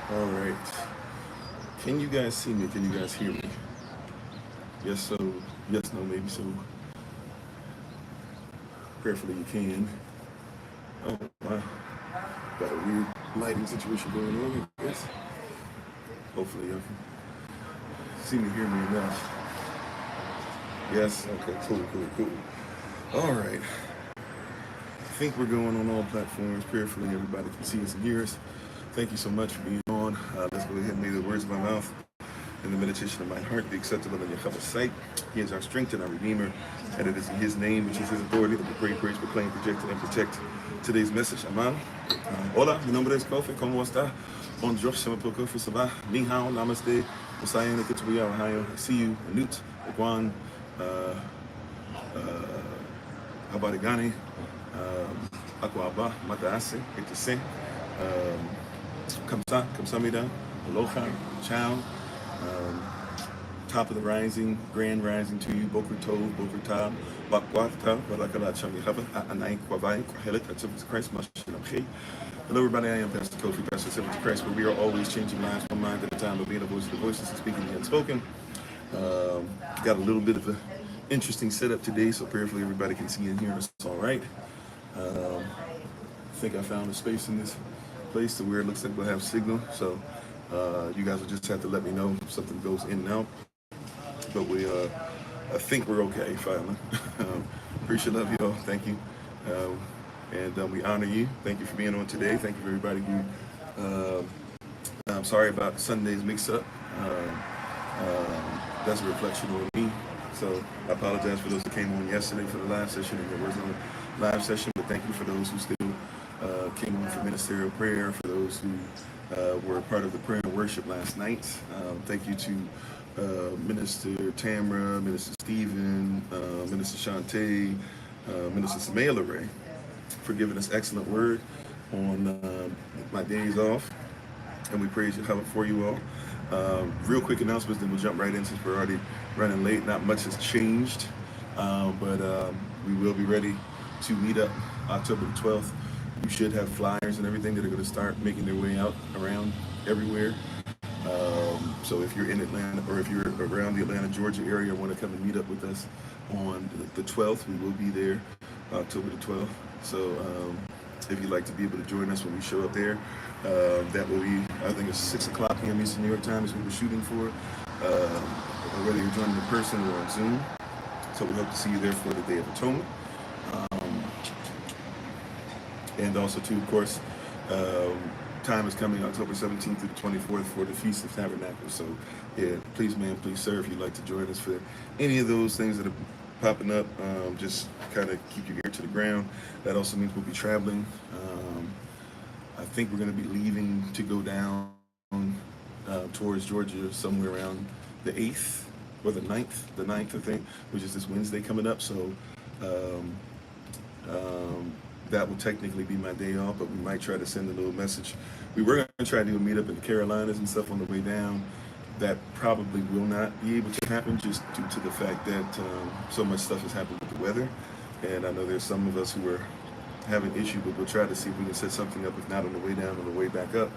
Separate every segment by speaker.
Speaker 1: All right. Can you guys see me? Can you guys hear me? Yes, so. Yes, no, maybe so. Prayerfully you can. Oh, wow. Got a weird lighting situation going on, I guess. Hopefully you can see me, hear me enough. Yes? Okay, cool. All right. I think we're going on all platforms. Prayerfully everybody can see us and hear us. Thank you so much for being on. Let's go ahead and may the words of my mouth and the meditation of my heart be acceptable in Yahweh's sight. He is our strength and our Redeemer, and it is in His name, which is His authority, that we pray, praise, proclaim, project, and protect today's message. Amen. Hola, mi nombre es Kofi. ¿Cómo está? Bonjour, je m'appelle Kofi. Ça va? Ni hao, namaste. Osayana, Kituya, Ohio. I see you. Newt, Guan, Habarigani, Akwaba, Mataase, Etese, Kamsamida, Aloha, Chow. Top of the rising, grand rising to you, Boker Tov, Boker Tab, Bakwata, Balakala Chami Hava, Anai Kwavai, Kwahelet, Atzivus Christ, Mashinam. Hello, everybody. I am Pastor Kofi, Pastor Seventh Christ, where we are always changing lives one mind at a time, but being a voice of the voices and speaking the unspoken. Got a little bit of an interesting setup today, so prayerfully everybody can see and hear us all right. I think I found a space in this place to where it looks like we'll have signal, so you guys will just have to let me know if something goes in and out. But I think we're okay, finally. Appreciate love y'all. Thank you. And we honor you. Thank you for being on today. Thank you for everybody who, I'm sorry about Sunday's mix-up. That's a reflection on me. So I apologize for those who came on yesterday for the live session and there was no live session, but thank you for those who still came on for ministerial prayer, for those who were part of the prayer and worship last night. Thank you to Minister Tamra, Minister Stephen, Minister Shantae, Minister Samela Ray for giving us excellent word on my days off. And we praise you for you all. Real quick announcements, then we'll jump right in since we're already running late. Not much has changed, but we will be ready to meet up October the 12th. You should have flyers and everything that are going to start making their way out around everywhere. So if you're in Atlanta or if you're around the Atlanta, Georgia area, want to come and meet up with us on the 12th, we will be there October the 12th. So if you'd like to be able to join us when we show up there, that will be, I think it's 6 o'clock p.m. Eastern New York time is what we're shooting for, whether you're joining in person or on Zoom. So we hope to see you there for the Day of Atonement. And also, too, of course, time is coming October 17th through the 24th for the Feast of Tabernacles. So, yeah, please, man, please, sir, if you'd like to join us for any of those things that are popping up, just kind of keep your ear to the ground. That also means we'll be traveling. I think we're going to be leaving to go down towards Georgia somewhere around the 8th or the 9th, I think, which is this Wednesday coming up. So, that will technically be my day off, but we might try to send a little message. We were going to try to do a meetup in the Carolinas and stuff on the way down. That probably will not be able to happen just due to the fact that so much stuff has happened with the weather. And I know there's some of us who are having issue, but we'll try to see if we can set something up, if not on the way down, on the way back up.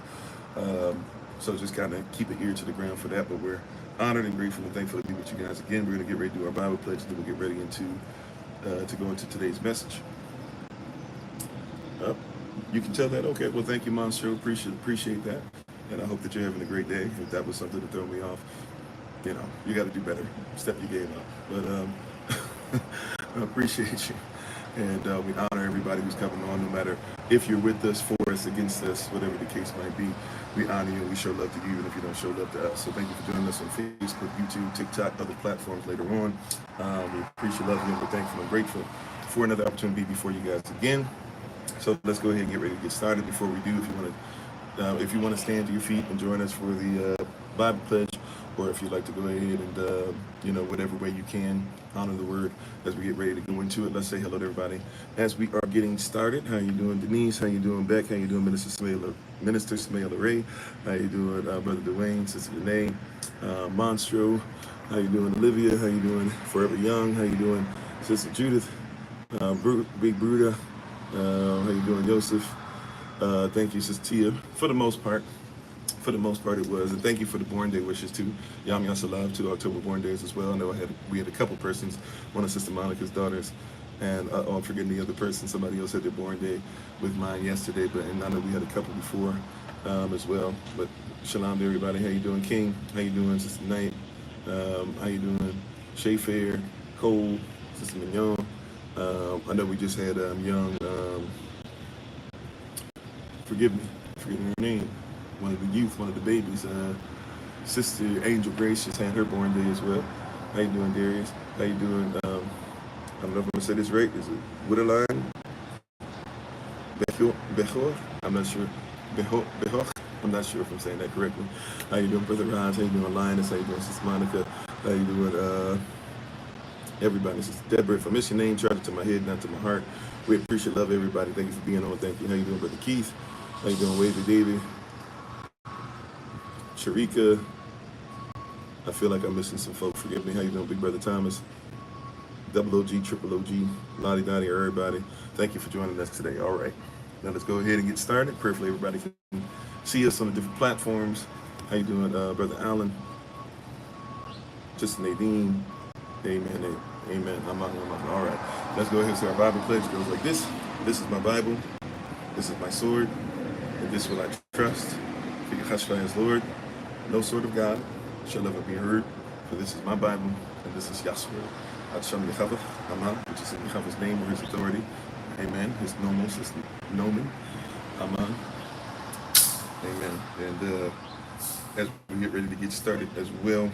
Speaker 1: So just kind of keep an ear to the ground for that. But we're honored and grateful and thankful to be with you guys again. We're going to get ready to do our Bible pledge, and then we'll get ready to go into today's message. You can tell that? Okay, well, thank you, Monstro. Appreciate that. And I hope that you're having a great day. If that was something to throw me off, you know, you got to do better. Step your game up. But I appreciate you. And we honor everybody who's coming on, no matter if you're with us, for us, against us, whatever the case might be. We honor you and we show love to you, even if you don't show love to us. So thank you for joining us on Facebook, YouTube, TikTok, other platforms later on. We appreciate love you and we're thankful and grateful for another opportunity before you guys again. So let's go ahead and get ready to get started. Before we do, if you want to stand to your feet and join us for the Bible pledge, or if you'd like to go ahead and whatever way you can honor the word as we get ready to go into it. Let's say hello to everybody as we are getting started. How you doing, Denise? How you doing, Beck? How you doing, Minister Samela Ray? How you doing, Brother Dwayne, Sister Renee, Monstro? How you doing, Olivia? How you doing, Forever Young? How you doing, Sister Judith? Big Bruda? How you doing, Joseph? Thank you, Sister Tia, for the most part. for the most part, it was. And thank you for the born day wishes too. Yam Yasalav to October born days as well. I know we had a couple persons, one of Sister Monica's daughters, and I'm forgetting the other person. Somebody else had their born day with mine yesterday, and I know we had a couple before as well. But shalom to everybody. How you doing, King? How you doing, Sister Knight? How you doing, Shay Fair, Cole, Sister Mignon? I know we just had young. Forgive me her name. One of the youth, one of the babies. Sister Angel Grace just had her born day as well. How you doing, Darius? How you doing? I don't know if I'm gonna say this right. Is it Witterline? Bechor? I'm not sure. Bechor? I'm not sure if I'm saying that correctly. How you doing, Brother Raj? How you doing, Linus? How you doing, Sister Monica? How you doing, everybody? Sister Deborah. If I miss your name, charge it to my head, not to my heart. We appreciate, love everybody. Thank you for being on. Thank you. How you doing, Brother Keith? How you doing, Wavy Davy? Sharika. I feel like I'm missing some folks. Forgive me. How you doing, Big Brother Thomas? Double OG, Triple OG, Lottie Dottie, everybody. Thank you for joining us today. All right. Now let's go ahead and get started. Prayerfully everybody can see us on the different platforms. How you doing, Brother Allen? Sister Nadine. Amen. Amen. I'm out. All right. Let's go ahead and say our Bible pledge. It goes like this. This is my Bible. This is my sword. And this will I trust. For Yahshua is Lord. No sword of God shall ever be heard. For this is my Bible. And this is Yahshua. Hashem Yechavah, Aman, which is in Yechavah's name or his authority. Amen. His nomos, his nomen. Aman. Amen. And as we get ready to get started as well,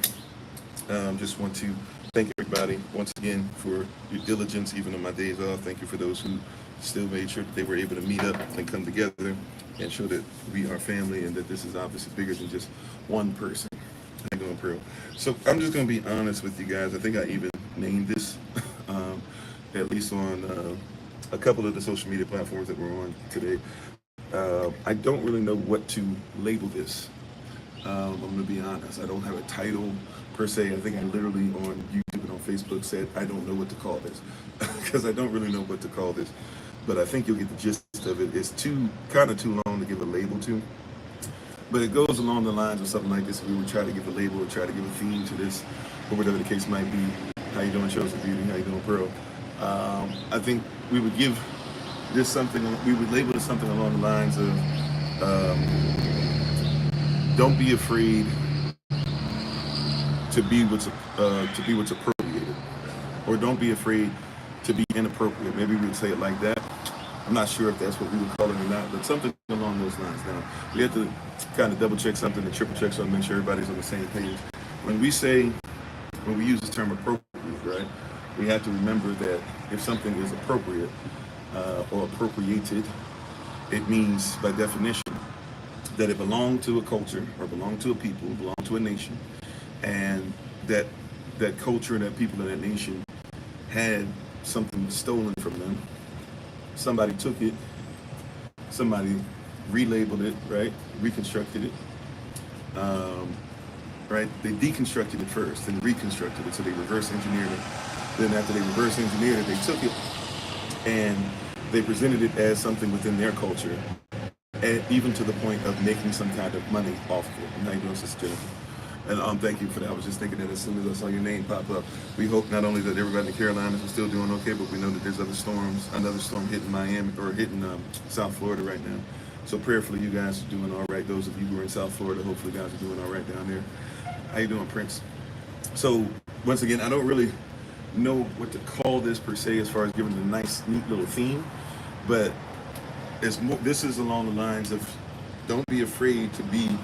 Speaker 1: just want to thank everybody once again for your diligence, even on my days off. Thank you for those who still made sure that they were able to meet up and come together and show that we are family and that this is obviously bigger than just one person. How you doing, Pearl? So I'm just going to be honest with you guys. I think I even named this, at least on a couple of the social media platforms that we're on today. I don't really know what to label this. I'm going to be honest. I don't have a title per se. I think I literally on YouTube and on Facebook said I don't know what to call this because I don't really know what to call this. But I think you'll get the gist of it. It's kind of too long to give a label to. But it goes along the lines of something like this. We would try to give a label or try to give a theme to this, or whatever the case might be. How you doing, Chosen Beauty? How you doing, Pearl? I think we would give this something. We would label it something along the lines of, "Don't be afraid to be what's appropriated," or "Don't be afraid to be inappropriate." Maybe we would say it like that. I'm not sure if that's what we would call it or not, but something along those lines. Now, we have to kind of double check something and triple check something, make sure everybody's on the same page. When we use this term appropriate, right, we have to remember that if something is appropriate or appropriated, it means by definition that it belonged to a culture or belonged to a people, belonged to a nation, and that culture, that people in that nation had something stolen from them. Somebody took it, somebody relabeled it, right? Reconstructed it, right? They deconstructed it first and reconstructed it, so they reverse engineered it. Then after they reverse engineered it, they took it and they presented it as something within their culture, and even to the point of making some kind of money off of it. And how you doing, Sister Jennifer? And thank you for that. I was just thinking that as soon as I saw your name pop up, we hope not only that everybody in the Carolinas is still doing okay, but we know that there's other storms, another storm hitting Miami or hitting South Florida right now. So prayerfully, you guys are doing all right. Those of you who are in South Florida, hopefully you guys are doing all right down there. How you doing, Prince? So once again, I don't really know what to call this per se as far as giving it a nice, neat little theme, but this is along the lines of don't be afraid to be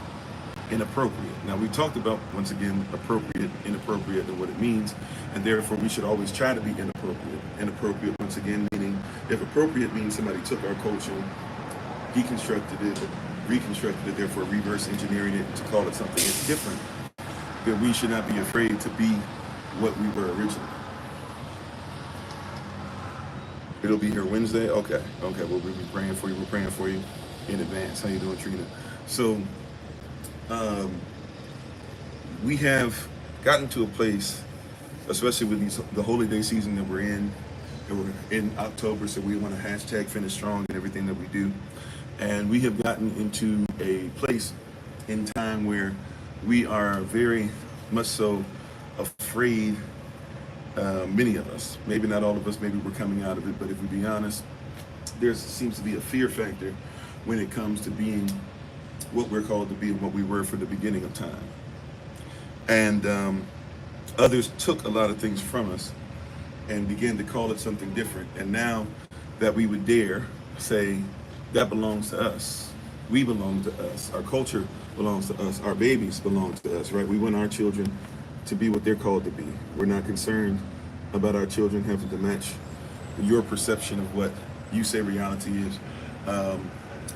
Speaker 1: inappropriate. Now, we talked about, once again, appropriate, inappropriate, and what it means, and therefore we should always try to be inappropriate. Inappropriate, once again, meaning if appropriate means somebody took our culture, deconstructed it, reconstructed it, therefore reverse engineering it to call it something that's different, then we should not be afraid to be what we were originally. It'll be here Wednesday? Okay, well, we'll be praying for you. We're praying for you in advance. How you doing, Trina? So, we have gotten to a place, especially with the holy day season that we're in, and we're in October, so we want to hashtag finish strong in everything that we do. And we have gotten into a place in time time where we are very much so afraid. Many of us, maybe not all of us, maybe we're coming out of it, but if we be honest, there seems to be a fear factor when it comes to being what we're called to be and what we were from the beginning of time. And others took a lot of things from us and began to call it something different. And now that we would dare say that belongs to us, we belong to us, our culture belongs to us, our babies belong to us, right? We want our children to be what they're called to be. We're not concerned about our children having to match your perception of what you say reality is.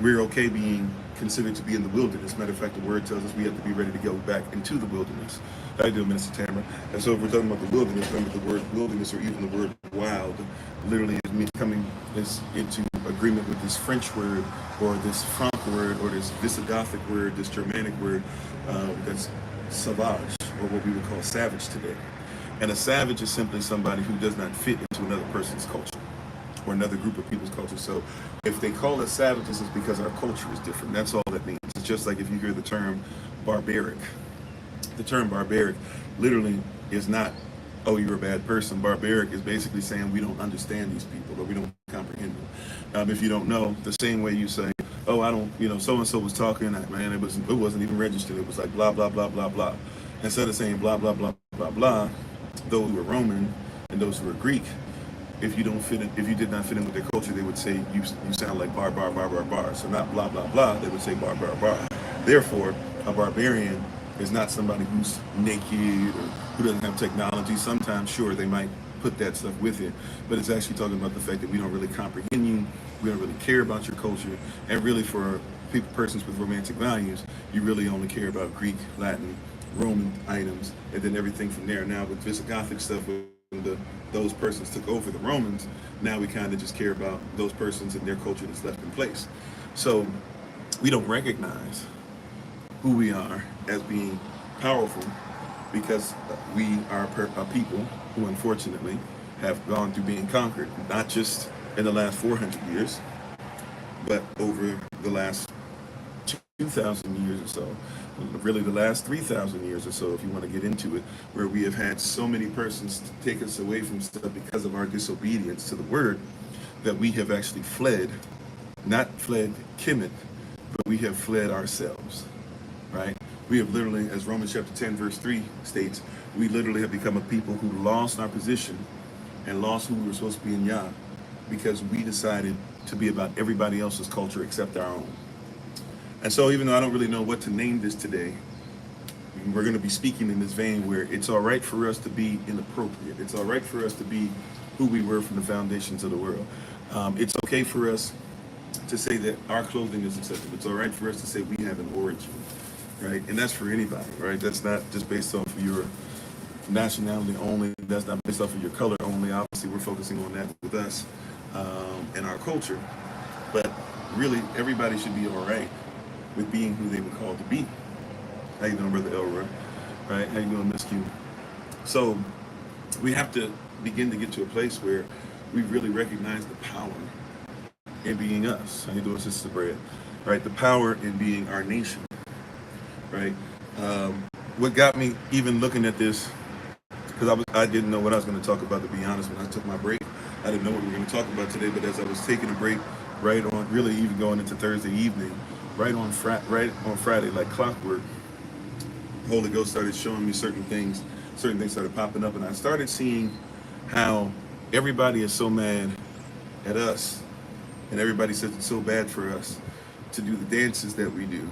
Speaker 1: We're okay being considered to be in the wilderness. Matter of fact, the word tells us we have to be ready to go back into the wilderness. How you doing, Minister Tamara? And so if we're talking about the wilderness, remember the word wilderness or even the word wild literally is me coming into agreement with this French word or this Franc word or this Visigothic word, this Germanic word that's savage, or what we would call savage today. And a savage is simply somebody who does not fit into another person's culture or another group of people's culture. So if they call us savages, it's because our culture is different. That's all that means. It's just like if you hear the term barbaric. The term barbaric literally is not, oh, you're a bad person. Barbaric is basically saying we don't understand these people or we don't comprehend them. If you don't know, the same way you say, oh, I don't, so-and-so was talking, man, it wasn't even registered. It was like blah, blah, blah, blah, blah. Instead of saying blah, blah, blah, blah, blah, those who are Roman and those who are Greek, if you did not fit in with their culture, they would say you sound like bar, bar, bar, bar, bar. So not blah, blah, blah, they would say bar, bar, bar. Therefore, a barbarian is not somebody who's naked or who doesn't have technology. Sometimes, sure, they might put that stuff with it, but it's actually talking about the fact that we don't really comprehend you, we don't really care about your culture, and really for persons with romantic values, you really only care about Greek, Latin, Roman items, and then everything from there. Now with Visigothic stuff, when those persons took over the Romans, now we kind of just care about those persons and their culture that's left in place. So we don't recognize who we are as being powerful because we are a people who unfortunately have gone through being conquered, not just in the last 400 years, but over the last 2,000 years or so, really the last 3,000 years or so, if you want to get into it, where we have had so many persons take us away from stuff because of our disobedience to the word, that we have actually fled, not fled Kemet, but we have fled ourselves, right? We have literally, as Romans chapter 10, verse 3 states, we literally have become a people who lost our position and lost who we were supposed to be in Yah because we decided to be about everybody else's culture except our own. And so even though I don't really know what to name this today, we're going to be speaking in this vein where it's all right for us to be inappropriate. It's all right for us to be who we were from the foundations of the world. It's okay for us to say that our clothing is acceptable. It's all right for us to say we have an origin, right? And that's for anybody, right? That's not just based off of your nationality only. That's not based off of your color only. Obviously, we're focusing on that with us and our culture. But really, everybody should be all right with being who they were called to be. How you doing, Brother Elroy? Right? How you doing, Miss Q? So we have to begin to get to a place where we really recognize the power in being us. How you doing, Sister Brad? Right? The power in being our nation. Right? What got me even looking at this, because I didn't know what I was going to talk about, to be honest. When I took my break, I didn't know what we were going to talk about today, but as I was taking a break, right on, really even going into Thursday evening, right on Friday, like clockwork, the Holy Ghost started showing me certain things started popping up, and I started seeing how everybody is so mad at us, and everybody says it's so bad for us to do the dances that we do,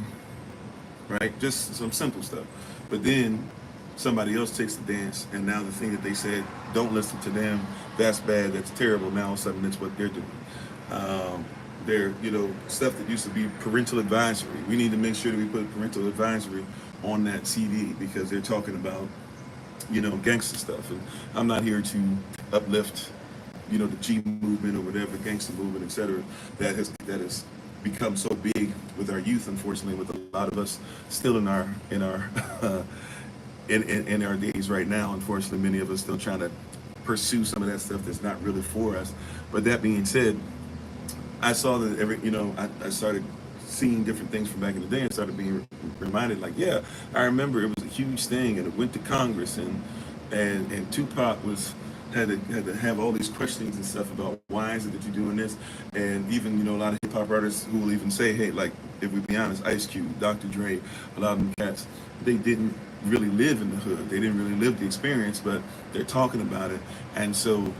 Speaker 1: right? Just some simple stuff. But then somebody else takes the dance, and now the thing that they said, don't listen to them, that's bad, that's terrible, now all of a sudden it's what they're doing. They're, stuff that used to be parental advisory. We need to make sure that we put parental advisory on that CD because they're talking about, gangster stuff. And I'm not here to uplift, the G movement or whatever, gangster movement, etc. That has become so big with our youth, unfortunately, with a lot of us still in our in our days right now. Unfortunately, many of us still trying to pursue some of that stuff that's not really for us. But that being said, I saw that I started seeing different things from back in the day and started being reminded, like, yeah, I remember it was a huge thing and it went to Congress, and Tupac had to have all these questions and stuff about why is it that you're doing this, and even, you know, a lot of hip hop artists who will even say, hey, like, if we be honest, Ice Cube, Dr. Dre, a lot of them cats, they didn't really live in the hood, they didn't really live the experience, but they're talking about it, and so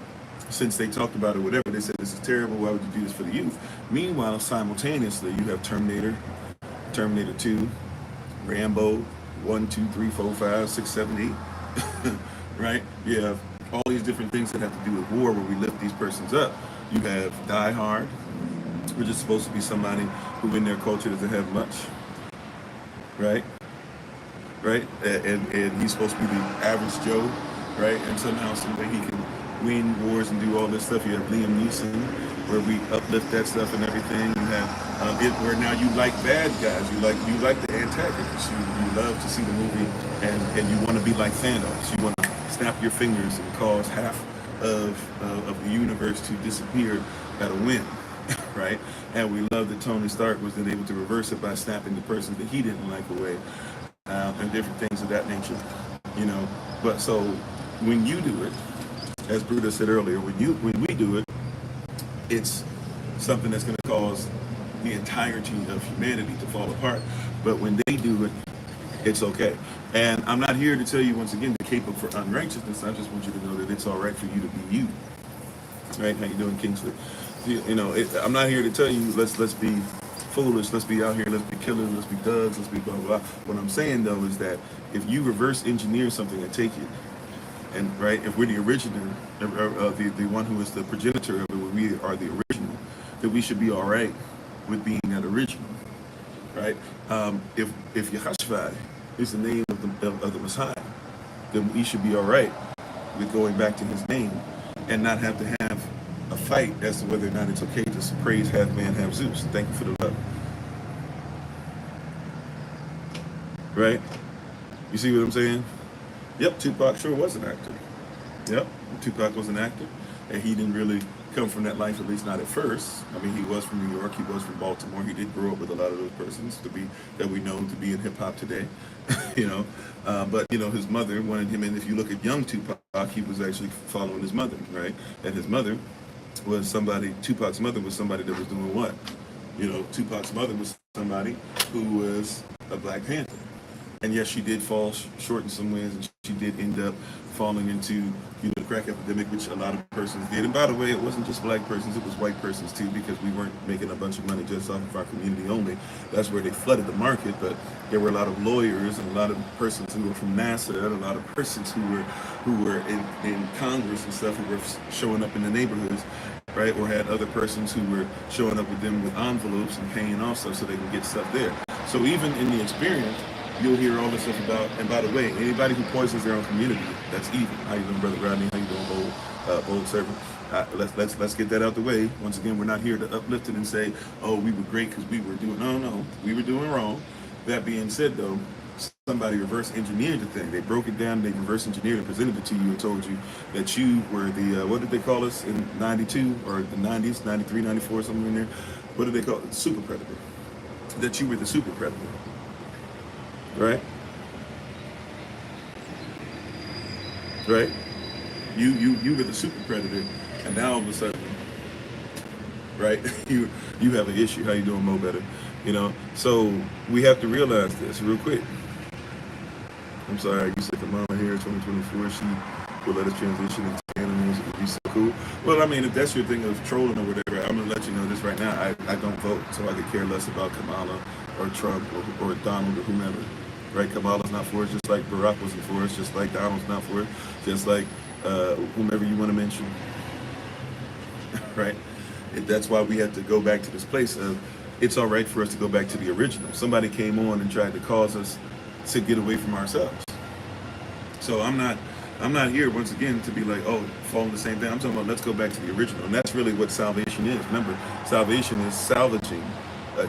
Speaker 1: since they talked about it, whatever, they said this is terrible, why would you do this for the youth? Meanwhile, simultaneously, you have Terminator 2, Rambo 1, 2, 3, 4, 5, 6, 7, 8, right? You have all these different things that have to do with war where we lift these persons up. You have Die Hard, which is supposed to be somebody who in their culture doesn't have much, right? Right? And he's supposed to be the average Joe, right? And somehow, some way he can win wars and do all this stuff. You have Liam Neeson, where we uplift that stuff and everything. You have it where now you like bad guys. You like the antagonists. You love to see the movie and you want to be like Thanos. You want to snap your fingers and cause half of the universe to disappear at a whim, right? And we love that Tony Stark was then able to reverse it by snapping the person that he didn't like away, and different things of that nature, you know. But so when you do it, as Brutus said earlier, when we do it, it's something that's going to cause the entirety of humanity to fall apart. But when they do it, it's okay. And I'm not here to tell you once again to cape up for unrighteousness. I just want you to know that it's all right for you to be you. Right? How you doing, Kingsley? You know, I'm not here to tell you let's be foolish, let's be out here, let's be killers, let's be thugs, let's be blah blah blah. What I'm saying though is that if you reverse engineer something and take it, and right, if we're the original, the one who is the progenitor of it, when we are the original, that we should be all right with being that original, right? If Yahashua is the name of the Messiah, then we should be all right with going back to his name and not have to have a fight as to whether or not it's okay to praise half man, half Zeus. Thank you for the love. Right? You see what I'm saying? Yep, Tupac sure was an actor. Yep, Tupac was an actor, and he didn't really come from that life, at least not at first. I mean, he was from New York, he was from Baltimore. He did grow up with a lot of those persons that we know to be in hip hop today, you know. But you know, his mother wanted him, and if you look at young Tupac, he was actually following his mother, right? And his mother was somebody. Tupac's mother was somebody that was doing what? You know, Tupac's mother was somebody who was a Black Panther. And yes, she did fall short in some ways, and she did end up falling into, you know, the crack epidemic, which a lot of persons did. And by the way, it wasn't just Black persons, it was white persons too, because we weren't making a bunch of money just off of our community only. That's where they flooded the market, but there were a lot of lawyers and a lot of persons who were from NASA and a lot of persons who were in Congress and stuff, who were showing up in the neighborhoods, right? Or had other persons who were showing up with them with envelopes and paying off stuff so they can get stuff there. So even in the experience, you'll hear all this stuff about, and by the way, anybody who poisons their own community, that's evil. How you doing, Brother Rodney? How you doing, bold servant? Let's get that out the way. Once again, we're not here to uplift it and say, oh, we were great because we were doing, no, we were doing wrong. That being said, though, somebody reverse engineered the thing. They broke it down, they reverse engineered and presented it to you and told you that you were the, what did they call us in 92 or the 90s, 93, 94, somewhere in there? What did they call it? Super predator. That you were the super predator. Right? Right? You were the super predator, and now all of a sudden, right? you have an issue. How you doing, Mo? Better, you know. So we have to realize this real quick. I'm sorry, you said the mama here in 2024, she will let us transition into animals. It would be so cool. Well, I mean, if that's your thing of trolling or whatever, I'm gonna let you know this right now. I don't vote, so I could care less about Kamala or Trump or Donald or whomever. Right, Kamala's not for it, just like Barack wasn't for it, just like Donald's not for it, just like whomever you want to mention. Right? That's why we had to go back to this place of, it's all right for us to go back to the original. Somebody came on and tried to cause us to get away from ourselves. So I'm not here once again to be like, oh, following the same thing. I'm talking about let's go back to the original, and that's really what salvation is. Remember, salvation is salvaging.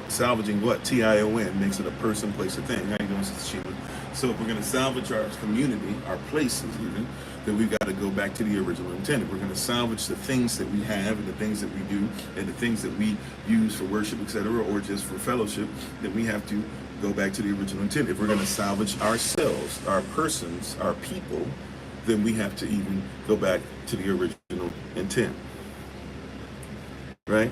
Speaker 1: Salvaging what? T-I-O-N makes it a person, place, a thing. How you doing, Sister Sheila? So if we're going to salvage our community, our places even, then we've got to go back to the original intent. If we're going to salvage the things that we have and the things that we do and the things that we use for worship, etc., or just for fellowship, then we have to go back to the original intent. If we're going to salvage ourselves, our persons, our people, then we have to even go back to the original intent. Right?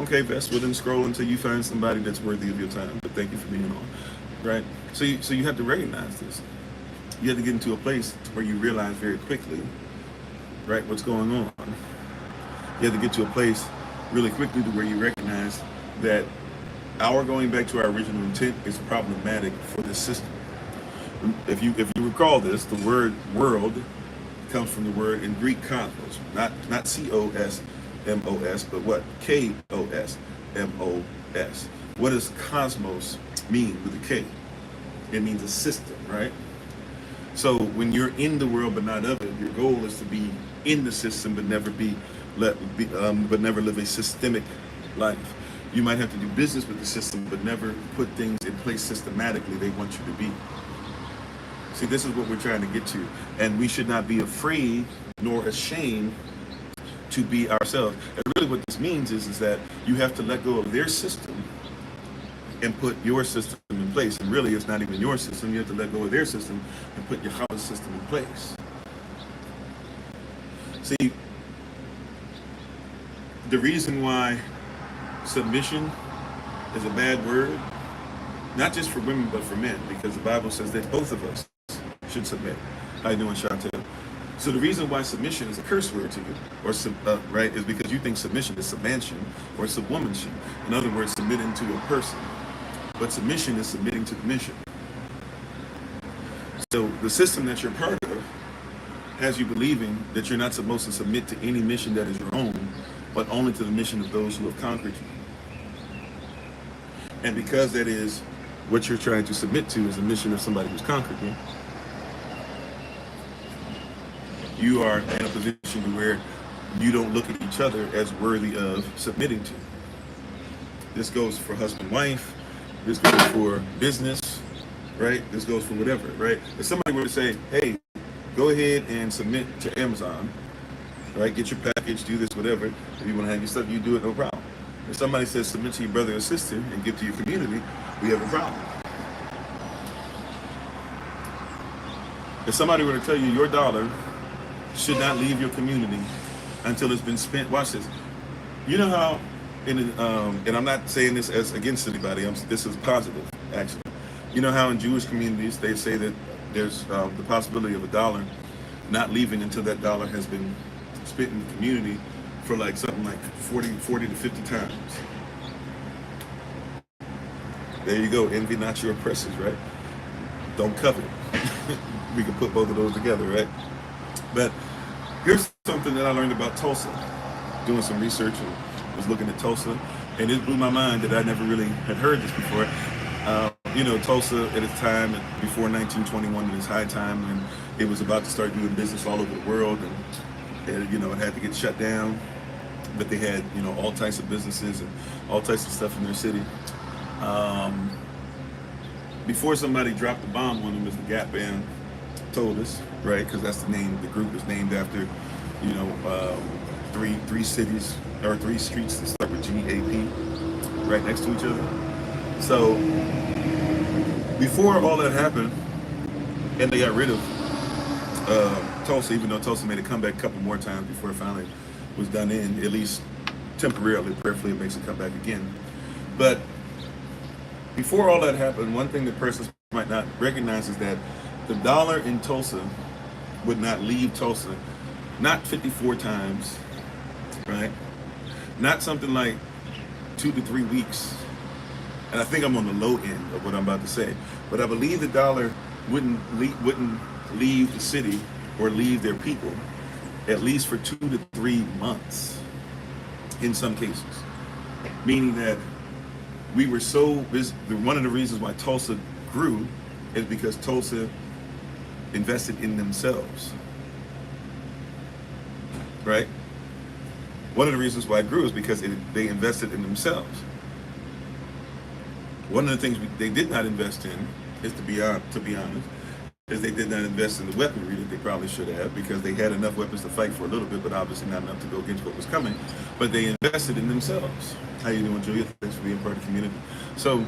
Speaker 1: Okay, Vess, well then scroll until you find somebody that's worthy of your time. But thank you for being on. Right? So you have to recognize this. You have to get into a place where you realize very quickly, right, what's going on. You have to get to a place really quickly to where you recognize that our going back to our original intent is problematic for the system. If you recall this, the word world comes from the word in Greek cosmos, not C-O-S-M-O-S, but what? K-O-S-M-O-S. What does cosmos mean with a K? It means a system, right? So when you're in the world but not of it, your goal is to be in the system but never never live a systemic life. You might have to do business with the system but never put things in place systematically they want you to be. See, this is what we're trying to get to, and we should not be afraid nor ashamed to be ourselves. And really what this means is that you have to let go of their system and put your system in place. And really, it's not even your system. You have to let go of their system and put your house system in place. See, the reason why submission is a bad word, not just for women, but for men, because the Bible says that both of us should submit. How you doing, Chantel? So the reason why submission is a curse word to you, or right, is because you think submission is submanship or subwomanship. In other words, submitting to a person. But submission is submitting to the mission. So the system that you're part of has you believing that you're not supposed to submit to any mission that is your own, but only to the mission of those who have conquered you. And because that is what you're trying to submit to, is the mission of somebody who's conquered you, you are in a position where you don't look at each other as worthy of submitting to. This goes for husband, wife. This goes for business, right? This goes for whatever, right? If somebody were to say, hey, go ahead and submit to Amazon, right? Get your package, do this, whatever. If you want to have your stuff, you do it, no problem. If somebody says submit to your brother or sister and give to your community, we have a problem. If somebody were to tell you your dollar should not leave your community until it's been spent, watch this. You know how, and I'm not saying this as against anybody, this is positive, actually. You know how in Jewish communities they say that there's the possibility of a dollar not leaving until that dollar has been spent in the community for like something like 40 to 50 times. There you go, envy not your oppressors, right? Don't covet. We can put both of those together, right? But here's something that I learned about Tulsa. Doing some research and was looking at Tulsa, and it blew my mind that I never really had heard this before. You know, Tulsa at its time, before 1921, in its high time, and it was about to start doing business all over the world, and you know, it had to get shut down. But they had, you know, all types of businesses and all types of stuff in their city. Before somebody dropped the bomb on them, as the Gap Band told us, right? Because that's the name. The group is named after, you know, three cities or three streets that start with GAP, right next to each other. So before all that happened, and they got rid of Tulsa, even though Tulsa made a comeback a couple more times before it finally was done in, at least temporarily. Prayerfully, it makes it come back again. But before all that happened, one thing that persons might not recognize is that the dollar in Tulsa would not leave Tulsa, not 54 times, right? Not something like 2 to 3 weeks. And I think I'm on the low end of what I'm about to say. But I believe the dollar wouldn't leave the city or leave their people at least for 2 to 3 months in some cases. Meaning that we were so busy. One of the reasons why Tulsa grew is because Tulsa invested in themselves, right? One of the reasons why it grew is because they invested in themselves. One of the things they did not invest in is, to be honest, is they did not invest in the weaponry that they probably should have, because they had enough weapons to fight for a little bit, but obviously not enough to go against what was coming. But they invested in themselves. How you doing, Julia? Thanks for being part of the community. So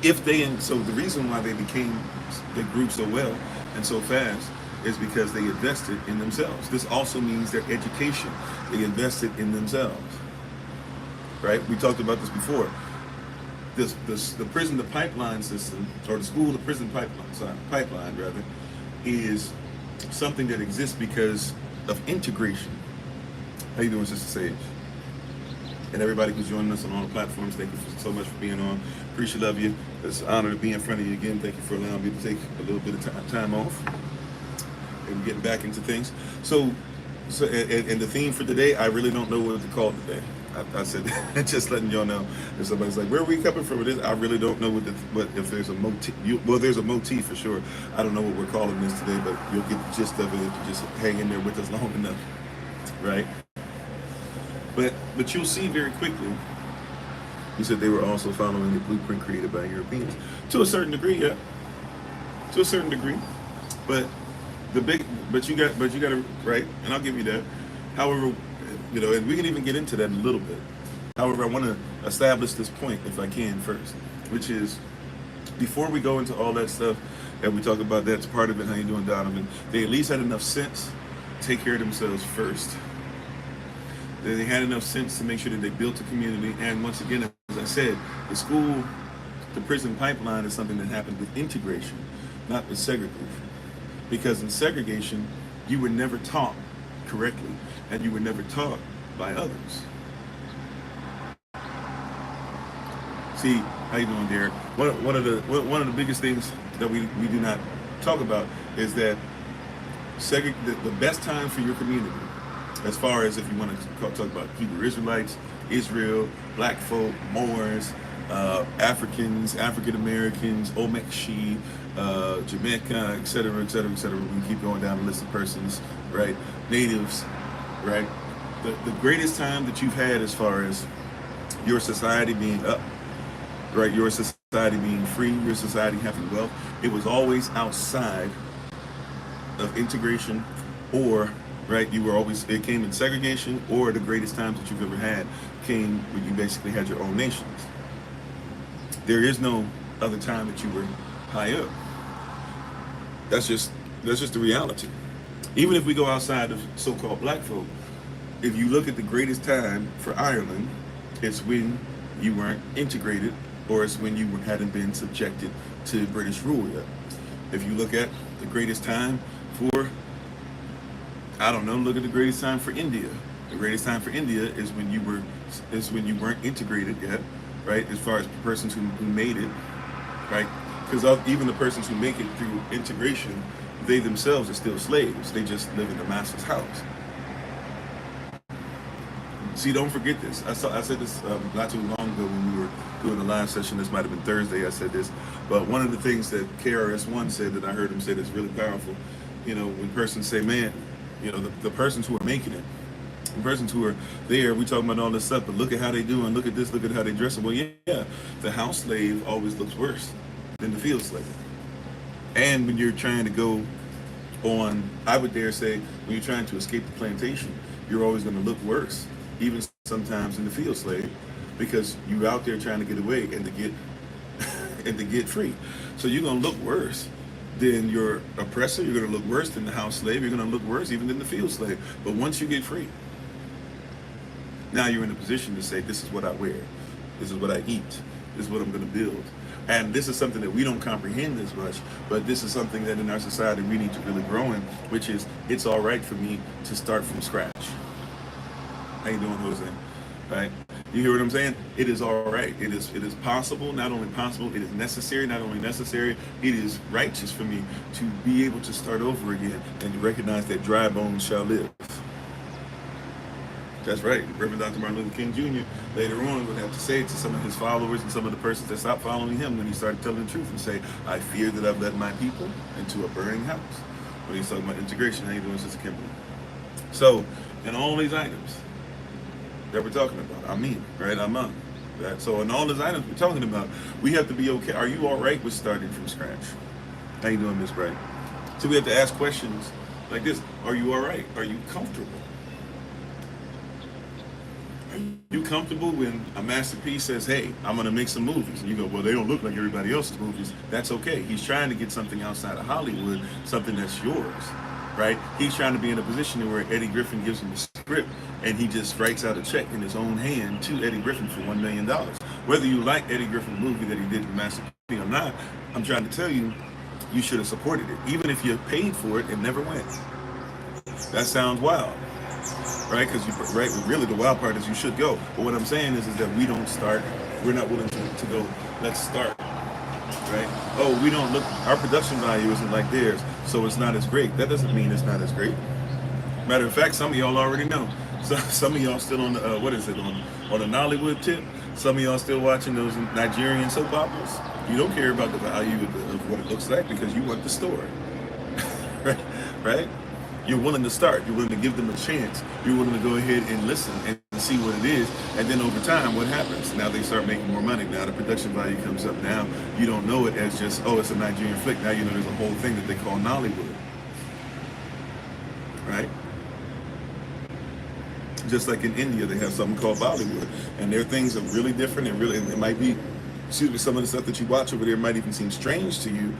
Speaker 1: so the reason why they grew so well and so fast is because they invested in themselves. This also means their education. They invested in themselves. Right? We talked about this before. The prison to pipeline system, or the school to prison pipeline rather, is something that exists because of integration. How you doing, Sister Sage? And everybody who's joining us on all the platforms, thank you so much for being on. Appreciate, love you. It's an honor to be in front of you again. Thank you for allowing me to take a little bit of time off and getting back into things. So and the theme for today, I really don't know what to call it today. I said, just letting y'all know. If somebody's like, where are we coming from with this? I really don't know what if there's a motif. Well, there's a motif for sure. I don't know what we're calling this today, but you'll get the gist of it if you just hang in there with us long enough, right? But you'll see very quickly. He said they were also following the blueprint created by Europeans to a certain degree, yeah. To a certain degree, but you got to, right? And I'll give you that. However, and we can even get into that in a little bit. However, I want to establish this point, if I can, first, which is, before we go into all that stuff, and we talk about that's part of it, how you doing, Donovan, they at least had enough sense to take care of themselves first. They had enough sense to make sure that they built a community. And once again, as I said, the school to prison pipeline is something that happened with integration, not with segregation. Because in segregation, you were never taught correctly, and you were never taught by others. See, how you doing, Derek? One of the biggest things that we do not talk about is that the best time for your community, as far as if you want to talk about Hebrew Israelites, Israel, Black folk, Moors, Africans, African Americans, Omekshi, Jamaica, et cetera, et cetera, et cetera. We can keep going down the list of persons, right? Natives, right? The greatest time that you've had as far as your society being up, right? Your society being free, your society having wealth, it was always outside of integration, or, right, it came in segregation, or the greatest times that you've ever had came when you basically had your own nations. There is no other time that you were high up. That's just the reality. Even if we go outside of so-called black folk, if you look at the greatest time for Ireland, it's when you weren't integrated, or it's when you hadn't been subjected to British rule yet. If you look at the greatest time for, I don't know, look at the greatest time for India. The greatest time for India is when you weren't integrated yet, right? As far as the persons who made it, right? Because even the persons who make it through integration, they themselves are still slaves. They just live in the master's house. See, don't forget this. I said this not too long ago when we were doing a live session. This might have been Thursday. I said this, but one of the things that KRS-One said that I heard him say that's really powerful. When persons say, "Man, the persons who are making it, the persons who are there, we talking about all this stuff, but look at how they do, and look at this, look at how they dress." Well, yeah, the house slave always looks worse than the field slave. And when you're trying to go on, I would dare say, when you're trying to escape the plantation, you're always going to look worse, even sometimes in the field slave, because you're out there trying to get away and to get free. So you're going to look worse than your oppressor. You're going to look worse than the house slave. You're going to look worse even than the field slave. But once you get free, now you're in a position to say, this is what I wear. This is what I eat. This is what I'm going to build. And this is something that we don't comprehend as much, but this is something that in our society we need to really grow in, which is, it's all right for me to start from scratch. How you doing, Jose? Right? You hear what I'm saying? It is all right. It is possible, not only possible, it is necessary, not only necessary, it is righteous for me to be able to start over again and to recognize that dry bones shall live. That's right. Reverend Dr. Martin Luther King Jr. later on would have to say to some of his followers and some of the persons that stopped following him when he started telling the truth and say, "I fear that I've led my people into a burning house." When he's talking about integration, how you doing, Sister Kimberly? So, in all these items that we're talking about, right? Right? So in all these items we're talking about, we have to be okay. Are you all right with starting from scratch? How you doing, Miss Bright? So we have to ask questions like this. Are you all right? Are you comfortable? Are you comfortable when a masterpiece says, hey, I'm going to make some movies? And you go, well, they don't look like everybody else's movies. That's okay. He's trying to get something outside of Hollywood, something that's yours, right? He's trying to be in a position where Eddie Griffin gives him the script and he just writes out a check in his own hand to Eddie Griffin for $1 million. Whether you like Eddie Griffin's movie that he did in Masterpiece or not, I'm trying to tell you, you should have supported it, even if you paid for it and never went. That sounds wild, right? Because really the wild part is you should go. But what I'm saying is that we don't start. We're not willing to go. Let's start, right? Oh, we don't look. Our production value isn't like theirs, so it's not as great. That doesn't mean it's not as great. Matter of fact, some of y'all already know. So some of y'all still on the on the Nollywood tip. Some of y'all still watching those Nigerian soap operas. You don't care about the value of what it looks like because you want the story, right? You're willing to start. You're willing to give them a chance. You're willing to go ahead and listen and see what it is. And then over time, what happens? Now they start making more money. Now the production value comes up. Now you don't know it as just, oh, it's a Nigerian flick. Now you know there's a whole thing that they call Nollywood, right? Just like in India, they have something called Bollywood. And their things are really different and really, it might be, some of the stuff that you watch over there might even seem strange to you,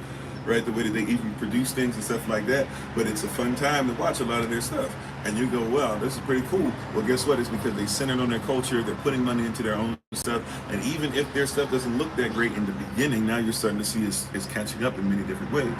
Speaker 1: right? The way that they even produce things and stuff like that. But it's a fun time to watch a lot of their stuff. And you go, wow, this is pretty cool. Well, guess what? It's because they centered on their culture. They're putting money into their own stuff. And even if their stuff doesn't look that great in the beginning, now you're starting to see it's catching up in many different ways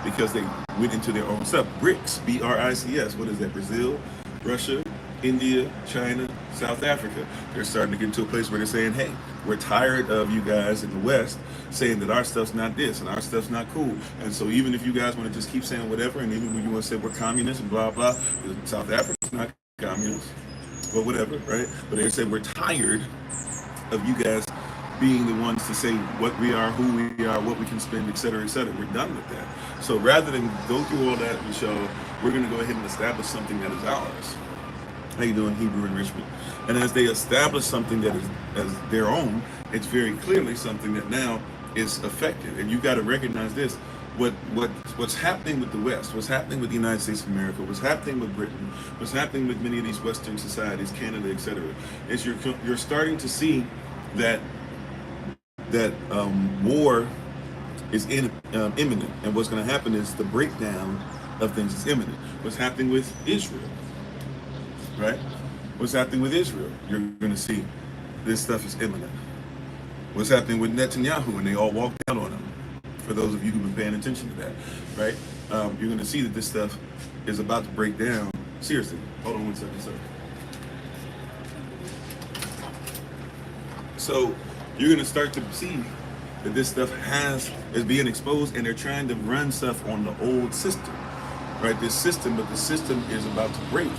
Speaker 1: because they went into their own stuff. BRICS, B-R-I-C-S. What is that? Brazil, Russia, India, China, South Africa. They're starting to get to a place where they're saying, hey, we're tired of you guys in the West saying that our stuff's not this and our stuff's not cool. And so even if you guys want to just keep saying whatever, and even when you want to say we're communists and blah, blah, South Africa's not communist or whatever, right? But they say we're tired of you guys being the ones to say what we are, who we are, what we can spend, et cetera, et cetera. We're done with that. So rather than go through all that, Michelle, we're going to go ahead and establish something that is ours. How you doing, Hebrew enrichment? And as they establish something that is as their own, it's very clearly something that now is effective. And you got to recognize this: what's happening with the West, what's happening with the United States of America, what's happening with Britain, what's happening with many of these Western societies, Canada, etc., is you're starting to see that war is imminent, and what's going to happen is the breakdown of things is imminent. What's happening with Israel? Right? What's happening with Israel? You're going to see this stuff is imminent. What's happening with Netanyahu, and they all walked out on him. For those of you who've been paying attention to that, right? You're going to see that this stuff is about to break down. Seriously, hold on one second, sir. So you're going to start to see that this stuff is being exposed, and they're trying to run stuff on the old system, right? This system, but the system is about to break.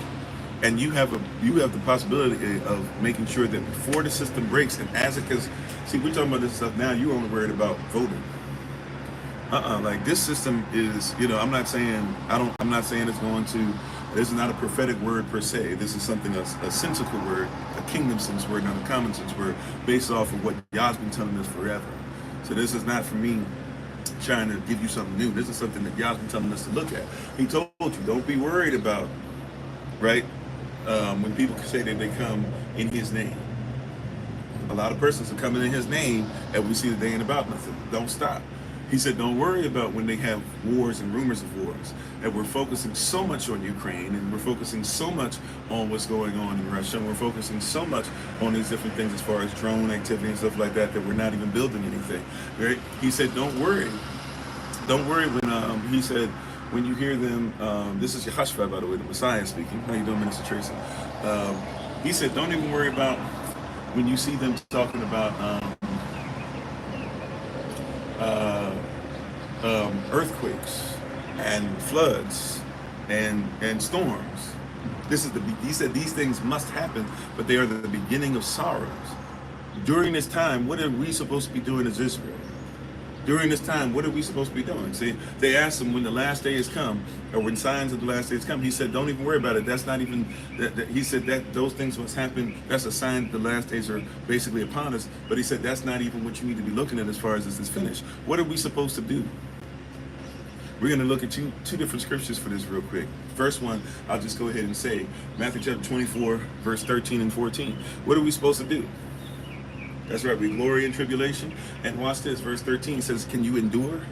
Speaker 1: And you have the possibility of making sure that before the system breaks, and as it goes, see, we're talking about this stuff now. You're only worried about voting. Like this system is, I'm not saying it's going to. This is not a prophetic word per se. This is something a sensical word, a kingdom sense word, not a common sense word, based off of what God's been telling us forever. So this is not for me trying to give you something new. This is something that God's been telling us to look at. He told you, don't be worried about, right? When people say that they come in his name. A lot of persons are coming in his name, and we see that they ain't about nothing. Don't stop. He said, don't worry about when they have wars and rumors of wars. And we're focusing so much on Ukraine, and we're focusing so much on what's going on in Russia, and we're focusing so much on these different things as far as drone activity and stuff like that, that we're not even building anything. Right? He said, don't worry. Don't worry when, he said, when you hear them, this is Yehoshua, by the way, the Messiah speaking. How you doing, Minister Tracy? He said, don't even worry about when you see them talking about earthquakes and floods and storms. He said these things must happen, but they are the beginning of sorrows. During this time, what are we supposed to be doing as Israel? During this time, what are we supposed to be doing? See, they asked him when the last day has come, or when signs of the last day has come. He said, don't even worry about it. That's not even, he said that those things must happen. That's a sign that the last days are basically upon us. But he said, that's not even what you need to be looking at as far as this is finished. What are we supposed to do? We're going to look at two different scriptures for this real quick. First one, I'll just go ahead and say, Matthew chapter 24, verse 13 and 14. What are we supposed to do? That's right, we glory in tribulation. And watch this, verse 13 says, can you endure?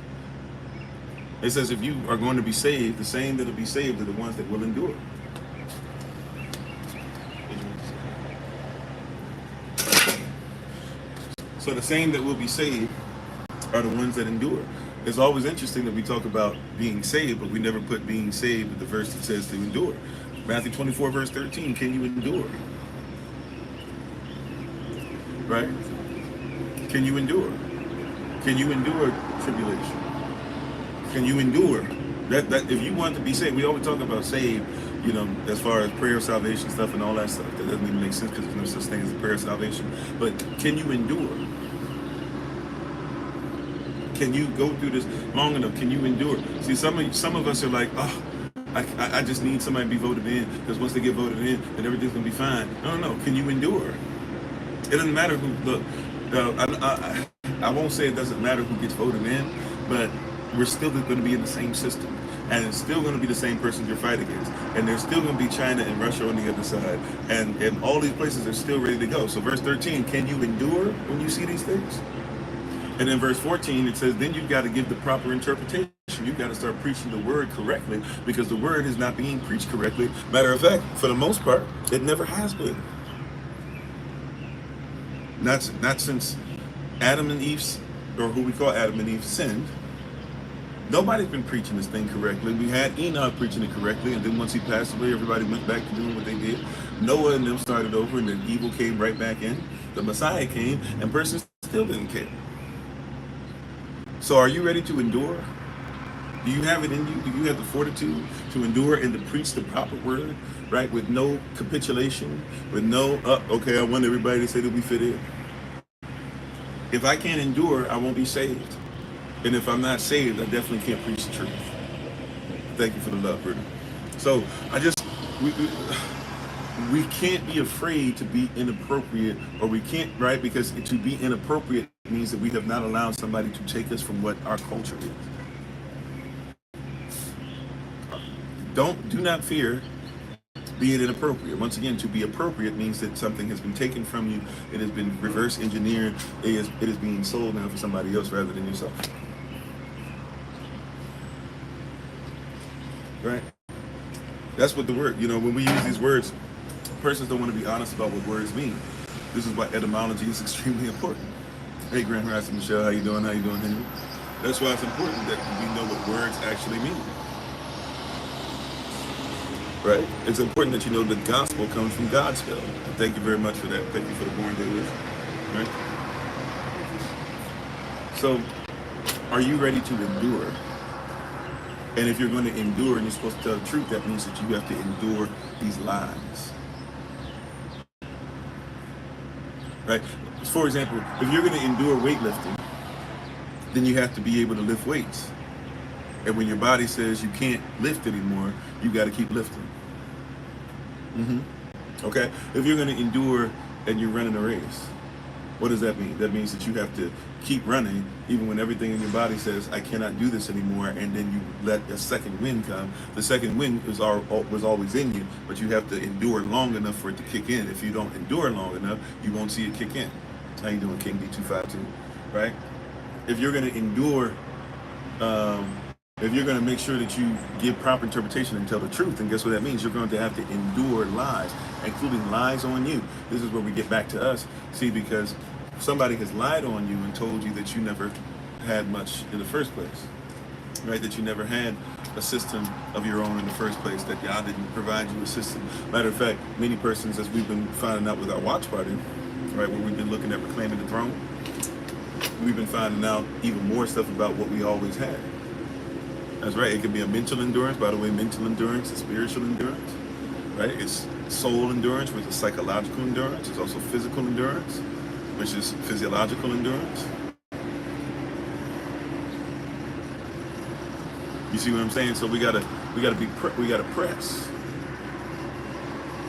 Speaker 1: It says, if you are going to be saved, the same that will be saved are the ones that will endure. So the same that will be saved are the ones that endure. It's always interesting that we talk about being saved, but we never put being saved with the verse that says to endure. Matthew 24, verse 13, can you endure? Right? Can you endure? Can you endure tribulation? Can you endure? That if you want to be saved, we always talk about saved, you know, as far as prayer of salvation stuff and all that stuff. That doesn't even make sense because there's no such thing as a prayer of salvation. But can you endure? Can you go through this long enough? Can you endure? See, some of us are like, oh, I just need somebody to be voted in, because once they get voted in, then everything's gonna be fine. No. Can you endure? It doesn't matter who. Look, I won't say it doesn't matter who gets voted in, but we're still going to be in the same system, and it's still going to be the same person you're fighting against, and there's still going to be China and Russia on the other side, and all these places are still ready to go. So verse 13, can you endure when you see these things? And then verse 14, it says, then you've got to give the proper interpretation. You've got to start preaching the word correctly, because the word is not being preached correctly. Matter of fact, for the most part, it never has been. Not since Adam and Eve, or who we call Adam and Eve, sinned. Nobody's been preaching this thing correctly. We had Enoch preaching it correctly, and then once he passed away, everybody went back to doing what they did. Noah and them started over, and then evil came right back in. The Messiah came, and persons still didn't care. So are you ready to endure? Do you have it in you? Do you have the fortitude to endure and to preach the proper word, right? With no capitulation, with no, okay, I want everybody to say that we fit in. If I can't endure, I won't be saved. And if I'm not saved, I definitely can't preach the truth. Thank you for the love, Brittany. So we can't be afraid to be inappropriate, or we can't, right? Because to be inappropriate means that we have not allowed somebody to take us from what our culture is. Do not fear being inappropriate. Once again, to be appropriate means that something has been taken from you. It has been reverse engineered. It is being sold now for somebody else rather than yourself. Right? That's what the word, when we use these words, persons don't want to be honest about what words mean. This is why etymology is extremely important. Hey, Grand Rising Michelle, how you doing? How you doing, Henry? That's why it's important that we know what words actually mean. Right? It's important that you know the gospel comes from God's spell. Thank you very much for that. Thank you for the born day wish. Right? So, are you ready to endure? And if you're going to endure and you're supposed to tell the truth, that means that you have to endure these lies. Right? For example, if you're going to endure weightlifting, then you have to be able to lift weights. And when your body says you can't lift anymore, you got to keep lifting. Okay? If you're going to endure and you're running a race, what does that mean? That means that you have to keep running even when everything in your body says, I cannot do this anymore, and then you let a second wind come. The second wind was always in you, but you have to endure long enough for it to kick in. If you don't endure long enough, you won't see it kick in. How you doing, King D252? Right? If you're going to endure, if you're going to make sure that you give proper interpretation and tell the truth, then guess what that means? You're going to have to endure lies, including lies on you. This is where we get back to us. See, because somebody has lied on you and told you that you never had much in the first place, right? That you never had a system of your own in the first place, that God didn't provide you a system. Matter of fact, many persons, as we've been finding out with our watch party, right, where we've been looking at reclaiming the throne, we've been finding out even more stuff about what we always had. That's right. It can be a mental endurance. By the way, mental endurance is spiritual endurance, right? It's soul endurance, which is psychological endurance. It's also physical endurance, which is physiological endurance. You see what I'm saying? So we gotta press.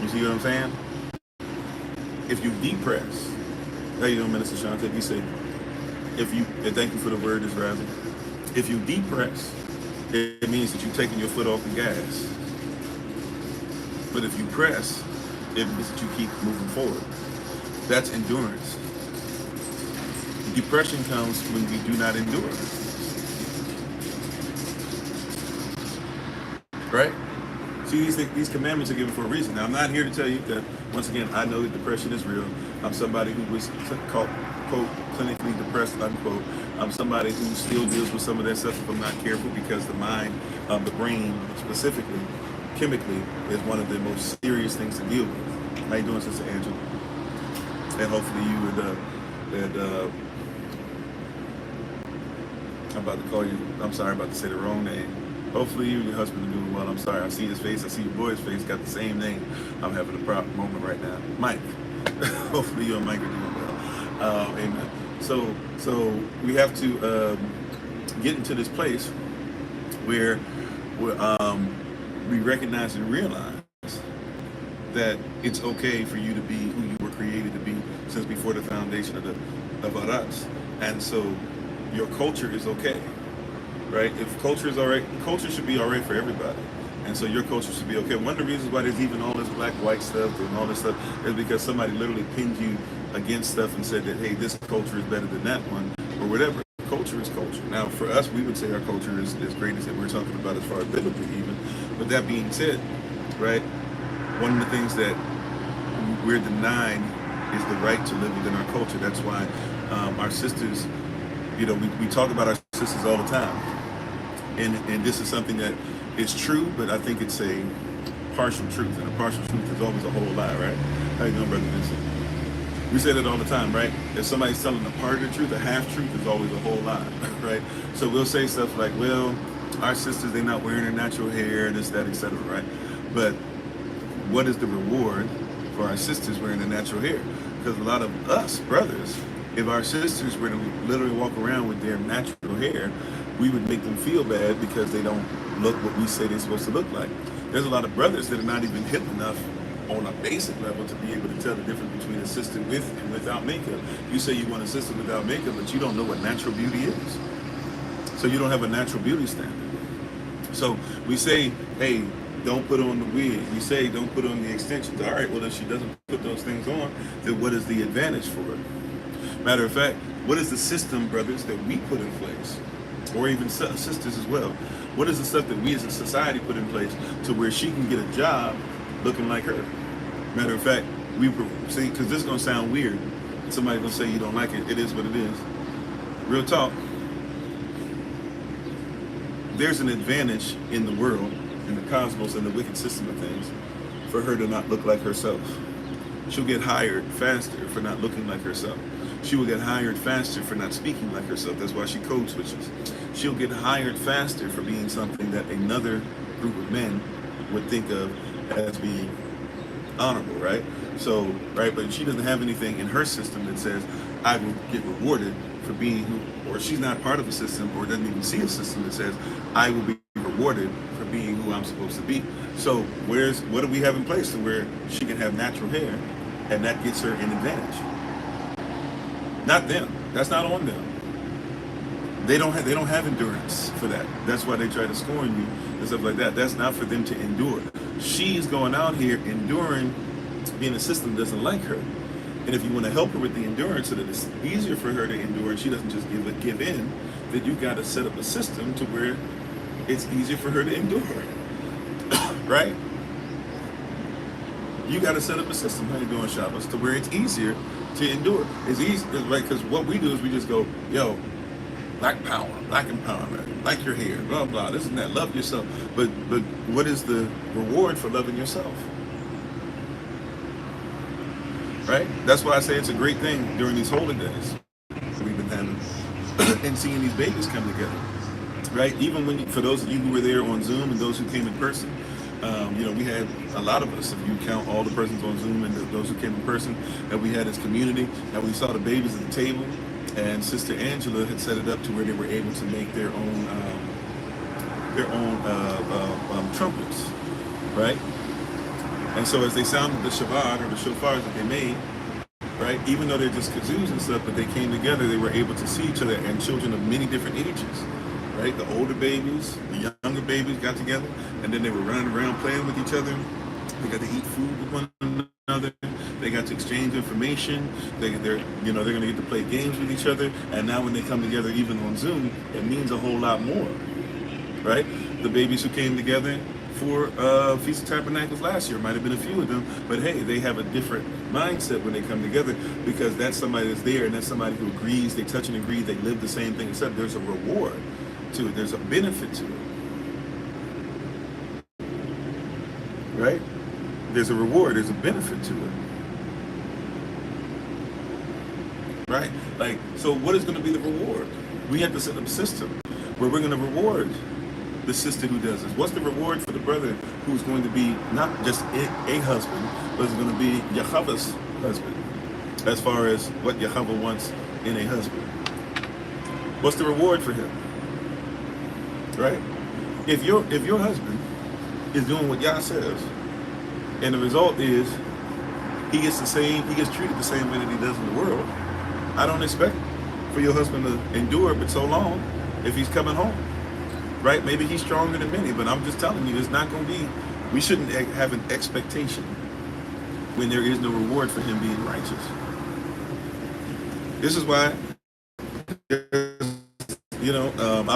Speaker 1: You see what I'm saying? If you depress, how you doing, Minister Shante? You say, and thank you for the word, is rising. If you depress, it means that you're taking your foot off the gas. But if you press, it means that you keep moving forward. That's endurance. Depression comes when we do not endure. Right? See, these commandments are given for a reason. Now, I'm not here to tell you that, once again, I know that depression is real. I'm somebody who was called, quote, clinically depressed, unquote. I'm somebody who still deals with some of that stuff if I'm not careful, because the mind, the brain specifically, chemically, is one of the most serious things to deal with. How you doing, Sister Angela? And hopefully you and I'm about to call you, I'm sorry, about to say the wrong name. Hopefully you and your husband are doing well. I'm sorry, I see his face, I see your boy's face, got the same name. I'm having a proper moment right now. Mike. Hopefully you and Mike are doing well. Amen. So we have to get into this place where we recognize and realize that it's okay for you to be who you were created to be since before the foundation of us. And so your culture is okay. Right? If culture is all right, culture should be all right for everybody. And so your culture should be okay. One of the reasons why there's even all this black-white stuff and all this stuff is because somebody literally pinned you against stuff and said that, hey, this culture is better than that one, or whatever. Culture is culture. Now, for us, we would say our culture is as great as we're talking about as far as biblically even. But that being said, right, one of the things that we're denied is the right to live within our culture. That's why our sisters, you know, we talk about our sisters all the time. And this is something that is true, but I think it's a partial truth. And a partial truth is always a whole lie, right? How you doing, Brother Vincent? We say that all the time, right? If somebody's telling a part of the truth, a half-truth is always a whole lie, right? So we'll say stuff like, well, our sisters, they're not wearing their natural hair, this, that, etc., right? But what is the reward for our sisters wearing their natural hair? Because a lot of us, brothers, if our sisters were to literally walk around with their natural hair, we would make them feel bad because they don't look what we say they're supposed to look like. There's a lot of brothers that are not even hip enough on a basic level to be able to tell the difference between a sister with and without makeup. You say you want a sister without makeup, but you don't know what natural beauty is. So you don't have a natural beauty standard. So we say, hey, don't put on the wig. We say, don't put on the extensions. All right, well, if she doesn't put those things on, then what is the advantage for it? Matter of fact, what is the system, brothers, that we put in place? Or even sisters as well. What is the stuff that we as a society put in place to where she can get a job looking like her? Matter of fact, we see, because this is going to sound weird. Somebody's going to say you don't like it. It is what it is. Real talk. There's an advantage in the world, in the cosmos, and the wicked system of things for her to not look like herself. She'll get hired faster for not looking like herself. She will get hired faster for not speaking like herself. That's why she code switches. She'll get hired faster for being something that another group of men would think of as being honorable, right? So, right, but she doesn't have anything in her system that says, I will get rewarded for being who, or she's not part of a system, or doesn't even see a system that says, I will be rewarded for being who I'm supposed to be. So what do we have in place to where she can have natural hair and that gets her an advantage? Not them. That's not on them. They don't have endurance for that. That's why they try to scorn you and stuff like that. That's not for them to endure. She's going out here enduring being a system that doesn't like her. And if you want to help her with the endurance so that it's easier for her to endure and she doesn't just give in, then you got to set up a system to where it's easier for her to endure. Right? You got to set up a system, how you doing, Shabbos, to where it's easier to endure. It's easy, right? Because what we do is we just go, yo, black power, black empowerment, like your hair, blah, blah, this and that, love yourself. But what is the reward for loving yourself? Right? That's why I say it's a great thing during these holy days we've been having and seeing these babies come together. Right? Even for those of you who were there on Zoom and those who came in person, we had a lot of us, if you count all the persons on Zoom and those who came in person, that we had as community, and we saw the babies at the table, and Sister Angela had set it up to where they were able to make their own trumpets, right? And so as they sounded the Shabbat or the shofars that they made, right, even though they're just kazoos and stuff, but they came together, they were able to see each other, and children of many different ages, right? The older babies, the young younger babies got together, and then they were running around playing with each other. They got to eat food with one another. They got to exchange information. They're going to get to play games with each other. And now when they come together, even on Zoom, it means a whole lot more, right? The babies who came together for Feast of Tabernacles last year, might have been a few of them, but hey, they have a different mindset when they come together, because that's somebody that's there, and that's somebody who agrees, they touch and agree, they live the same thing, except there's a reward to it, there's a benefit to it, right? There's a reward, there's a benefit to it, right? Like, so what is going to be the reward? We have to set up a system where we're going to reward the sister who does this. What's the reward for the brother who's going to be not just a husband, but is going to be Yahweh's husband, as far as what Yahweh wants in a husband? What's the reward for him? Right? If your husband is doing what Yah says, and the result is he gets treated the same way that he does in the world, I don't expect for your husband to endure but so long if he's coming home. Right? Maybe he's stronger than many, but I'm just telling you, it's not going to be, we shouldn't have an expectation when there is no reward for him being righteous. This is why, I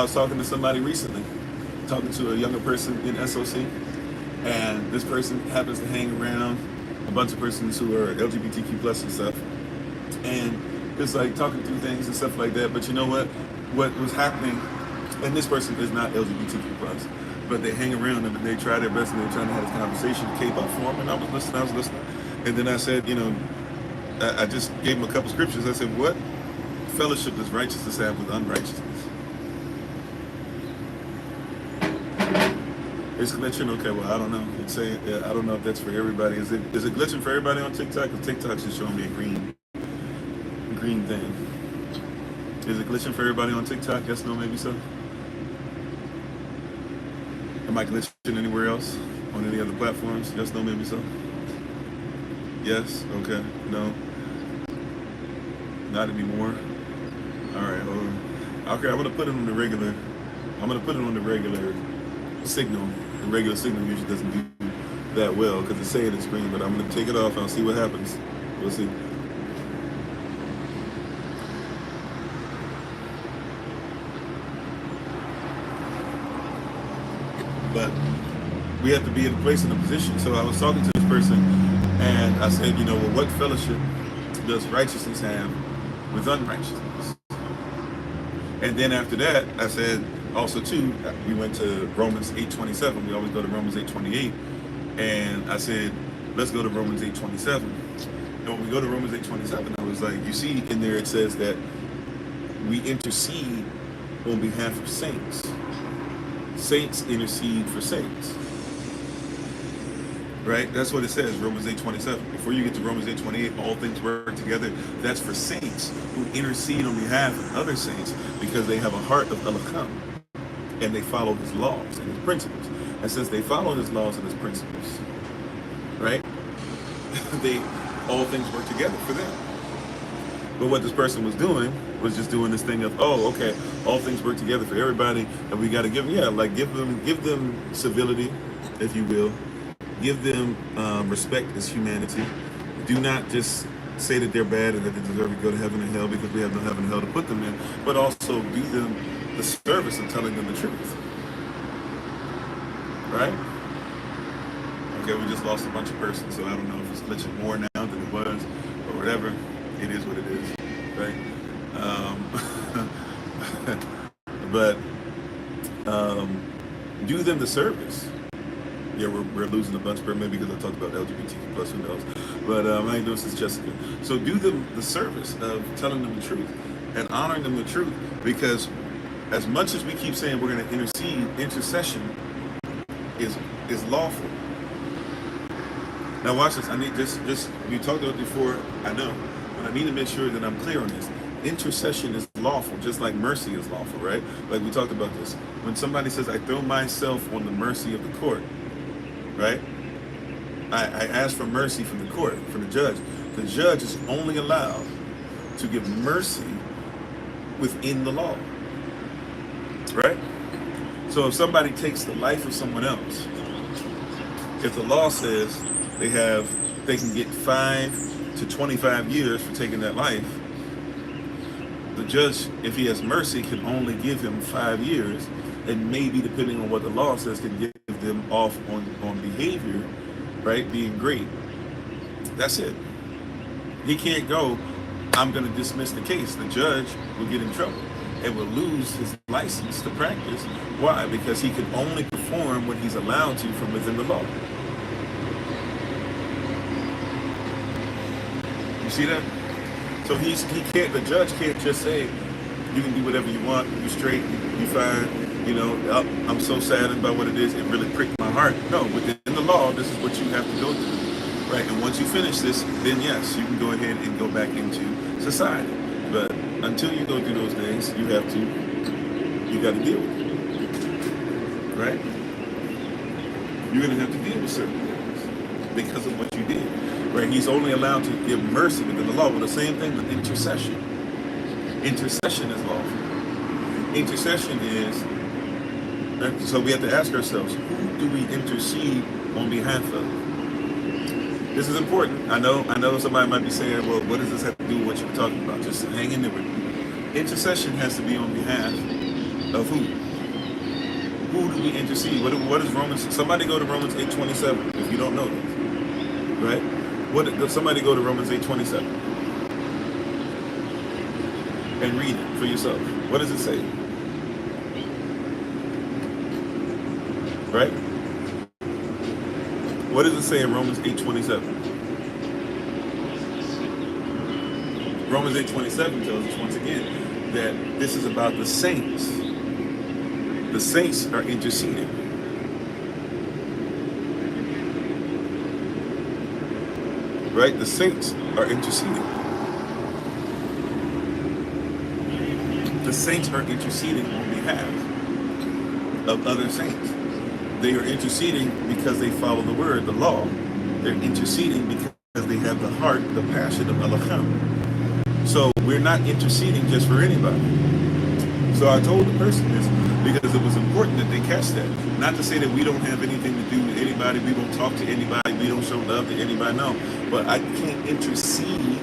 Speaker 1: was talking to somebody recently, talking to a younger person in SOC, and this person happens to hang around a bunch of persons who are LGBTQ plus and stuff, and it's like talking through things and stuff like that, but you know what was happening, and this person is not LGBTQ plus, but they hang around them and they try their best and they're trying to have this conversation, came up for them, and I was listening, and then I said, I just gave him a couple scriptures. I said, what fellowship does righteousness have with unrighteousness? It's glitching? Okay, well, I don't know. It's saying, I don't know if that's for everybody. Is it glitching for everybody on TikTok? Because TikTok's just showing me a green thing. Is it glitching for everybody on TikTok? Yes, no, maybe so. Am I glitching anywhere else on any other platforms? Yes, no, maybe so. Yes, okay, no. Not anymore. All right, hold on. Okay, I'm gonna put it on the regular. Signal. The regular signal usually doesn't do that well because it's saying it's green, but I'm gonna take it off and I'll see what happens. We'll see. But we have to be in a place, in a position. So I was talking to this person, and I said, well, what fellowship does righteousness have with unrighteousness? And then after that, I said, also too, we went to Romans 8:27. We always go to Romans 8:28. And I said, let's go to Romans 8:27. And when we go to Romans 8:27, I was like, you see in there it says that we intercede on behalf of saints. Saints intercede for saints. Right? That's what it says, Romans 8:27. Before you get to Romans 8:28, all things work together. That's for saints who intercede on behalf of other saints because they have a heart of Elohim and they follow his laws and his principles. And since they follow his laws and his principles, right? All things work together for them. But what this person was doing was just doing this thing of, oh, okay, all things work together for everybody, and we got to give them civility, if you will. Give them respect as humanity. Do not just say that they're bad and that they deserve to go to heaven and hell because we have no heaven and hell to put them in, but also do them the service of telling them the truth. Right? Okay, we just lost a bunch of persons, so I don't know if it's glitching more now than it was, or whatever. It is what it is, right? But do them the service. Yeah, we're losing a bunch, maybe because I talked about LGBTQ plus, who knows? But I ain't doing since Jessica. So do them the service of telling them the truth and honoring them the truth, because as much as we keep saying we're going to intercede, intercession is lawful. Now watch this. I need just we talked about it before, I know, but I need to make sure that I'm clear on this. Intercession is lawful, just like mercy is lawful, right? Like we talked about this. When somebody says, I throw myself on the mercy of the court, right? I ask for mercy from the court, from the judge. The judge is only allowed to give mercy within the law, right? So if somebody takes the life of someone else, if the law says they can get 5 to 25 years for taking that life, the judge, if he has mercy, can only give him 5 years, and maybe, depending on what the law says, can give them off on behavior, right, being great. That's it. He can't go, I'm going to dismiss the case. The judge will get in trouble and will lose his license to practice. Why? Because he can only perform what he's allowed to from within the law. You see that? So he can't, the judge can't just say, you can do whatever you want, you straight, you fine, you know, I'm so saddened by what it is, it really pricked my heart. No, within the law, this is what you have to go through, right? And once you finish this, then yes, you can go ahead and go back into society. But until you go through those things, you got to deal with it, right? You're going to have to deal with certain things because of what you did, right? He's only allowed to give mercy within the law. Well, the same thing with intercession. Intercession is lawful. Intercession is, so we have to ask ourselves, who do we intercede on behalf of? This is important. I know somebody might be saying, well, what does this have to do with what you're talking about? Just hang in there with me. Intercession has to be on behalf of who? Who do we intercede? What is Romans? Somebody go to Romans 8:27 if you don't know this, right? Somebody go to Romans 8:27 and read it for yourself. What does it say? Right? What does it say in Romans 8:27? Romans 8:27 tells us once again that this is about the saints. The saints are interceding. Right? The saints are interceding. The saints are interceding on behalf of other saints. They are interceding because they follow the word, the law. They're interceding because they have the heart, the passion of Elohim. So we're not interceding just for anybody. So I told the person this because it was important that they catch that. Not to say that we don't have anything to do with anybody, we don't talk to anybody, we don't show love to anybody, no. But I can't intercede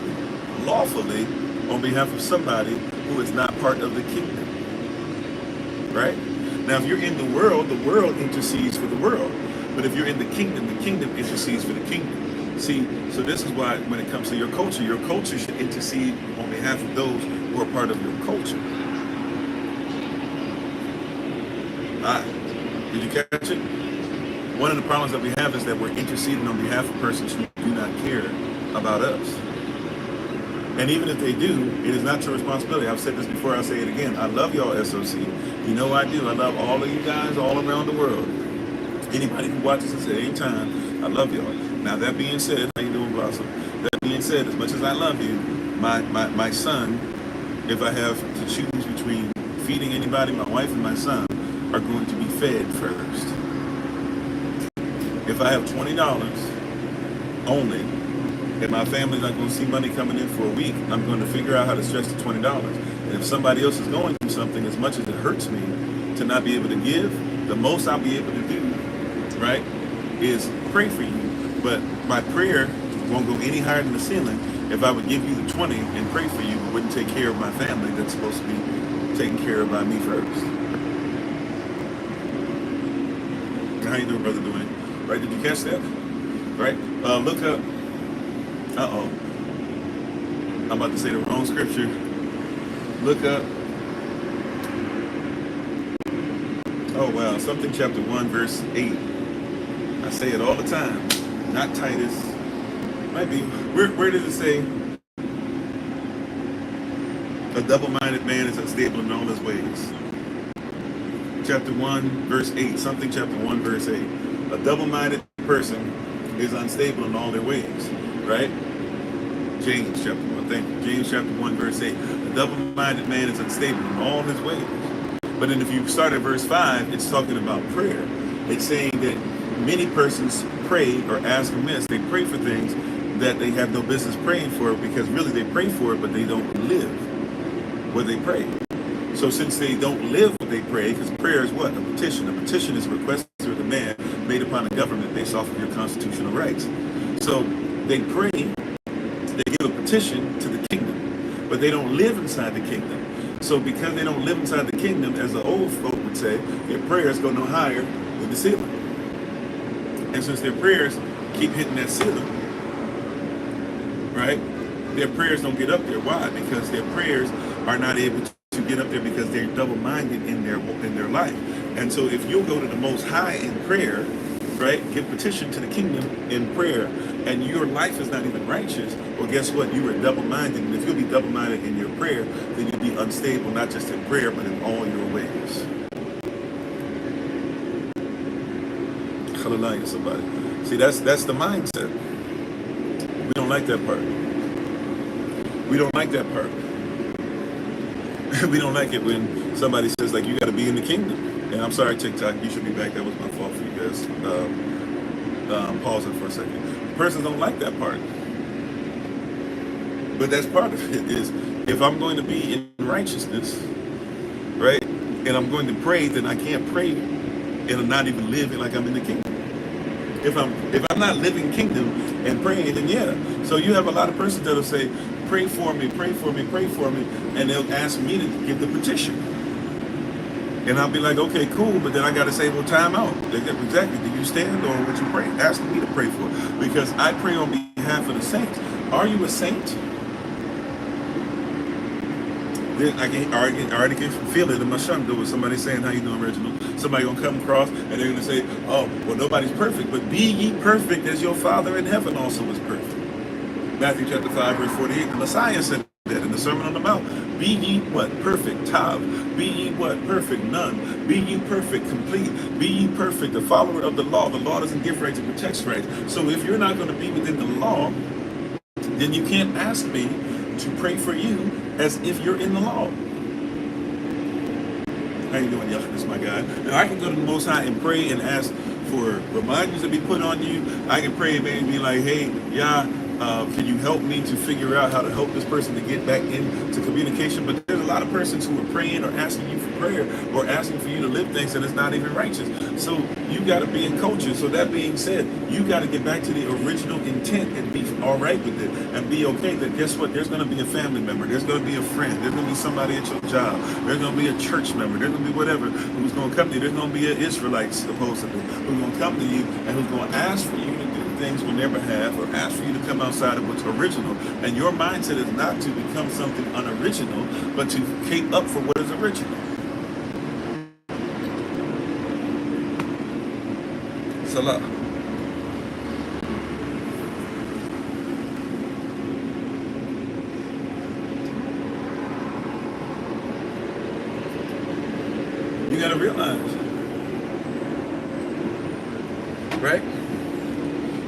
Speaker 1: lawfully on behalf of somebody who is not part of the kingdom. Right? Now, if you're in the world intercedes for the world. But if you're in the kingdom intercedes for the kingdom. See, so this is why when it comes to your culture should intercede on behalf of those who are part of your culture. Did you catch it? One of the problems that we have is that we're interceding on behalf of persons who do not care about us. And even if they do, it is not your responsibility. I've said this before, I'll say it again. I love y'all, SOC. You know I do. I love all of you guys all around the world. Anybody who watches this at any time, I love y'all. Now, that being said, how you doing, Blossom? That being said, as much as I love you, my son, if I have to choose between feeding anybody, my wife and my son are going to be fed first. If I have $20 only, and my family's not going to see money coming in for a week, I'm going to figure out how to stretch the $20. And if somebody else is going through something, as much as it hurts me to not be able to give, the most I'll be able to do, right, is pray for you. But my prayer won't go any higher than the ceiling if I would give you the 20 and pray for you, but wouldn't take care of my family that's supposed to be taken care of by me first. How you doing, Brother Dwayne? Right, did you catch that? Right? Look up. I'm about to say the wrong scripture. Look up. Oh, wow. Something chapter 1, verse 8. I say it all the time. Not Titus. Might be. Where does it say? A double-minded man is unstable in all his ways. Chapter 1, verse 8. Something chapter 1, verse 8. A double-minded person is unstable in all their ways. Right? James chapter 1. Thank you. James chapter 1, verse 8. A double-minded man is unstable in all his ways. But then if you start at verse 5, it's talking about prayer. It's saying that many persons pray or ask amiss. They pray for things that they have no business praying for because really they pray for it, but they don't live what they pray. So since they don't live what they pray, because prayer is what? A petition. A petition is a request or demand made upon the government based off of your constitutional rights. So they pray, they give a petition to the kingdom, but they don't live inside the kingdom. So because they don't live inside the kingdom, as the old folk would say, their prayers go no higher than the ceiling. And since their prayers keep hitting that ceiling, right, their prayers don't get up there. Why? Because their prayers are not able to get up there because they're double-minded in their life. And so if you'll go to the Most High in prayer, right, give petition to the kingdom in prayer, and your life is not even righteous, well, guess what? You are double-minded. And if you'll be double-minded in your prayer, then you'll be unstable, not just in prayer, but in all your ways. Hallelujah, somebody. See, that's the mindset. We don't like that part. We don't like that part. We don't like it when somebody says, like, you got to be in the kingdom. And I'm sorry, TikTok, you should be back. That was my fault for you guys. Pause it for a second. Persons don't like that part. But that's part of it, is if I'm going to be in righteousness, right, and I'm going to pray, then I can't pray and not even live like I'm in the kingdom. If I'm not living kingdom and praying, then yeah. So you have a lot of persons that'll say, pray for me, pray for me, pray for me, and they'll ask me to give the petition. And I'll be like, okay, cool, but then I got to say, well, time out. Exactly, do you stand or would you pray? Ask me to pray for, because I pray on behalf of the saints. Are you a saint? Then I already can feel it in my shunda with somebody saying, how you doing, Reginald? Somebody gonna come across and they're gonna say, oh, well, nobody's perfect, but be ye perfect as your Father in heaven also is perfect. Matthew chapter 5, verse 48, the Messiah said that in the Sermon on the Mount. Be ye what? Perfect. Tav. Be ye what? Perfect. None. Be ye perfect. Complete. Be ye perfect. The follower of the law. The law doesn't give rights, it protects rights. So if you're not going to be within the law, then you can't ask me to pray for you as if you're in the law. How you doing, Yahweh? This is my guy. Now I can go to the Most High and pray and ask for reminders to be put on you. I can pray and maybe be like, hey, Yah, can you help me to figure out how to help this person to get back into communication? But there's a lot of persons who are praying or asking you for prayer or asking for you to live things that is not even righteous. So you got to be in culture. So that being said, you got to get back to the original intent and be all right with it and be okay that guess what? There's going to be a family member. There's going to be a friend. There's going to be somebody at your job. There's going to be a church member. There's going to be whatever who's going to come to you. There's going to be an Israelite, supposedly, who's going to come to you and who's going to ask for you to do things on their behalf or ask for you to come outside of what's original. And your mindset is not to become something unoriginal, but to cape up for what is original. Salah. You got to realize, right?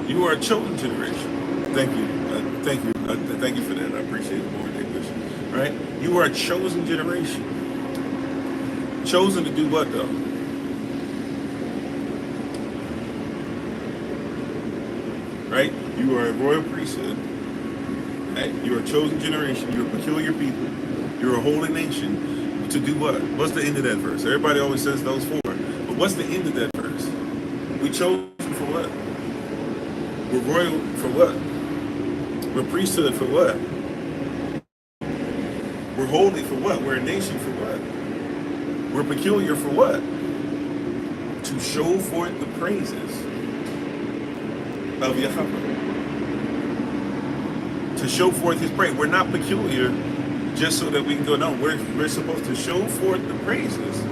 Speaker 1: You are a chosen generation. Thank you. Thank you. Thank you for that. I appreciate it more in English. Right? You are a chosen generation. Chosen to do what, though? Right? You are a royal priesthood. Right? You are a chosen generation. You're a peculiar people. You're a holy nation. To do what? What's the end of that verse? Everybody always says those four. But what's the end of that verse? We chosen for what? We're royal for what? We're priesthood for what? We're holy for what? We're a nation for what? We're peculiar for what? To show forth the praises of Yahweh. To show forth his praise. We're not peculiar just so that we can go, no, we're supposed to show forth the praises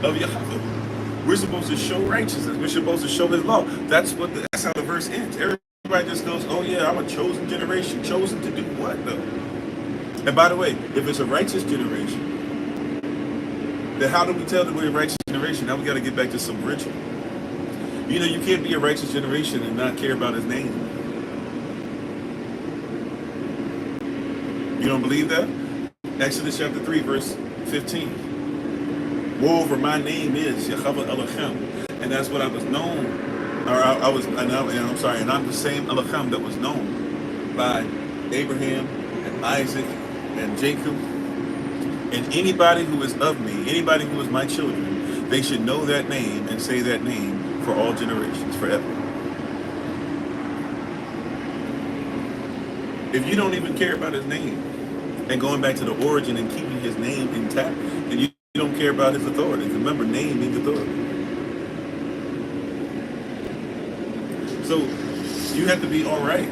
Speaker 1: of Yahweh. We're supposed to show righteousness. We're supposed to show his law. That's how the verse ends. Everybody just goes, oh yeah, I'm a chosen generation. Chosen to do what though? And by the way, if it's a righteous generation, then how do we tell that we're a righteous generation? Now we got to get back to some ritual. You know, you can't be a righteous generation and not care about his name. You don't believe that? Exodus chapter 3, verse 15. Moreover, my name is Yahweh Elohim, and that's what I was known. And I'm the same Elohim that was known by Abraham and Isaac and Jacob And anybody who is of me, anybody who is my children, they should know that name and say that name for all generations, forever. If you don't even care about his name and going back to the origin and keeping his name intact, then you don't care about his authority. Remember, name means authority. So you have to be all right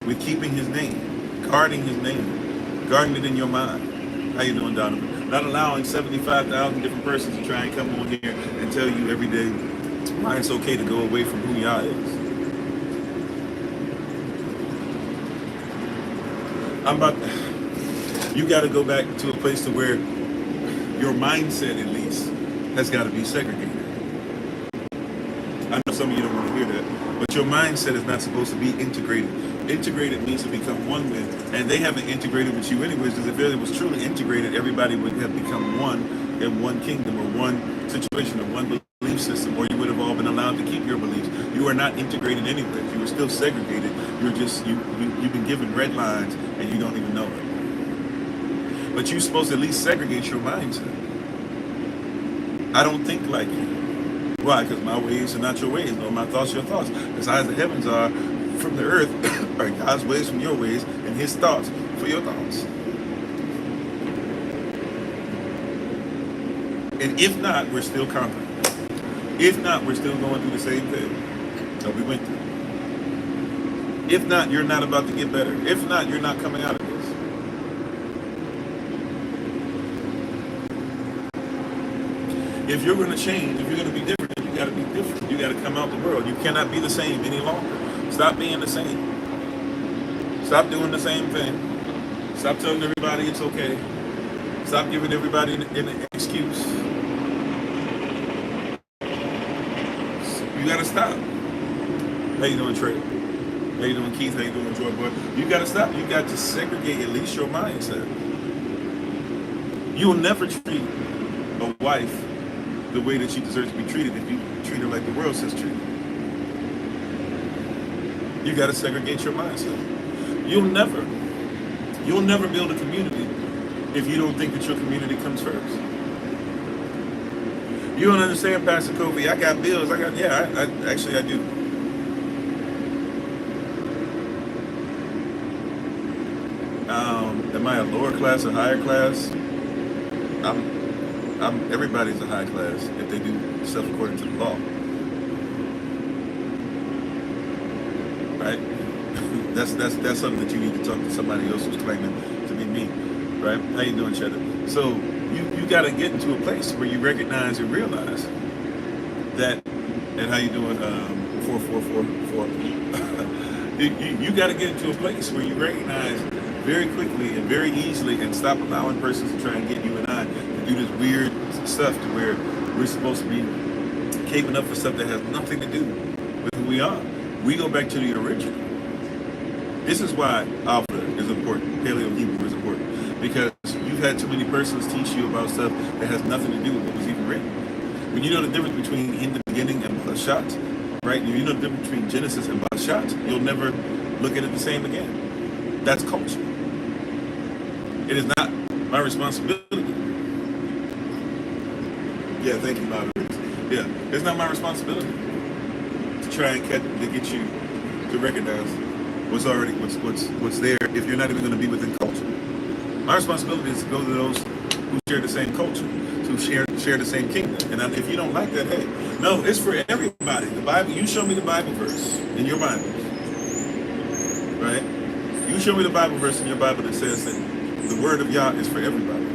Speaker 1: with keeping his name, guarding his name, guarding it in your mind. How you doing, Donovan? Not allowing 75,000 different persons to try and come on here and tell you every day why it's okay to go away from who Yah is. You got to go back to a place to where your mindset, at least, has got to be segregated. I know some of you don't want to hear that, but your mindset is not supposed to be integrated. Integrated means to become one with, and they haven't integrated with you anyways, because if it was truly integrated, everybody would have become one in one kingdom or one situation or one belief system, or you would have all been allowed to keep your beliefs. You are not integrated anyway. You are still segregated. You're just, you've been given red lines and you don't even know it. But you're supposed to at least segregate your mindset. I don't think like you. Why? Because my ways are not your ways, nor my thoughts your thoughts. As high as the heavens are from the earth, are God's ways from your ways, and his thoughts for your thoughts. And if not, we're still conquering. If not, we're still going through the same thing that we went through. If not, you're not about to get better. If not, you're not coming out of this. If you're going to change, if you're going to be different, you got to be different. You got to come out the world. You cannot be the same any longer. Stop being the same. Stop doing the same thing. Stop telling everybody it's okay. Stop giving everybody an excuse. You got to stop. How you doing, Trey? How you doing, Keith? How you doing, Joy Boy? You got to stop. You got to segregate at least your mindset. You will never treat a wife the way that she deserves to be treated if you treat her like the world says treat her. You got to segregate your mindset. You'll never build a community if you don't think that your community comes first. You don't understand, Pastor Kobe. I got bills. I actually I do. Am I a lower class or higher class? Everybody's a high class if they do stuff according to the law. Right? That's something that you need to talk to somebody else who's claiming to be me. Right? How you doing, Cheddar? So you got to get into a place where you recognize and realize that, and how you doing, 4444. You got to get into a place where you recognize very quickly and very easily and stop allowing persons to try and get you and I to do this weird stuff to where we're supposed to be caping up for stuff that has nothing to do with who we are. We go back to the original. This is why Alpha is important, Paleo Hebrew is important, because you've had too many persons teach you about stuff that has nothing to do with what was even written. When you know the difference between in the beginning and Bashat, right? You know the difference between Genesis and Bashat, you'll never look at it the same again. That's culture. It is not my responsibility. Yeah, thank you, moderators. Yeah, it's not my responsibility to try and get you to recognize what's there if you're not even going to be within culture. My responsibility is to go to those who share the same culture, who share the same kingdom. And if you don't like that, hey, no, it's for everybody. The Bible, you show me the Bible verse in your Bible, right? You show me the Bible verse in your Bible that says that the word of Yah is for everybody.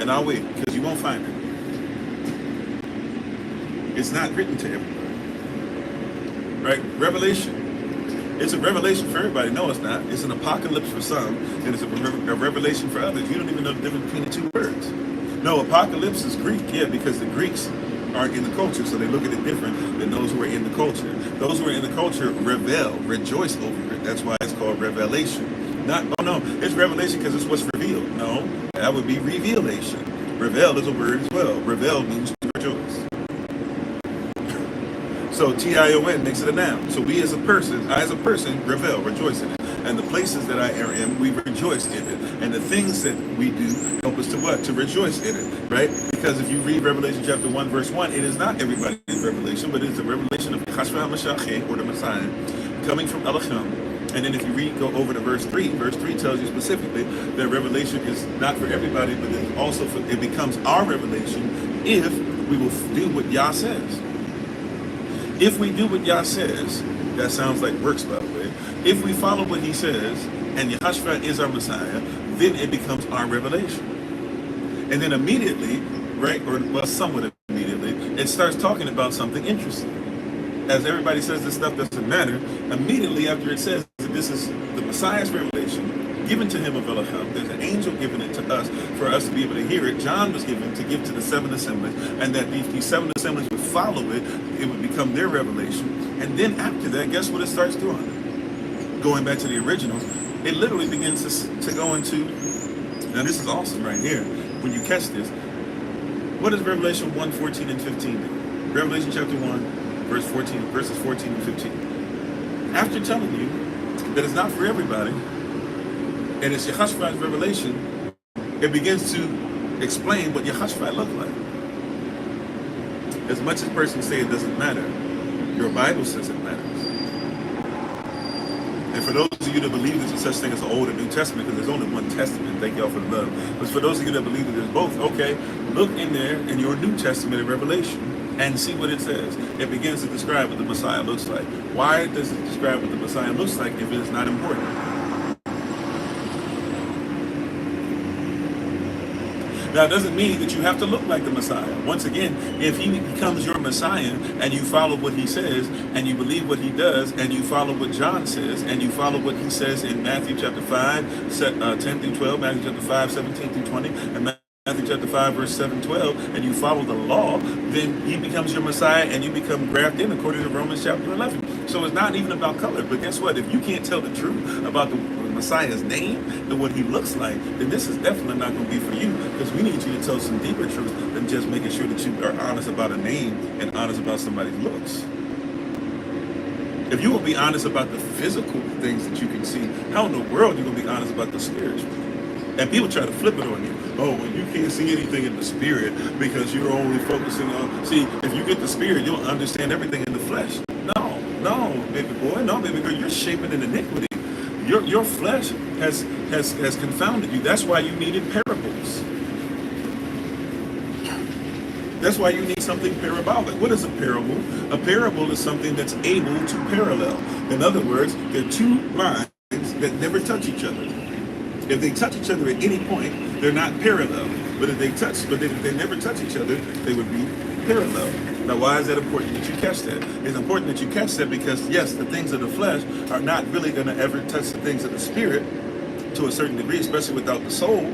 Speaker 1: And I'll wait, because you won't find it. It's not written to everybody. Right? Revelation. It's a revelation for everybody. No, it's not. It's an apocalypse for some, and it's a revelation for others. You don't even know the difference between the two words. No, apocalypse is Greek, yeah, because the Greeks aren't in the culture, so they look at it different than those who are in the culture. Those who are in the culture revel, rejoice over it. That's why it's called revelation. It's revelation because it's what's revealed. No, that would be revelation. Revel is a word as well. Revel means to rejoice. So Tion makes it a noun. So I as a person, revel, rejoice in it. And the places that I are in, we rejoice in it. And the things that we do help us to what? To rejoice in it, right? Because if you read Revelation chapter 1, verse 1, it is not everybody's revelation, but it is the revelation of Chashva HaMashiach, or the Messiah, coming from Elohim. And then if you go over to verse 3 tells you specifically that revelation is not for everybody, but it's also it becomes our revelation if we will do what Yah says. If we do what Yah says, that sounds like works, by the way. If we follow what he says, and Yehoshua is our Messiah, then it becomes our revelation. And then immediately, right, or well, somewhat immediately, it starts talking about something interesting. As everybody says this stuff doesn't matter, immediately after it says that this is the Messiah's revelation, given to him of Elohim, there's an angel giving it to us for us to be able to hear it. John was given to give to the 7 assemblies, and that these 7 assemblies would follow it, it would become their revelation. And then after that, guess what it starts doing? Going back to the originals, it literally begins to go into, now this is awesome right here, when you catch this. What does Revelation 1, 14 and 15 do? Revelation chapter 1, verses 14 and 15. After telling you that it's not for everybody, and it's Yehoshaphat's revelation, it begins to explain what Yehoshaphat looked like. As much as persons say it doesn't matter, your Bible says it matters. And for those of you that believe there's such thing as an Old and New Testament, because there's only one Testament, thank y'all for the love. But for those of you that believe that there's both, okay, look in there in your New Testament in Revelation and see what it says. It begins to describe what the Messiah looks like. Why does it describe what the Messiah looks like if it is not important? Now, it doesn't mean that you have to look like the Messiah. Once again, if he becomes your Messiah and you follow what he says and you believe what he does and you follow what John says and you follow what he says in Matthew chapter 5, 10 through 12, Matthew chapter 5, 17 through 20, and Matthew chapter 5, verse 7, 12, and you follow the law, then he becomes your Messiah and you become grafted in according to Romans chapter 11. So it's not even about color, but guess what? If you can't tell the truth about the Messiah's name and what he looks like, then this is definitely not going to be for you, because we need you to tell some deeper truth than just making sure that you are honest about a name and honest about somebody's looks. If you will be honest about the physical things that you can see, how in the world are you going to be honest about the spiritual? And people try to flip it on you. Oh, well, you can't see anything in the spirit because you're only focusing on, see, if you get the spirit, you'll understand everything in the flesh. No, baby boy, no, baby girl, you're shaping in iniquity. Your flesh has confounded you. That's why you needed parables. That's why you need something parabolic. What is a parable? A parable is something that's able to parallel. In other words, there are two lines that never touch each other. If they touch each other at any point, they're not parallel. But if they never touch each other, they would be parallel. Now, why is that important that you catch that? It's important that you catch that because, yes, the things of the flesh are not really going to ever touch the things of the spirit to a certain degree, especially without the soul.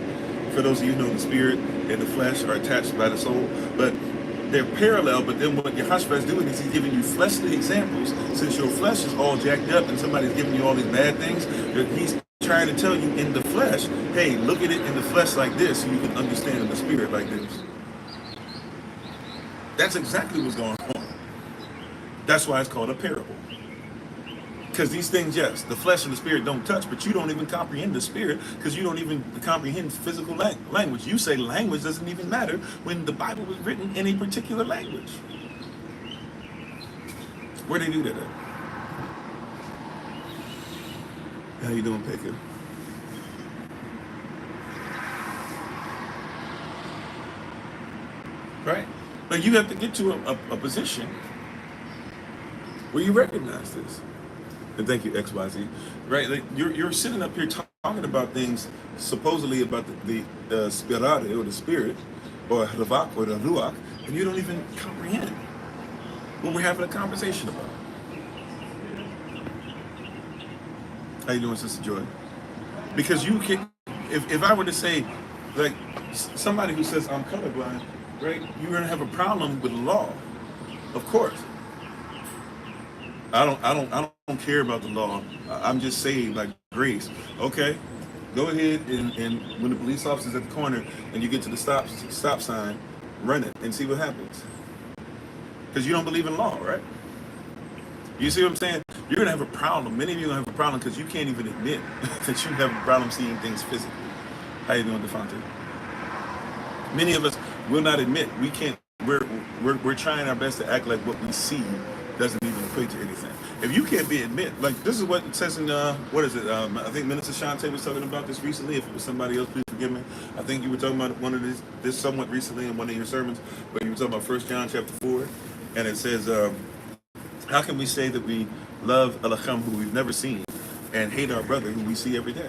Speaker 1: For those of you who know, the spirit and the flesh are attached by the soul, but they're parallel. But then what Yehoshua is doing is he's giving you fleshly examples. Since your flesh is all jacked up and somebody's giving you all these bad things, he's trying to tell you in the flesh, hey, look at it in the flesh like this so you can understand in the spirit like this. That's exactly what's going on. That's why it's called a parable. Because these things, yes, the flesh and the spirit don't touch, but you don't even comprehend the spirit because you don't even comprehend physical language. You say language doesn't even matter when the Bible was written in a particular language. Where they do that at? How you doing, Pekka? Right? But you have to get to a position where you recognize this. And thank you, XYZ. Right? Like you're sitting up here talking about things supposedly about the spirare, or the spirit, or ravak, or the ruach, and you don't even comprehend what we're having a conversation about. How you doing, Sister Joy? Because you can, if I were to say, like, somebody who says I'm colorblind, right, you're gonna have a problem with law, of course. I don't care about the law. I'm just saying, like, grace. Okay, go ahead and when the police officer's at the corner and you get to the stop sign, run it and see what happens. Because you don't believe in law, right? You see what I'm saying? You're going to have a problem. Many of you are going to have a problem because you can't even admit that you have a problem seeing things physically. How you doing, Devontae? Many of us will not admit we can't. We're trying our best to act like what we see doesn't even equate to anything. If you can't admit, like this is what it says in what is it? I think Minister Shante was talking about this recently. If it was somebody else, please forgive me. I think you were talking about one of this somewhat recently in one of your sermons, but you were talking about 1 John chapter 4, and it says, how can we say that we love Elohim who we've never seen and hate our brother who we see every day?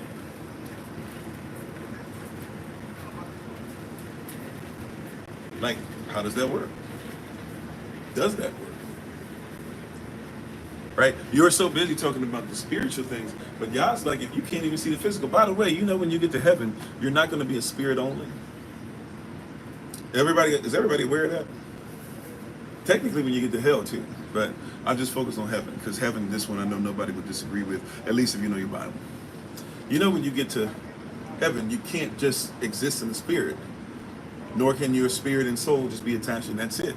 Speaker 1: Like, how does that work? Does that work? Right? You're so busy talking about the spiritual things, but Yah's like, if you can't even see the physical. By the way, you know when you get to heaven, you're not going to be a spirit only. Is everybody aware of that? Technically, when you get to hell too, but I'll just focus on heaven, because heaven, this one I know nobody would disagree with, at least if you know your Bible. You know when you get to heaven, you can't just exist in the spirit, nor can your spirit and soul just be attached and that's it.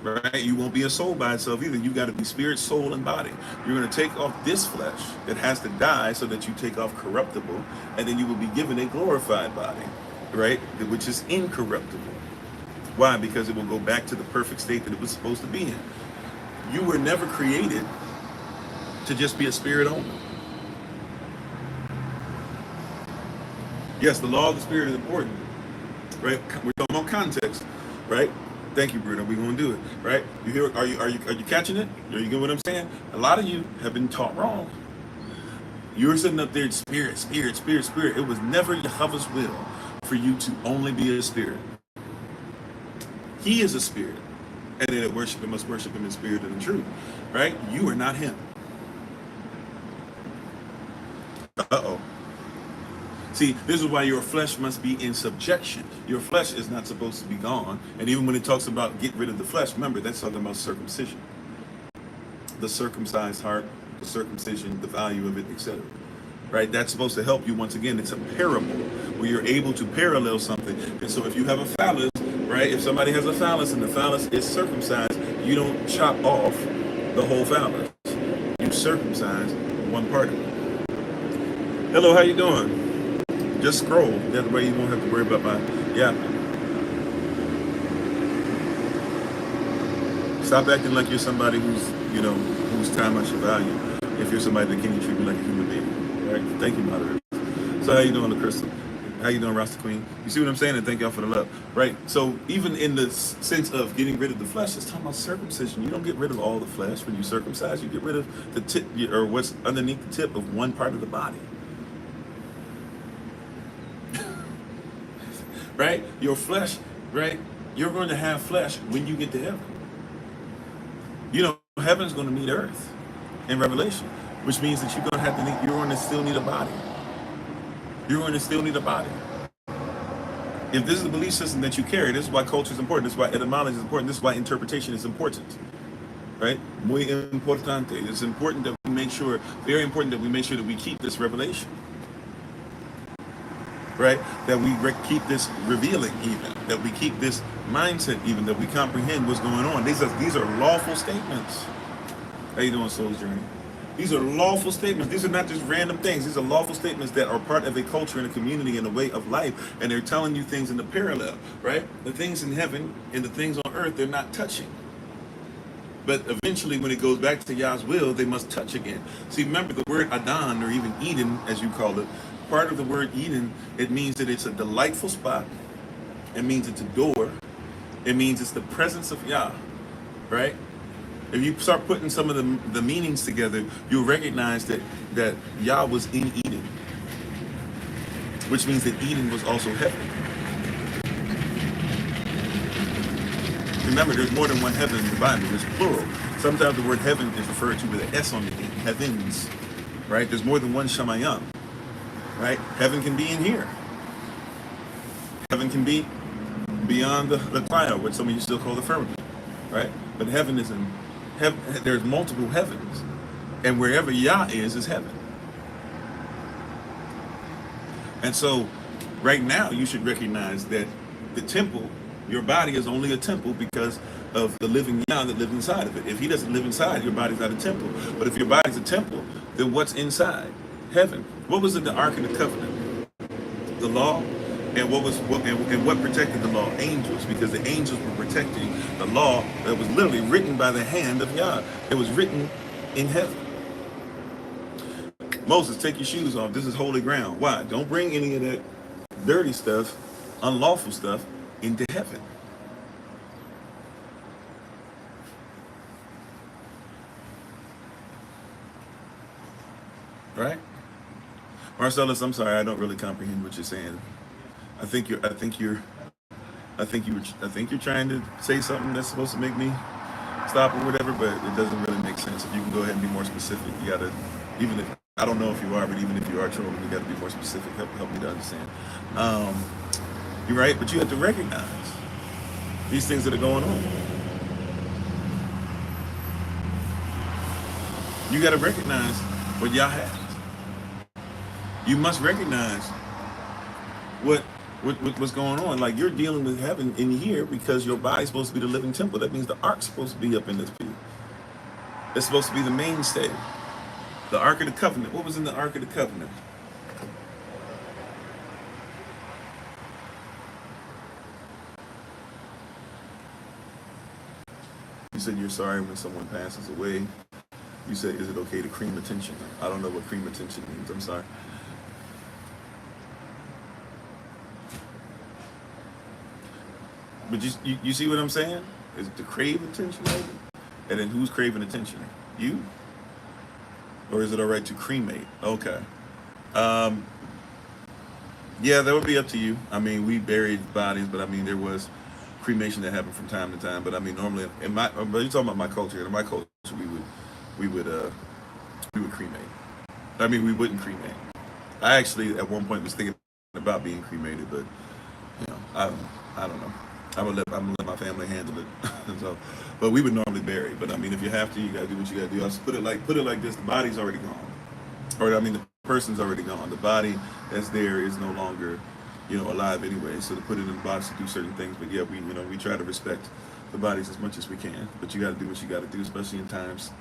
Speaker 1: Right? You won't be a soul by itself either. You got to be spirit, soul, and body. You're going to take off this flesh that has to die so that you take off corruptible, and then you will be given a glorified body, right? Which is incorruptible. Why? Because it will go back to the perfect state that it was supposed to be in. You were never created to just be a spirit only. Yes, the law of the spirit is important, right? We're talking about context, right? Thank you, Bruno. We're gonna do it, right? You hear? Are you catching it? Are you getting what I'm saying? A lot of you have been taught wrong. You're sitting up there, spirit, spirit, spirit, spirit. It was never Yahweh's will for you to only be a spirit. He is a spirit, and then it must worship him in spirit and in truth, right? You are not him. Uh-oh. See, this is why your flesh must be in subjection. Your flesh is not supposed to be gone. And even when it talks about get rid of the flesh, remember, that's talking about circumcision. The circumcised heart, the circumcision, the value of it, etc. Right? That's supposed to help you. Once again, it's a parable where you're able to parallel something. And so if you have a phallus, right? If somebody has a phallus and the phallus is circumcised, you don't chop off the whole phallus. You circumcise one part of it. Hello, how you doing? Just scroll. That way you won't have to worry about my yapping. Stop acting like you're somebody whose time I should value. If you're somebody that can't treat me like a human being. All right? Thank you, moderator. So how you doing, Crystal? How you doing, Rasta Queen? You see what I'm saying? And thank y'all for the love. Right? So even in the sense of getting rid of the flesh, it's talking about circumcision. You don't get rid of all the flesh. When you circumcise, you get rid of the tip, or what's underneath the tip of one part of the body. Right? Your flesh, right? You're going to have flesh when you get to heaven. You know, heaven's going to meet earth in Revelation, which means that you're going to still need a body. You're going to still need a body. If this is the belief system that you carry, this is why culture is important. This is why etymology is important. This is why interpretation is important. Right? Muy importante. It's important that we make sure, very important that we make sure that we keep this revelation. Right? That we keep this revealing even, that we keep this mindset even, that we comprehend what's going on. These are lawful statements. How you doing, Soul's Journey? These are lawful statements. These are not just random things. These are lawful statements that are part of a culture and a community and a way of life, and they're telling you things in the parallel, right? The things in heaven and the things on earth, they're not touching. But eventually, when it goes back to Yah's will, they must touch again. See, remember the word Adon, or even Eden, as you call it, part of the word Eden, it means that it's a delightful spot. It means it's a door. It means it's the presence of Yah, right? If you start putting some of the meanings together, you'll recognize that Yah was in Eden, which means that Eden was also heaven. Remember, there's more than one heaven in the Bible. It's plural. Sometimes the word heaven is referred to with an S on the end, heavens, right? There's more than one Shamayim. Right? Heaven can be in here. Heaven can be beyond the cloud, what some of you still call the firmament. Right? But heaven is in heaven. There's multiple heavens. And wherever Yah is heaven. And so right now you should recognize that the temple, your body is only a temple because of the living Yah that lives inside of it. If he doesn't live inside, your body's not a temple. But if your body's a temple, then what's inside? Heaven. What was in the Ark of the Covenant? The law. And what protected the law? Angels, because the angels were protecting the law that was literally written by the hand of Yah. It was written in heaven. Moses, take your shoes off. This is holy ground. Why? Don't bring any of that dirty stuff, unlawful stuff, into heaven. Right? Marcellus, I'm sorry, I don't really comprehend what you're saying. I think you're trying to say something that's supposed to make me stop or whatever, but it doesn't really make sense. If you can go ahead and be more specific, you gotta, even if, I don't know if you are, but even if you are trolling, you gotta be more specific, help me to understand. You're right, but you have to recognize these things that are going on. You gotta recognize what Yah has. You must recognize what's going on. Like, you're dealing with heaven in here because your body's supposed to be the living temple. That means the ark's supposed to be up in this pew. It's supposed to be the mainstay. The Ark of the Covenant. What was in the Ark of the Covenant? You said you're sorry when someone passes away. You said, is it okay to cream attention? I don't know what cream attention means. I'm sorry. But you see what I'm saying? Is it to crave attention, maybe? And then who's craving attention? You? Or is it all right to cremate? Okay. Yeah, that would be up to you. I mean, we buried bodies, but I mean, there was cremation that happened from time to time. But I mean, normally, but you're talking about my culture. In my culture, we would cremate. I mean, we wouldn't cremate. I actually, at one point, was thinking about being cremated, but you know, I don't know. I'm gonna let my family handle it. So, but we would normally bury. But I mean, if you have to, you gotta do what you gotta do. I'll put it like this: the body's already gone, or I mean, the person's already gone. The body that's there is no longer, alive anyway. So to put it in the box to do certain things. But yeah, we try to respect the bodies as much as we can. But you gotta do what you gotta do, especially in times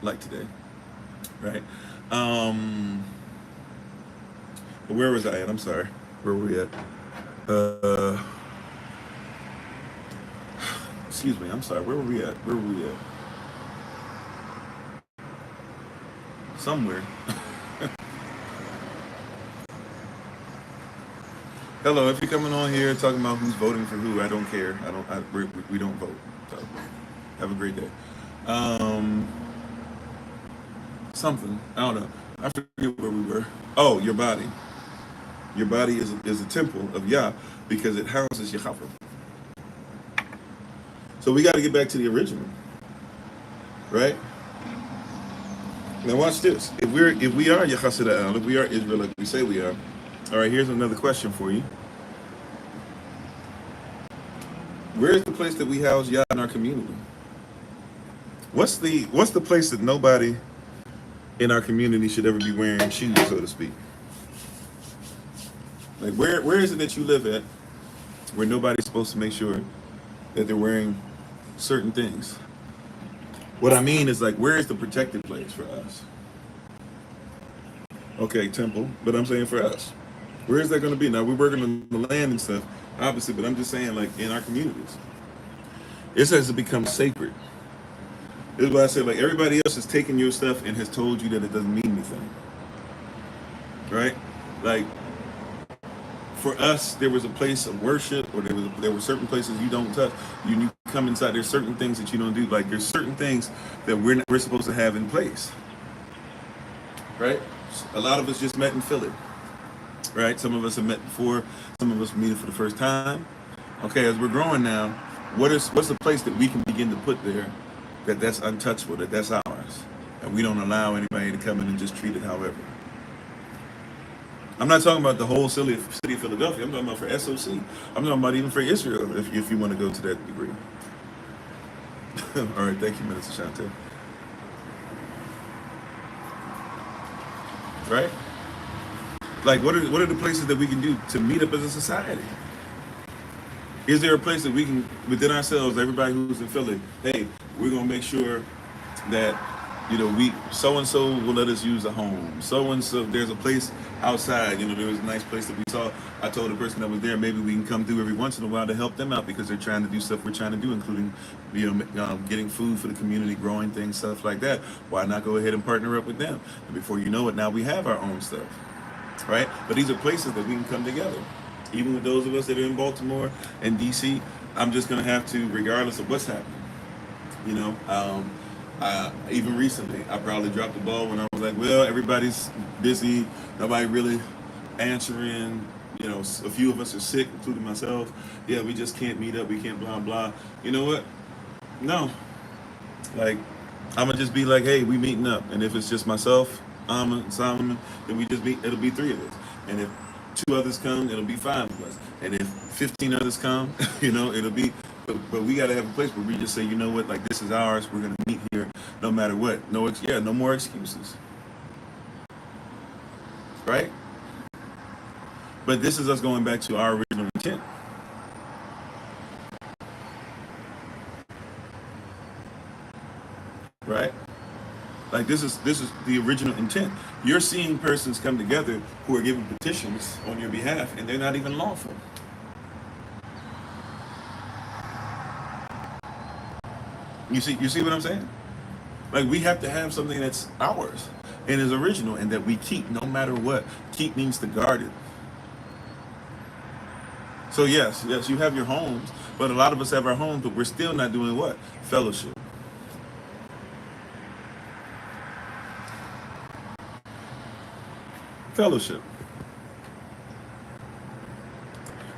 Speaker 1: like today, right? Where was I at? I'm sorry. Where were we at? Excuse me, I'm sorry. Where were we at? Somewhere. Hello, if you're coming on here talking about who's voting for who, I don't care. We don't vote. So, have a great day. Something. I don't know. I forget where we were. Oh, your body. Your body is a temple of Yah because it houses Yahweh. So we got to get back to the original, right? Now watch this. If we are Yachassid Al, if we are Israel like we say we are, all right, here's another question for you. Where is the place that we house Yah in our community? What's the place that nobody in our community should ever be wearing shoes, so to speak? Like where is it that you live at where nobody's supposed to make sure that they're wearing certain things? What I mean is, like, where is the protected place for us? Okay, temple, but I'm saying for us. Where is that going to be? Now, we're working on the land and stuff, obviously, but I'm just saying, like, in our communities. It says to become sacred. This is why I said, like, everybody else has taken your stuff and has told you that it doesn't mean anything. Right? Like, for us, there was a place of worship, or there were certain places you don't touch. You come inside, there's certain things that you don't do. Like, there's certain things that we're supposed to have in place. Right? A lot of us just met in Philly. Right? Some of us have met before. Some of us are meeting for the first time. Okay, as we're growing now, what's the place that we can begin to put there that's untouchable, that's ours, and we don't allow anybody to come in and just treat it however? I'm not talking about the whole city of Philadelphia. I'm talking about for SOC. I'm talking about even for Israel, if you want to go to that degree. All right, thank you, Minister Chantel. Right? Like, what are the places that we can do to meet up as a society? Is there a place that we can, within ourselves, everybody who's in Philly, hey, we're gonna make sure that, we so and so will let us use a home. So and so, there's a place outside. There was a nice place that we saw. I told the person that was there, maybe we can come through every once in a while to help them out because they're trying to do stuff we're trying to do, including, getting food for the community, growing things, stuff like that. Why not go ahead and partner up with them? And before you know it, now we have our own stuff, right? But these are places that we can come together. Even with those of us that are in Baltimore and DC, I'm just gonna have to, regardless of what's happening. Even recently, I probably dropped the ball when I was like, well, everybody's busy, nobody really answering. A few of us are sick, including myself. Yeah, we just can't meet up. We can't blah blah. You know what? No. Like, I'm gonna just be like, hey, we meeting up, and if it's just myself, Alma, and Solomon, then we just meet. It'll be 3 of us, and if 2 others come, it'll be 5 of us, and if 15 others come, it'll be. But we got to have a place where we just say, you know what, like, this is ours. We're gonna meet here, no matter what. No more excuses, right? But this is us going back to our original intent, right? Like, this is the original intent. You're seeing persons come together who are giving petitions on your behalf, and they're not even lawful. You see what I'm saying? Like, we have to have something that's ours and is original and that we keep no matter what. Keep means to guard it. So yes, you have your homes, but a lot of us have our homes, but we're still not doing what? Fellowship. Fellowship.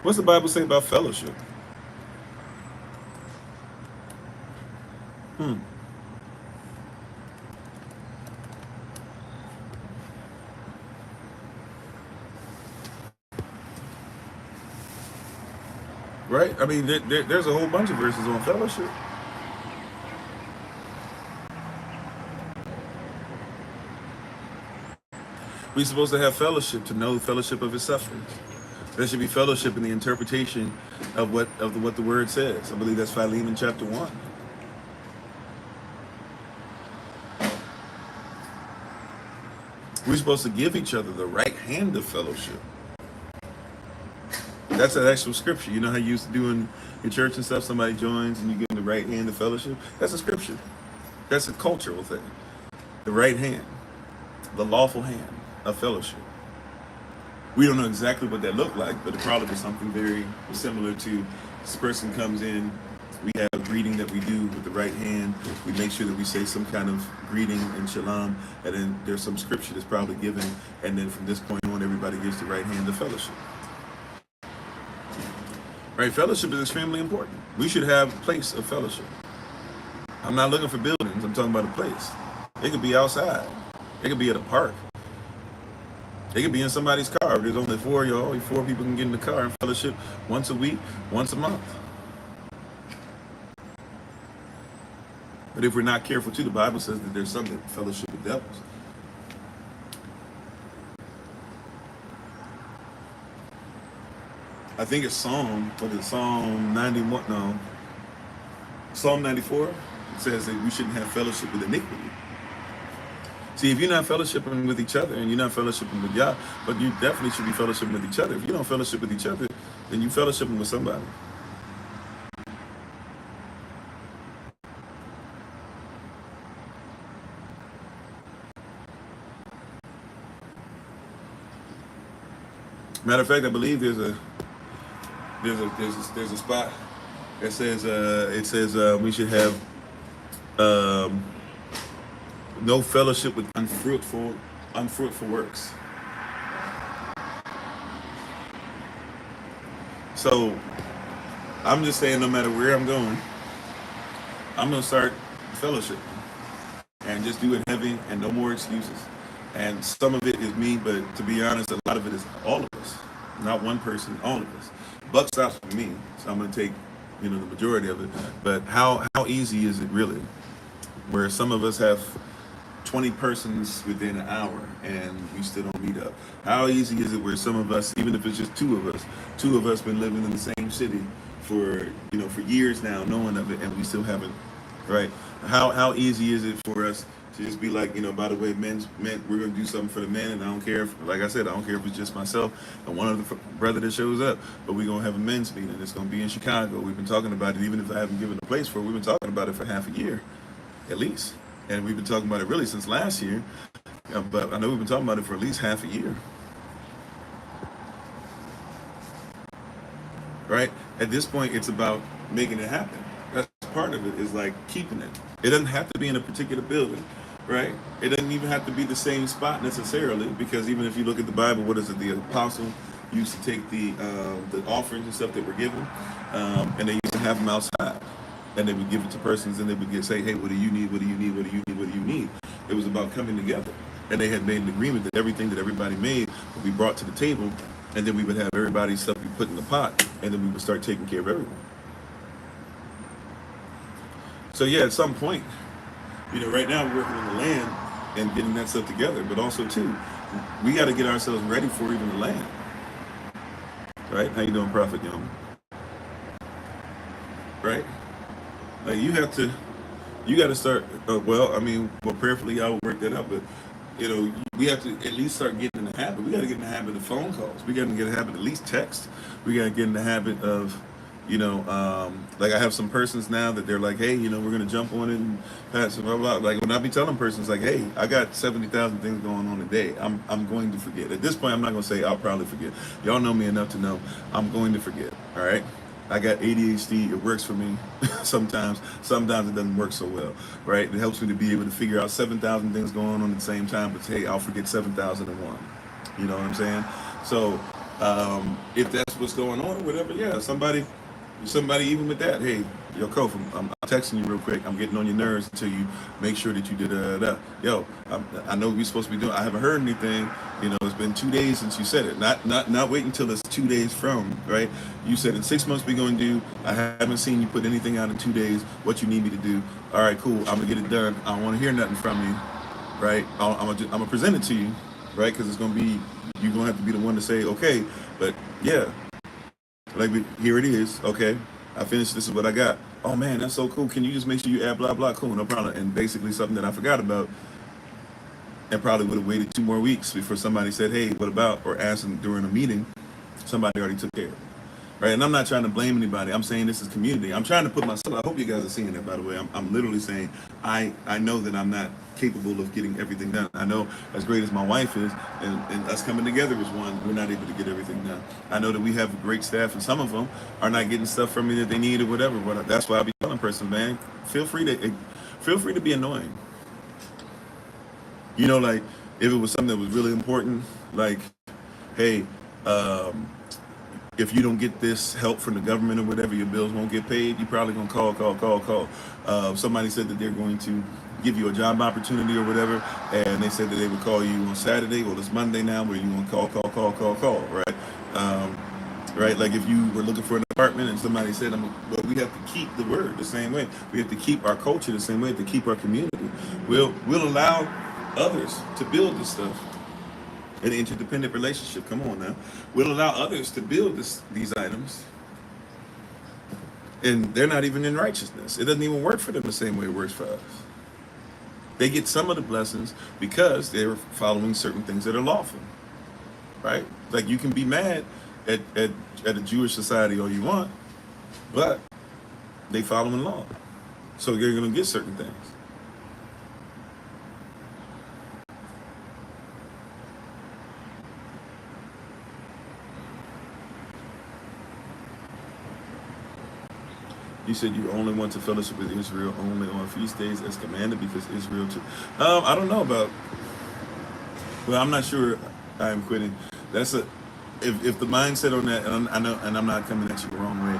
Speaker 1: What's the Bible say about fellowship? Right? I mean, there's a whole bunch of verses on fellowship. We're supposed to have fellowship to know the fellowship of his sufferings. There should be fellowship in the interpretation of what the word says. I believe that's Philemon chapter 1. We're supposed to give each other the right hand of fellowship. That's an actual scripture. You know how you used to do in your church and stuff? Somebody joins and you give them the right hand of fellowship? That's a scripture. That's a cultural thing. The right hand, the lawful hand of fellowship. We don't know exactly what that looked like, but it probably was something very similar to this person comes in, we have a greeting that we do with the right hand. We make sure that we say some kind of greeting in shalom, and then there's some scripture that's probably given, and then from this point on, everybody gives the right hand of fellowship. Right, fellowship is extremely important. We should have a place of fellowship. I'm not looking for buildings, I'm talking about a place. It could be outside. It could be at a park. It could be in somebody's car. There's only 4 of y'all, only 4 people can get in the car and fellowship once a week, once a month. But if we're not careful too, the Bible says that there's some that fellowship with devils. I think it's Psalm 91, no. Psalm 94 says that we shouldn't have fellowship with iniquity. See, if you're not fellowshipping with each other and you're not fellowshipping with Yah, but you definitely should be fellowshipping with each other. If you don't fellowship with each other, then you fellowshipping with somebody. Matter of fact, I believe there's a spot that says we should have no fellowship with unfruitful works. So I'm just saying, no matter where I'm going, I'm gonna start fellowship and just do it heavy and no more excuses. And some of it is me, but to be honest, a lot of it is all of us. Not one person, all of us. Buck stops with me, so I'm gonna take, the majority of it. But how easy is it really? Where some of us have 20 persons within an hour and we still don't meet up. How easy is it where some of us, even if it's just two of us been living in the same city for years now, knowing of it, and we still haven't, right? How easy is it for us to just be like, by the way, men, we're gonna do something for the men, and I don't care if, like I said, I don't care if it's just myself and one other brother that shows up, but we're gonna have a men's meeting. It's gonna be in Chicago. We've been talking about it, even if I haven't given a place for it. We've been talking about it for half a year, at least, and we've been talking about it really since last year. But I know we've been talking about it for at least half a year. Right? At this point, it's about making it happen. That's part of it, is like keeping it. It doesn't have to be in a particular building, right? It doesn't even have to be the same spot necessarily, because even if you look at the Bible, what is it? The apostle used to take the offerings and stuff that were given, and they used to have them outside. And they would give it to persons, and they would say, hey, what do you need? What do you need? What do you need? What do you need? It was about coming together. And they had made an agreement that everything that everybody made would be brought to the table, and then we would have everybody's stuff be put in the pot, and then we would start taking care of everyone. So yeah, at some point, right now we're working on the land and getting that stuff together, but also too, we got to get ourselves ready for even the land. Right? How you doing, Prophet Young? Right? Like you got to start. Prayerfully I will work that out, but we have to at least start getting in the habit. We got to get in the habit of phone calls. We got to get in the habit of at least text. We got to get in the habit of, like I have some persons now that they're like, hey, we're going to jump on it and pass it, blah, blah. Like when I be telling persons like, hey, I got 70,000 things going on a day. I'm going to forget. At this point, I'm not going to say I'll probably forget. Y'all know me enough to know I'm going to forget. All right. I got ADHD. It works for me sometimes. Sometimes it doesn't work so well, right? It helps me to be able to figure out 7,000 things going on at the same time, but hey, I'll forget 7,001. You know what I'm saying? So if that's what's going on or whatever, yeah, somebody even with that, hey, yo, Kof, I'm texting you real quick. I'm getting on your nerves until you make sure that you did that. Yo, I know we're supposed to be doing. I haven't heard anything. It's been 2 days since you said it. Not wait until it's 2 days from, right? You said in 6 months we're going to do. I haven't seen you put anything out in 2 days. What you need me to do? All right, cool. I'm gonna get it done. I don't want to hear nothing from you, right? I'm gonna present it to you, right? Because it's gonna be, you're gonna have to be the one to say, okay, but yeah. Like, here it is. Okay, I finished. This is what I got. Oh man, that's so cool. Can you just make sure you add blah blah? Cool, no problem. And basically something that I forgot about, and probably would have waited 2 more weeks before somebody said, hey, what about? Or asked them during a meeting, somebody already took care of it. Right? And I'm not trying to blame anybody. I'm saying this is community. I'm trying to put myself. I hope you guys are seeing that, by the way. I'm literally saying I know that I'm not capable of getting everything done. I know as great as my wife is, and us coming together as one, we're not able to get everything done. I know that we have a great staff, and some of them are not getting stuff from me that they need or whatever. But that's why I be telling person, man, feel free to be annoying. Like if it was something that was really important, like, hey, if you don't get this help from the government or whatever, your bills won't get paid. You're probably gonna call. Somebody said that they're going to give you a job opportunity or whatever, and they said that they would call you on Saturday. Well, it's Monday now, where you want to call, right? Right? Like if you were looking for an apartment and somebody said, well, we have to keep the word the same way. We have to keep our culture the same way, to keep our community. We'll allow others to build this stuff. An interdependent relationship. Come on now. We'll allow others to build these items, and they're not even in righteousness. It doesn't even work for them the same way it works for us. They get some of the blessings because they're following certain things that are lawful, right? Like you can be mad at a Jewish society all you want, but they following law, so you're going to get certain things. You said you only want to fellowship with Israel only on feast days as commanded, because Israel too. I don't know about. Well, I'm not sure. I am quitting. That's if the mindset on that, and I know, and I'm not coming at you the wrong way.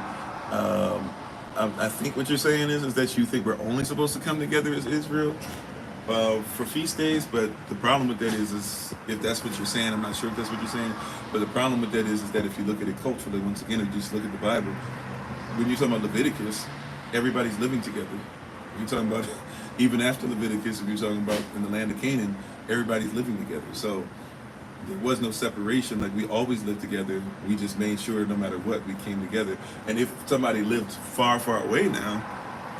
Speaker 1: I think what you're saying is that you think we're only supposed to come together as Israel for feast days. But the problem with that is if that's what you're saying, I'm not sure if that's what you're saying. But the problem with that is that if you look at it culturally, once again, if you just look at the Bible. When you're talking about Leviticus, everybody's living together. You're talking about even after Leviticus, if you're talking about in the land of Canaan, everybody's living together. So There was no separation. Like, we always lived together. We just made sure no matter what, we came together. And if somebody lived far, far away now,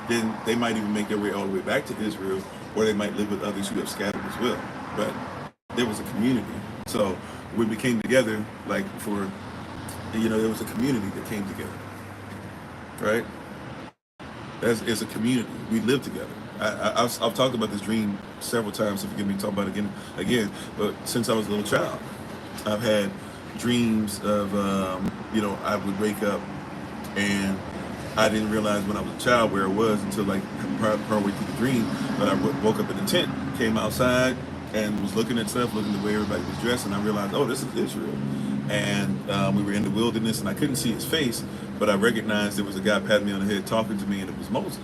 Speaker 1: then they might even make their way all the way back to Israel, or they might live with others who have scattered as well. But there was a community. So when we came together, like for, there was a community that came together, right? As a community, we lived together. I've talked about this dream several times, so forgive me talking about it again. But since I was a little child, I've had dreams of, I would wake up and I didn't realize when I was a child where it was until like partway through the dream. But I woke up in a tent, came outside, and was looking at stuff, looking at the way everybody was dressed, and I realized, oh, this is Israel. And we were in the wilderness, and I couldn't see his face, but I recognized there was a guy patting me on the head, talking to me, and it was Moses,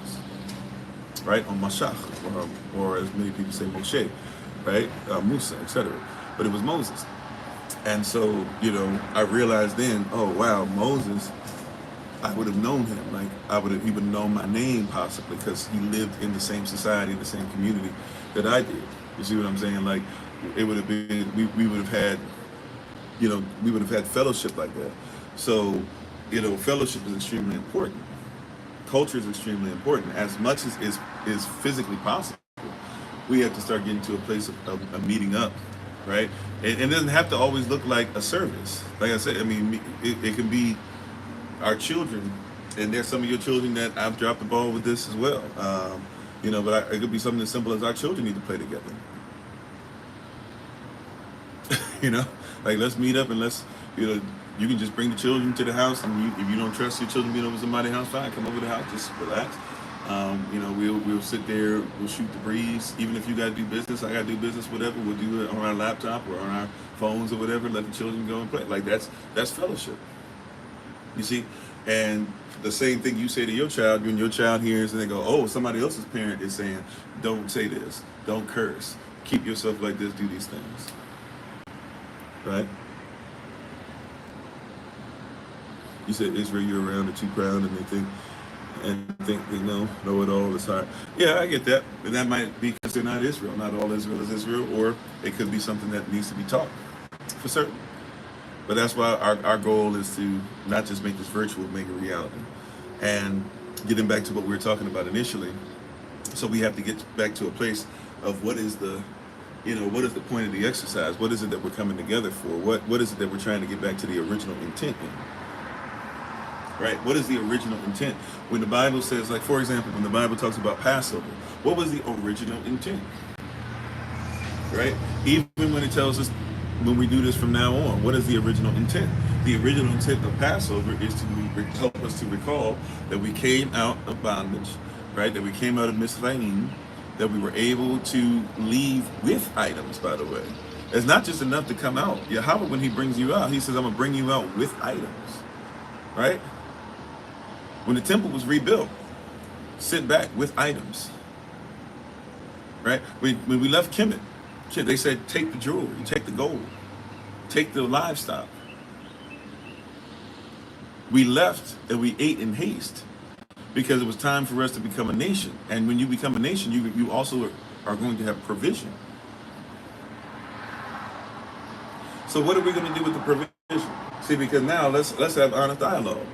Speaker 1: right, on Mashach, or as many people say, Moshe, right, Musa, etc. But it was Moses. And so, I realized then, oh, wow, Moses, I would have known him. Like, he would have known my name possibly, because he lived in the same society, the same community that I did. You see what I'm saying? Like, it would have been, we would have had, we would have had fellowship like that. So, fellowship is extremely important. Culture is extremely important. As much as is physically possible, we have to start getting to a place of meeting up, right? And it doesn't have to always look like a service. Like I said, I mean, it can be our children, and there's some of your children that I've dropped the ball with this as well. But it could be something as simple as our children need to play together. Like, let's meet up and let's, you can just bring the children to the house, and if you don't trust your children being over somebody's house, fine, come over to the house, just relax. We'll sit there, we'll shoot the breeze. Even if you got to do business, I got to do business, whatever, we'll do it on our laptop or on our phones or whatever, let the children go and play. Like, that's fellowship. You see? And the same thing you say to your child, when your child hears and they go, oh, somebody else's parent is saying, don't say this, don't curse, keep yourself like this, do these things. Right? You said Israel, you're around, they're too proud, and they think they know it all. It's hard. Yeah, I get that. But that might be because they're not Israel. Not all Israel is Israel, or it could be something that needs to be taught, for certain. But that's why our goal is to not just make this virtual, make it reality. And getting back to what we were talking about initially, so we have to get back to a place of what is the point of the exercise? What is it that we're coming together for? What is it that we're trying to get back to the original intent in? Right? What is the original intent? When the Bible says, like, for example, when the Bible talks about Passover, what was the original intent? Right? Even when it tells us, when we do this from now on, what is the original intent? The original intent of Passover is to help us to recall that we came out of bondage, right? That we came out of Mitzrayim, that we were able to leave with items, by the way. It's not just enough to come out. Yahweh, when he brings you out, he says, I'm going to bring you out with items, right? When the temple was rebuilt, sit back with items, right? When we left Kemet, they said, take the jewelry, take the gold, take the livestock. We left and we ate in haste because it was time for us to become a nation. And when you become a nation, you also are going to have provision. So what are we going to do with the provision? See, because now let's have honest dialogue.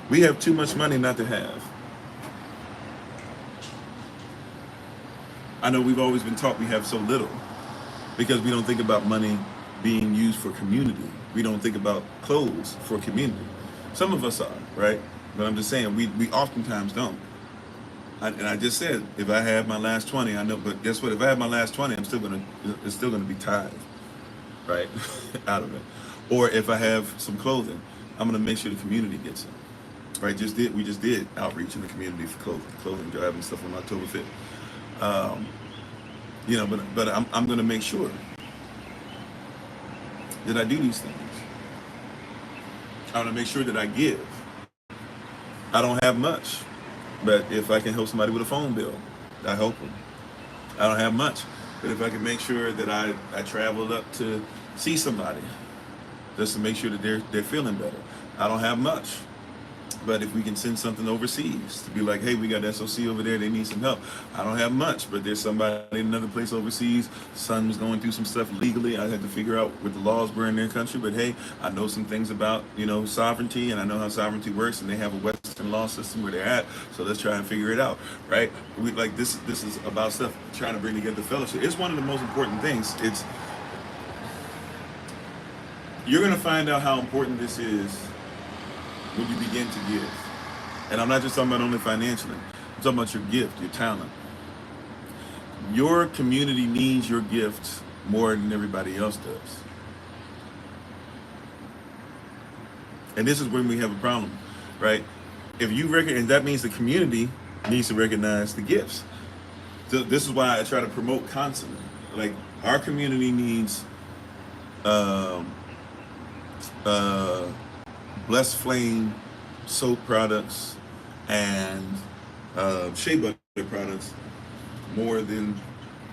Speaker 1: We have too much money not to have. I know we've always been taught we have so little because we don't think about money being used for community. We don't think about clothes for community. Some of us are, right? But I'm just saying, we oftentimes don't. And I just said, if I have my last 20, I know, but guess what? If I have my last 20, it's still gonna be tithed, right? Out of it. Or if I have some clothing, I'm gonna make sure the community gets it. Right? We just did outreach in the community for clothing drive and stuff on October 5th. But I'm going to make sure that I do these things. I want to make sure that I give. I don't have much, but if I can help somebody with a phone bill, I help them. I don't have much, but if I can make sure that I traveled up to see somebody, just to make sure that they're feeling better. I don't have much, But if we can send something overseas to be like, hey, we got SOC over there, they need some help. I don't have much, but there's somebody in another place overseas. Son was going through some stuff legally. I had to figure out what the laws were in their country. But hey, I know some things about, sovereignty, and I know how sovereignty works, and they have a Western law system where they're at. So let's try and figure it out, right? We like this is about stuff trying to bring together fellowship. It's one of the most important things. You're gonna find out how important this is when you begin to give. And I'm not just talking about only financially. I'm talking about your gift, your talent. Your community needs your gift more than everybody else does. And this is when we have a problem, right? If you and that means the community needs to recognize the gifts. So this is why I try to promote constantly. Like, our community needs Blessed Flame soap products and shea butter products more than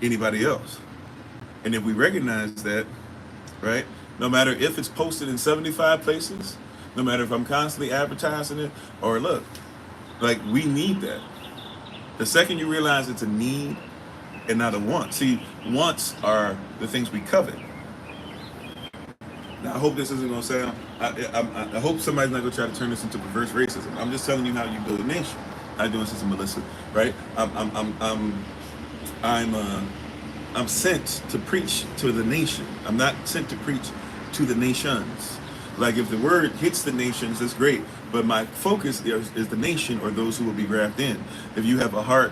Speaker 1: anybody else. And if we recognize that, right, no matter if it's posted in 75 places, no matter if I'm constantly advertising it, or look, like, we need that. The second you realize it's a need and not a want. See, wants are the things we covet. Now, I hope this isn't going to sound, I hope somebody's not going to try to turn this into perverse racism. I'm just telling you how you build a nation. I'm doing this to Melissa, right? I'm sent to preach to the nation. I'm not sent to preach to the nations. Like, if the word hits the nations, that's great. But my focus is the nation, or those who will be grafted in. If you have a heart,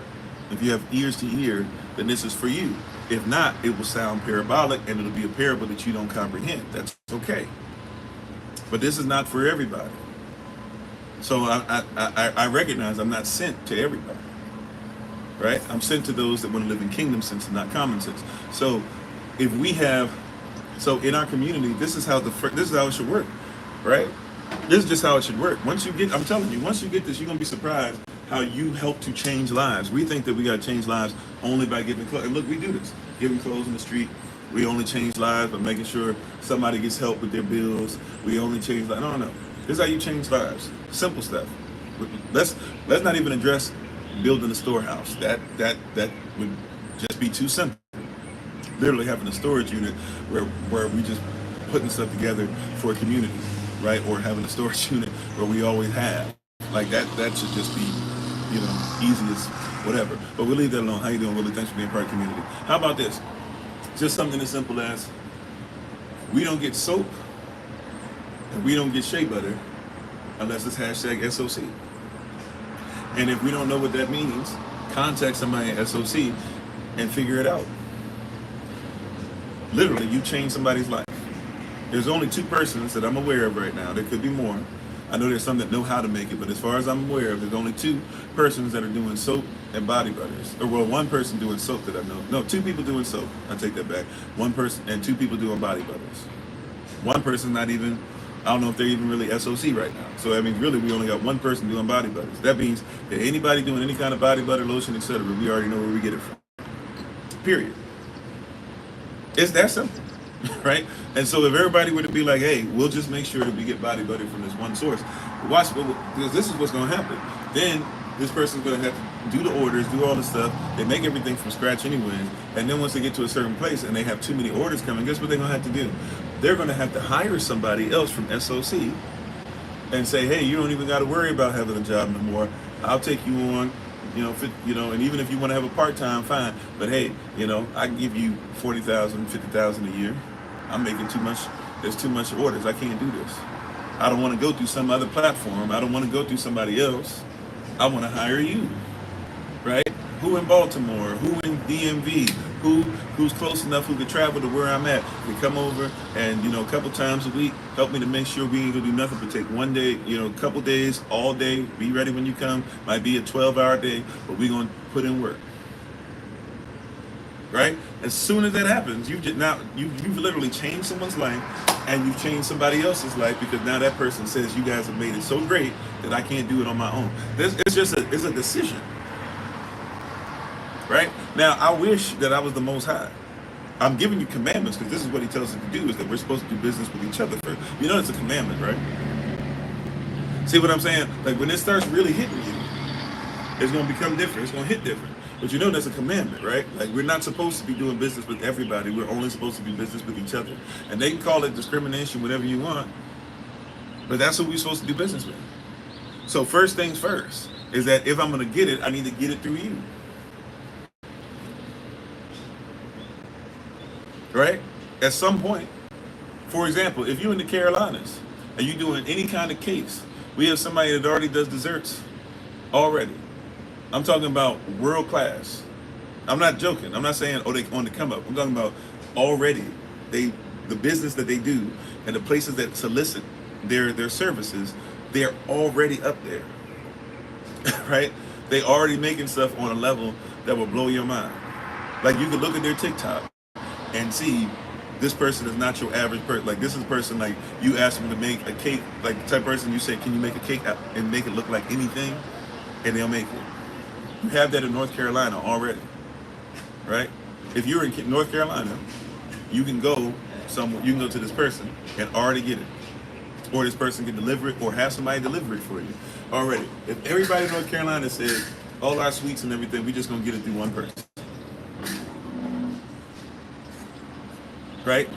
Speaker 1: if you have ears to hear, then this is for you. If not, it will sound parabolic, and it'll be a parable that you don't comprehend. That's okay. But this is not for everybody. So I recognize I'm not sent to everybody, right? I'm sent to those that want to live in kingdom sense and not common sense. So if we have, so in our community, this is how it should work, right? This is just how it should work. Once you get, I'm telling you, once you get this, you're gonna be surprised how you help to change lives. We think that we gotta change lives only by giving clothes. And look, we do this, giving clothes in the street. We only change lives by making sure somebody gets help with their bills. We only change lives. No. This is how you change lives. Simple stuff. Let's not even address building a storehouse. That would just be too simple. Literally having a storage unit where we just putting stuff together for a community, right? Or having a storage unit where we always have. Like that should just be, easiest, whatever. But we'll leave that alone. How you doing, Willie? Thanks for being part of the community. How about this? Just something as simple as, we don't get soap and we don't get shea butter unless it's hashtag SOC. And if we don't know what that means, contact somebody at SOC and figure it out. Literally, you change somebody's life. There's only 2 persons that I'm aware of right now. There could be more. I know there's some that know how to make it, but as far as I'm aware of, there's only 2 persons that are doing soap and body butters. Or, well, 1 person doing soap that I know. No, 2 people doing soap. I take that back. 1 person and 2 people doing body butters. 1 person not even, I don't know if they're even really SOC right now. So, I mean, really, we only got 1 person doing body butters. That means that anybody doing any kind of body butter, lotion, etc., we already know where we get it from. Period. It's that simple, right? And so if everybody were to be like, hey, we'll just make sure that we get body butter from this one source, watch, because this is what's going to happen. Then this person's going to have to do the orders, do all the stuff. They make everything from scratch anyways. And then once they get to a certain place and they have too many orders coming, guess what they're going to have to do? They're going to have to hire somebody else from SOC and say, hey, you don't even got to worry about having a job no more. I'll take you on. And even if you want to have a part-time, fine. But hey, I can give you 40,000, 50,000 a year. I'm making too much. There's too much orders. I can't do this. I don't want to go through some other platform. I don't want to go through somebody else. I want to hire you, right? Who in Baltimore? Who in DMV? Who's close enough who could travel to where I'm at? Can come over and, a couple times a week, help me to make sure we ain't gonna do nothing but take one day, a couple days, all day, be ready when you come. Might be a 12-hour day, but we gonna put in work. Right? As soon as that happens, you've literally changed someone's life, and you've changed somebody else's life, because now that person says, you guys have made it so great that I can't do it on my own. It's a decision. Right? Now, I wish that I was the Most High. I'm giving you commandments because this is what he tells us to do, is that we're supposed to do business with each other first. It's a commandment, right? See what I'm saying? Like when it starts really hitting you, it's going to become different. It's going to hit different. But you know that's a commandment, right? Like we're not supposed to be doing business with everybody. We're only supposed to do business with each other. And they can call it discrimination, whatever you want. But that's who we're supposed to do business with. So first things first is that if I'm going to get it, I need to get it through you. Right? At some point, for example, if you're in the Carolinas and you're doing any kind of cakes, we have somebody that already does desserts already. I'm talking about world class. I'm not joking. I'm not saying, oh, they on the come up. I'm talking about already. The business that they do and the places that solicit their services, they're already up there. Right? They already making stuff on a level that will blow your mind. Like you can look at their TikTok and see this person is not your average person. Like this is a person like you ask them to make a cake, like the type of person you say, can you make a cake and make it look like anything? And they'll make it. You have that in North Carolina already, right? If you're in North Carolina, you can go somewhere, you can go to this person and already get it. Or this person can deliver it or have somebody deliver it for you already. If everybody in North Carolina says, all our sweets and everything, we just gonna get it through one person. Right?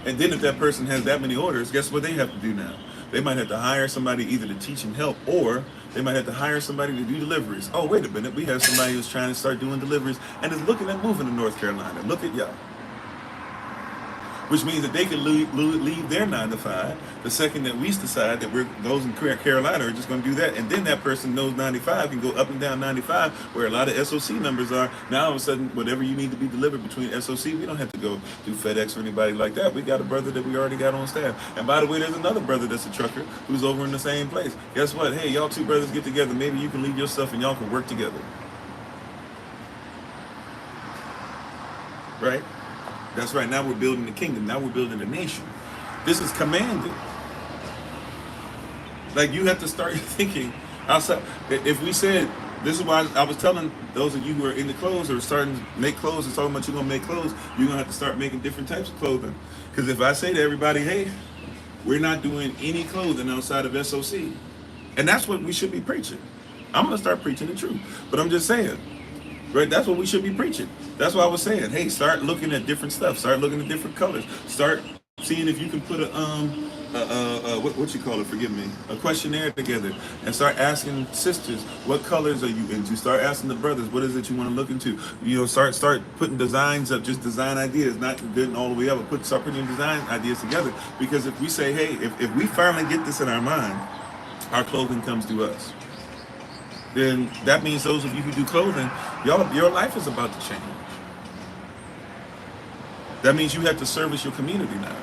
Speaker 1: And then if that person has that many orders, guess what they have to do now? They might have to hire somebody either to teach and help, or they might have to hire somebody to do deliveries. Oh, wait a minute, we have somebody who's trying to start doing deliveries and is looking at moving to North Carolina. Look at y'all. Which means that they can leave their 9 to 5 the second that we decide that those in Carolina are just going to do that. And then that person knows 95 can go up and down 95 where a lot of SOC numbers are. Now all of a sudden, whatever you need to be delivered between SOC, we don't have to go do FedEx or anybody like that. We got a brother that we already got on staff. And by the way, there's another brother that's a trucker who's over in the same place. Guess what? Hey, y'all two brothers get together. Maybe you can leave your stuff and y'all can work together. Right? That's right. Now we're building the kingdom. Now we're building the nation. This is commanded. Like you have to start thinking outside. If we said, this is why I was telling those of you who are in the clothes or starting to make clothes and talking about you're going to make clothes, you're going to have to start making different types of clothing. Because if I say to everybody, hey, we're not doing any clothing outside of SOC. And that's what we should be preaching. I'm going to start preaching the truth. But I'm just saying. Right, that's what we should be preaching. That's what I was saying. Hey, start looking at different stuff. Start looking at different colors. Start seeing if you can put what you call it? Forgive me. A questionnaire together and start asking sisters, what colors are you into? Start asking the brothers, what is it you want to look into? You know, start putting designs up, just design ideas, not getting all the way up, but start putting design ideas together. Because if we say, hey, if we finally get this in our mind, our clothing comes to us. Then that means those of you who do clothing, your life is about to change. That means you have to service your community now.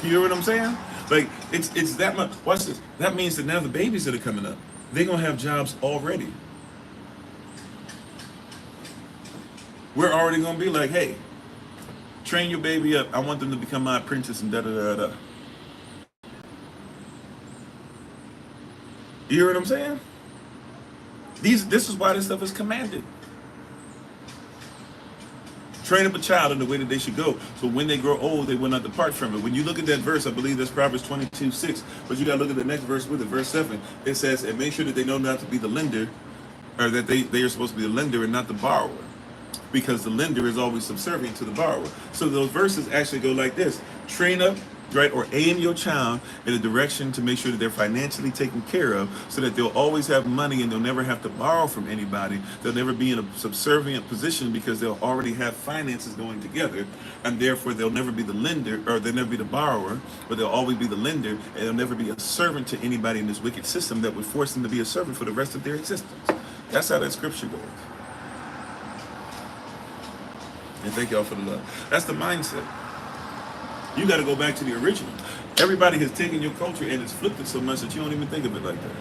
Speaker 1: You know what I'm saying? Like it's that much. Watch this. That means that now the babies that are coming up, they're gonna have jobs already. We're already gonna be like, hey, train your baby up. I want them to become my apprentice and da da da da. You hear what I'm saying? This is why this stuff is commanded. Train up a child in the way that they should go, so when they grow old, they will not depart from it. When you look at that verse, I believe that's Proverbs 22:6, but you got to look at the next verse with it, verse 7. It says, and make sure that they know not to be the lender, or that they are supposed to be the lender and not the borrower, because the lender is always subservient to the borrower. So those verses actually go like this: train up, right, or aim your child in a direction to make sure that they're financially taken care of, so that they'll always have money and they'll never have to borrow from anybody. They'll never be in a subservient position because they'll already have finances going together, and therefore they'll never be the lender, or they'll never be the borrower, but they'll always be the lender, and they'll never be a servant to anybody in this wicked system that would force them to be a servant for the rest of their existence. That's how that scripture goes. And thank y'all for the love. That's the mindset. You got to go back to the original. Everybody has taken your culture and it's flipped it so much that you don't even think of it like that.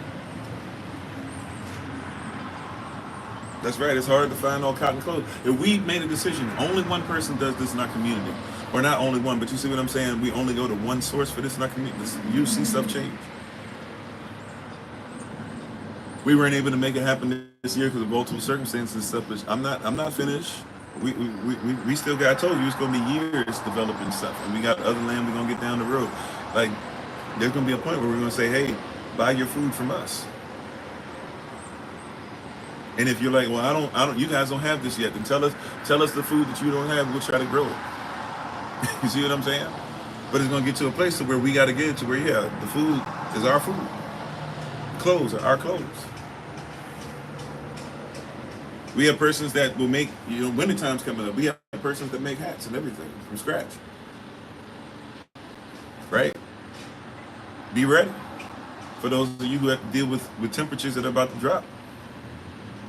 Speaker 1: That's right. It's hard to find all cotton clothes. If we made a decision, only one person does this in our community, or not only one, but you see what I'm saying? We only go to one source for this in our community. You see stuff change. We weren't able to make it happen this year because of multiple circumstances and stuff. But I'm not finished. We still got, I told you it's gonna be years developing stuff, and we got other land we're gonna get down the road. Like there's gonna be a point where we're gonna say, hey, buy your food from us. And if you're like, well, I don't, you guys don't have this yet, then tell us the food that you don't have. We'll try to grow it. You see what I'm saying? But it's gonna get to a place to where we got to get to where, yeah, the food is our food, clothes are our clothes. We have persons that will make, winter time's coming up. We have persons that make hats and everything from scratch. Right? Be ready for those of you who have to deal with temperatures that are about to drop.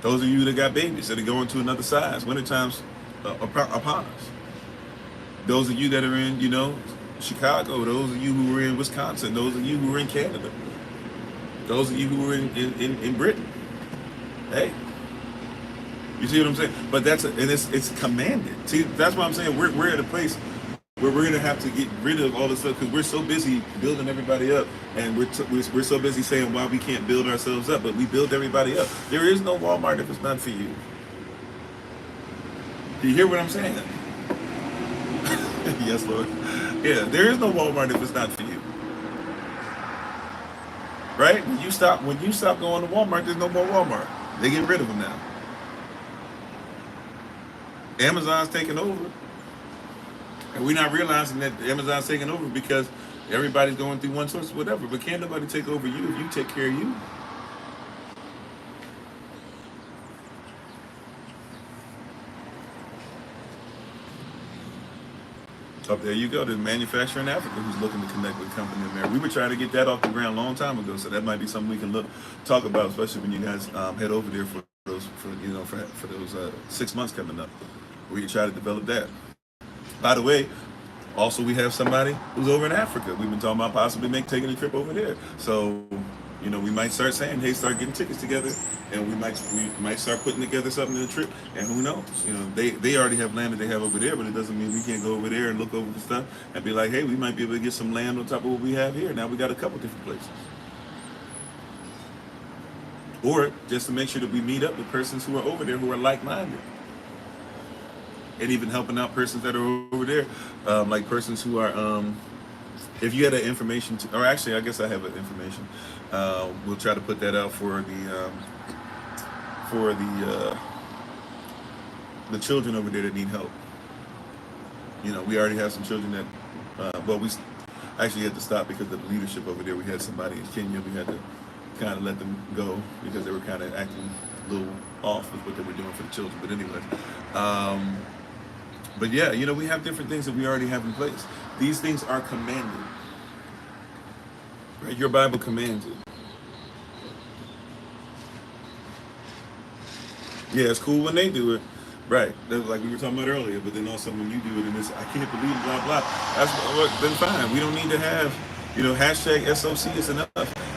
Speaker 1: Those of you that got babies that are going to another size. Winter time's upon us. Those of you that are in, Chicago. Those of you who are in Wisconsin. Those of you who are in Canada. Those of you who are in Britain. Hey. You see what I'm saying? But it's commanded. See, that's why I'm saying we're at a place where we're gonna have to get rid of all this stuff because we're so busy building everybody up, and we're so busy saying why we can't build ourselves up, but we build everybody up. There is no Walmart if it's not for you. Do you hear what I'm saying? Yes, Lord. Yeah, there is no Walmart if it's not for you. Right? When you stop going to Walmart, there's no more Walmart. They get rid of them now. Amazon's taking over. And we're not realizing that Amazon's taking over because everybody's going through one source, whatever. But can't nobody take over you if you take care of you. Oh, there you go. There's a manufacturer in Africa who's looking to connect with a company in America. We were trying to get that off the ground a long time ago, so that might be something we can talk about, especially when you guys head over there for those 6 months coming up. We try to develop that. By the way, also we have somebody who's over in Africa. We've been talking about possibly taking a trip over there. So, we might start saying, hey, start getting tickets together, and we might start putting together something in a trip. And who knows? They already have land that they have over there, but it doesn't mean we can't go over there and look over the stuff and be like, hey, we might be able to get some land on top of what we have here. Now we got a couple different places. Or just to make sure that we meet up with persons who are over there who are like-minded. And even helping out persons that are over there, like persons who are, if you had that information, or actually, I guess I have that information. We'll try to put that out for the children over there that need help. We already have some children that, we actually had to stop because of the leadership over there. We had somebody in Kenya. We had to kind of let them go because they were kind of acting a little off with what they were doing for the children. But anyways. But yeah, we have different things that we already have in place. These things are commanded. Right? Your Bible commands it. Yeah, it's cool when they do it. Right. That's like we were talking about earlier, but then also when you do it and it's, I can't believe it, blah, blah. Then fine. We don't need to have, hashtag SOC is enough.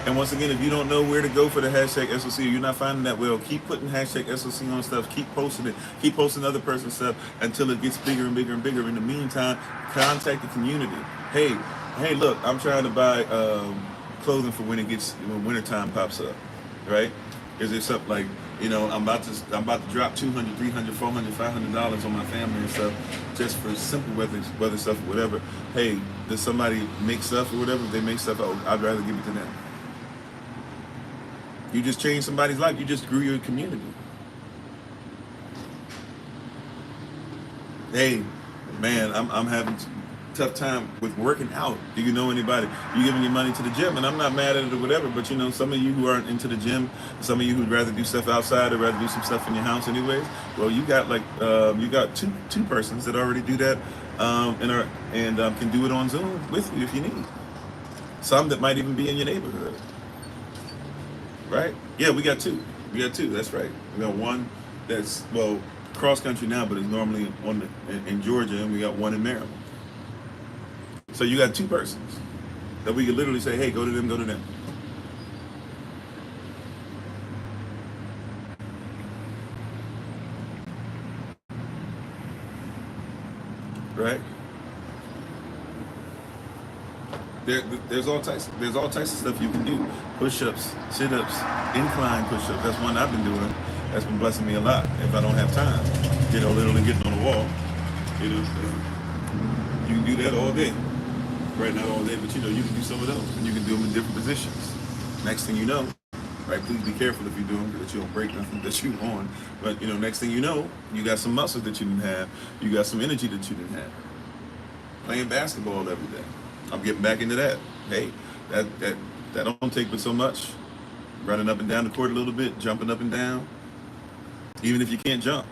Speaker 1: And once again, if you don't know where to go for the hashtag SOC, or you're not finding that well, keep putting hashtag SOC on stuff, keep posting it, keep posting other person's stuff until it gets bigger and bigger and bigger. In the meantime, contact the community. Hey, look, I'm trying to buy clothing for when winter time pops up, right? Is there something like, I'm about to drop $200, $300, $400, $500 on my family and stuff, just for simple weather stuff or whatever. Hey, does somebody make stuff or whatever? If they make stuff, I'd rather give it to them. You just changed somebody's life. You just grew your community. Hey, man, I'm having tough time with working out. Do you know anybody? You giving your money to the gym, and I'm not mad at it or whatever, but some of you who aren't into the gym, some of you who'd rather do stuff outside or rather do some stuff in your house anyways, well, you got you got two persons that already do that and can do it on Zoom with you if you need. Some that might even be in your neighborhood. Right? Yeah, we got two. That's right. We got one that's, cross country now, but it's normally in Georgia, and we got one in Maryland. So you got two persons that we could literally say, hey, go to them. Right? There's all types of stuff you can do. Push-ups, sit-ups, incline push-ups. That's one I've been doing. That's been blessing me a lot if I don't have time. Literally getting on the wall. You know, you can do that all day. Right, not all day, but you know, you can do some of those, and you can do them in different positions. Next thing you know, right, please be careful if you do them, that you don't break nothing that you're on. But you know, next thing you know, you got some muscles that you didn't have. You got some energy that you didn't have. Playing basketball every day. I'm getting back into that. Hey, that don't take but so much. Running up and down the court a little bit, jumping up and down. Even if you can't jump.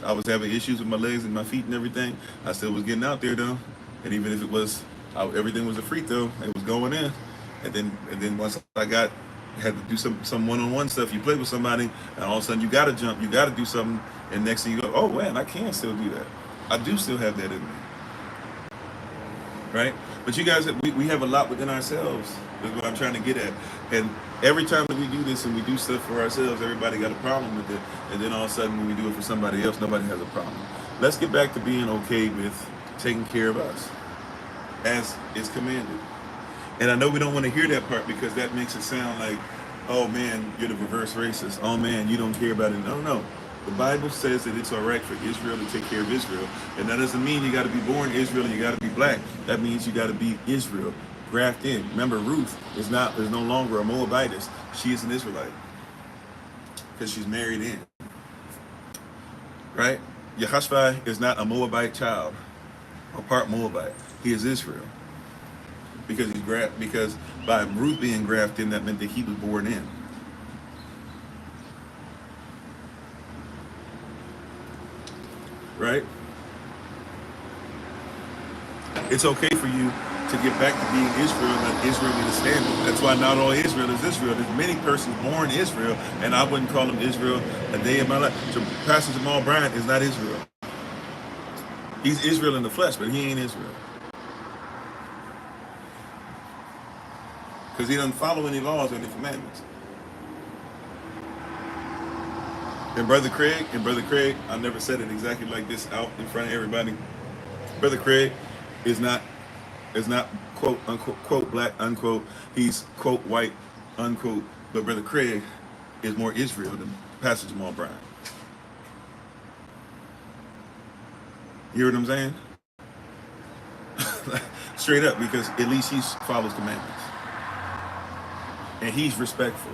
Speaker 1: I was having issues with my legs and my feet and everything. I still was getting out there though. And even if it was, everything was a free throw, it was going in. And then once I had to do some one-on-one stuff, you play with somebody, and all of a sudden you gotta jump, you gotta do something, and next thing you go, oh man, I can still do that. I do still have that in me. Right? But you guys, we have a lot within ourselves. That's what I'm trying to get at. And every time that we do this and we do stuff for ourselves, everybody got a problem with it. And then all of a sudden when we do it for somebody else, nobody has a problem. Let's get back to being okay with taking care of us as is commanded. And I know we don't want to hear that part because that makes it sound like, oh man, you're the reverse racist. Oh man, you don't care about it. No. The Bible says that it's all right for Israel to take care of Israel. And that doesn't mean you got to be born Israel and you got to be black. That means you got to be Israel, graft in. Remember, Ruth is no longer a Moabitess. She is an Israelite because she's married in. Right? Yehoshua is not a Moabite child or part Moabite. He is Israel. Because by Ruth being grafted in, that meant that he was born in. Right? It's okay for you to get back to being Israel and let Israel be the standard. That's why not all Israel is Israel. There's many persons born Israel, and I wouldn't call them Israel a day in my life. So Pastor Jamal Bryant is not Israel. He's Israel in the flesh, but he ain't Israel. Because he doesn't follow any laws or any commandments. And Brother Craig, I never said it exactly like this out in front of everybody. Brother Craig is not quote unquote quote black unquote. He's quote white unquote. But Brother Craig is more Israel than Pastor Jamal Bryant. You hear what I'm saying? Straight up, because at least he follows commandments. And he's respectful.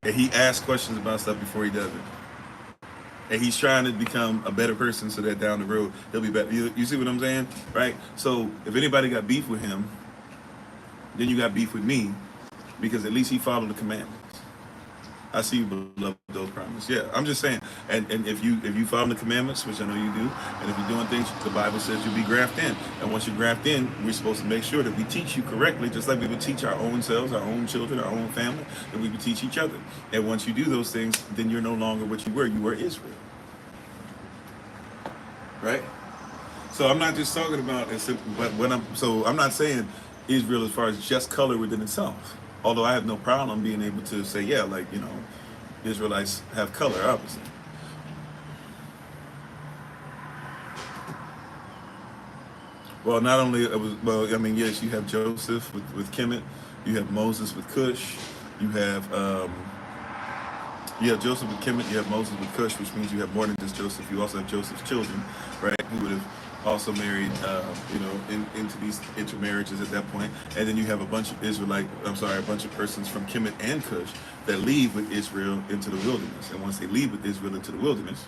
Speaker 1: And he asks questions about stuff before he does it. And he's trying to become a better person so that down the road he'll be better. You see what I'm saying? Right? So if anybody got beef with him, then you got beef with me, because at least he followed the commandments. I see you, beloved, those promises. Yeah, I'm just saying. And if you follow the commandments, which I know you do, and if you're doing things, the Bible says you'll be grafted in. And once you graft in, we're supposed to make sure that we teach you correctly, just like we would teach our own selves, our own children, our own family, and we would teach each other. And once you do those things, then you're no longer what you were. You were Israel. Right? So I'm not just talking about it, but I'm not saying Israel as far as just color within itself. Although I have no problem being able to say, yeah, like, you know, Israelites have color, obviously. Well, not only, yes, you have Joseph with Kemet, you have Moses with Cush, you have Joseph with Kemet, you have Moses with Cush, which means you have more than just Joseph. You also have Joseph's children, right, who would have also married, into these intermarriages at that point. And then you have a bunch of persons from Kemet and Cush that leave with Israel into the wilderness. And once they leave with Israel into the wilderness,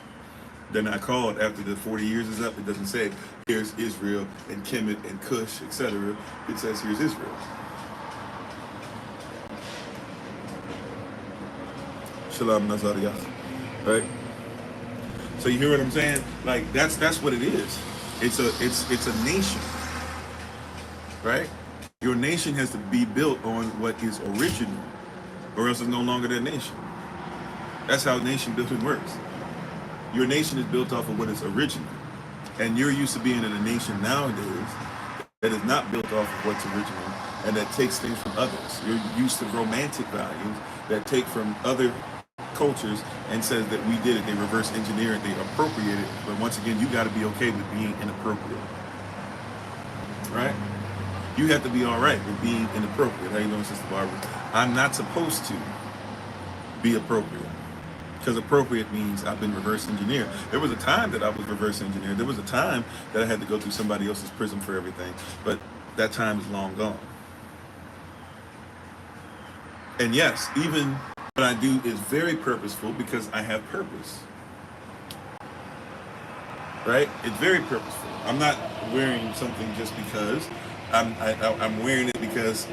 Speaker 1: they're not called after the 40 years is up. It doesn't say, here's Israel and Kemet and Cush, etc. It says, here's Israel. Shalom Nazariyah. Right? So you hear what I'm saying? Like, that's what it is. It's a nation, right? Your nation has to be built on what is original, or else it's no longer that nation. That's how nation building works. Your nation is built off of what is original, and you're used to being in a nation nowadays that is not built off of what's original and that takes things from others. You're used to romantic values that take from other cultures and says that we did it. They reverse engineer it, they appropriate it. But once again, you got to be okay with being inappropriate, right? You have to be all right with being inappropriate. How you doing, Sister Barbara? I'm not supposed to be appropriate. because appropriate means I've been reverse engineered. There was a time that I was reverse engineered. There was a time that I had to go through somebody else's prism for everything, but that time is long gone. And yes, even what I do is very purposeful because I have purpose. Right? It's very purposeful. I'm not wearing something just because. I'm wearing it because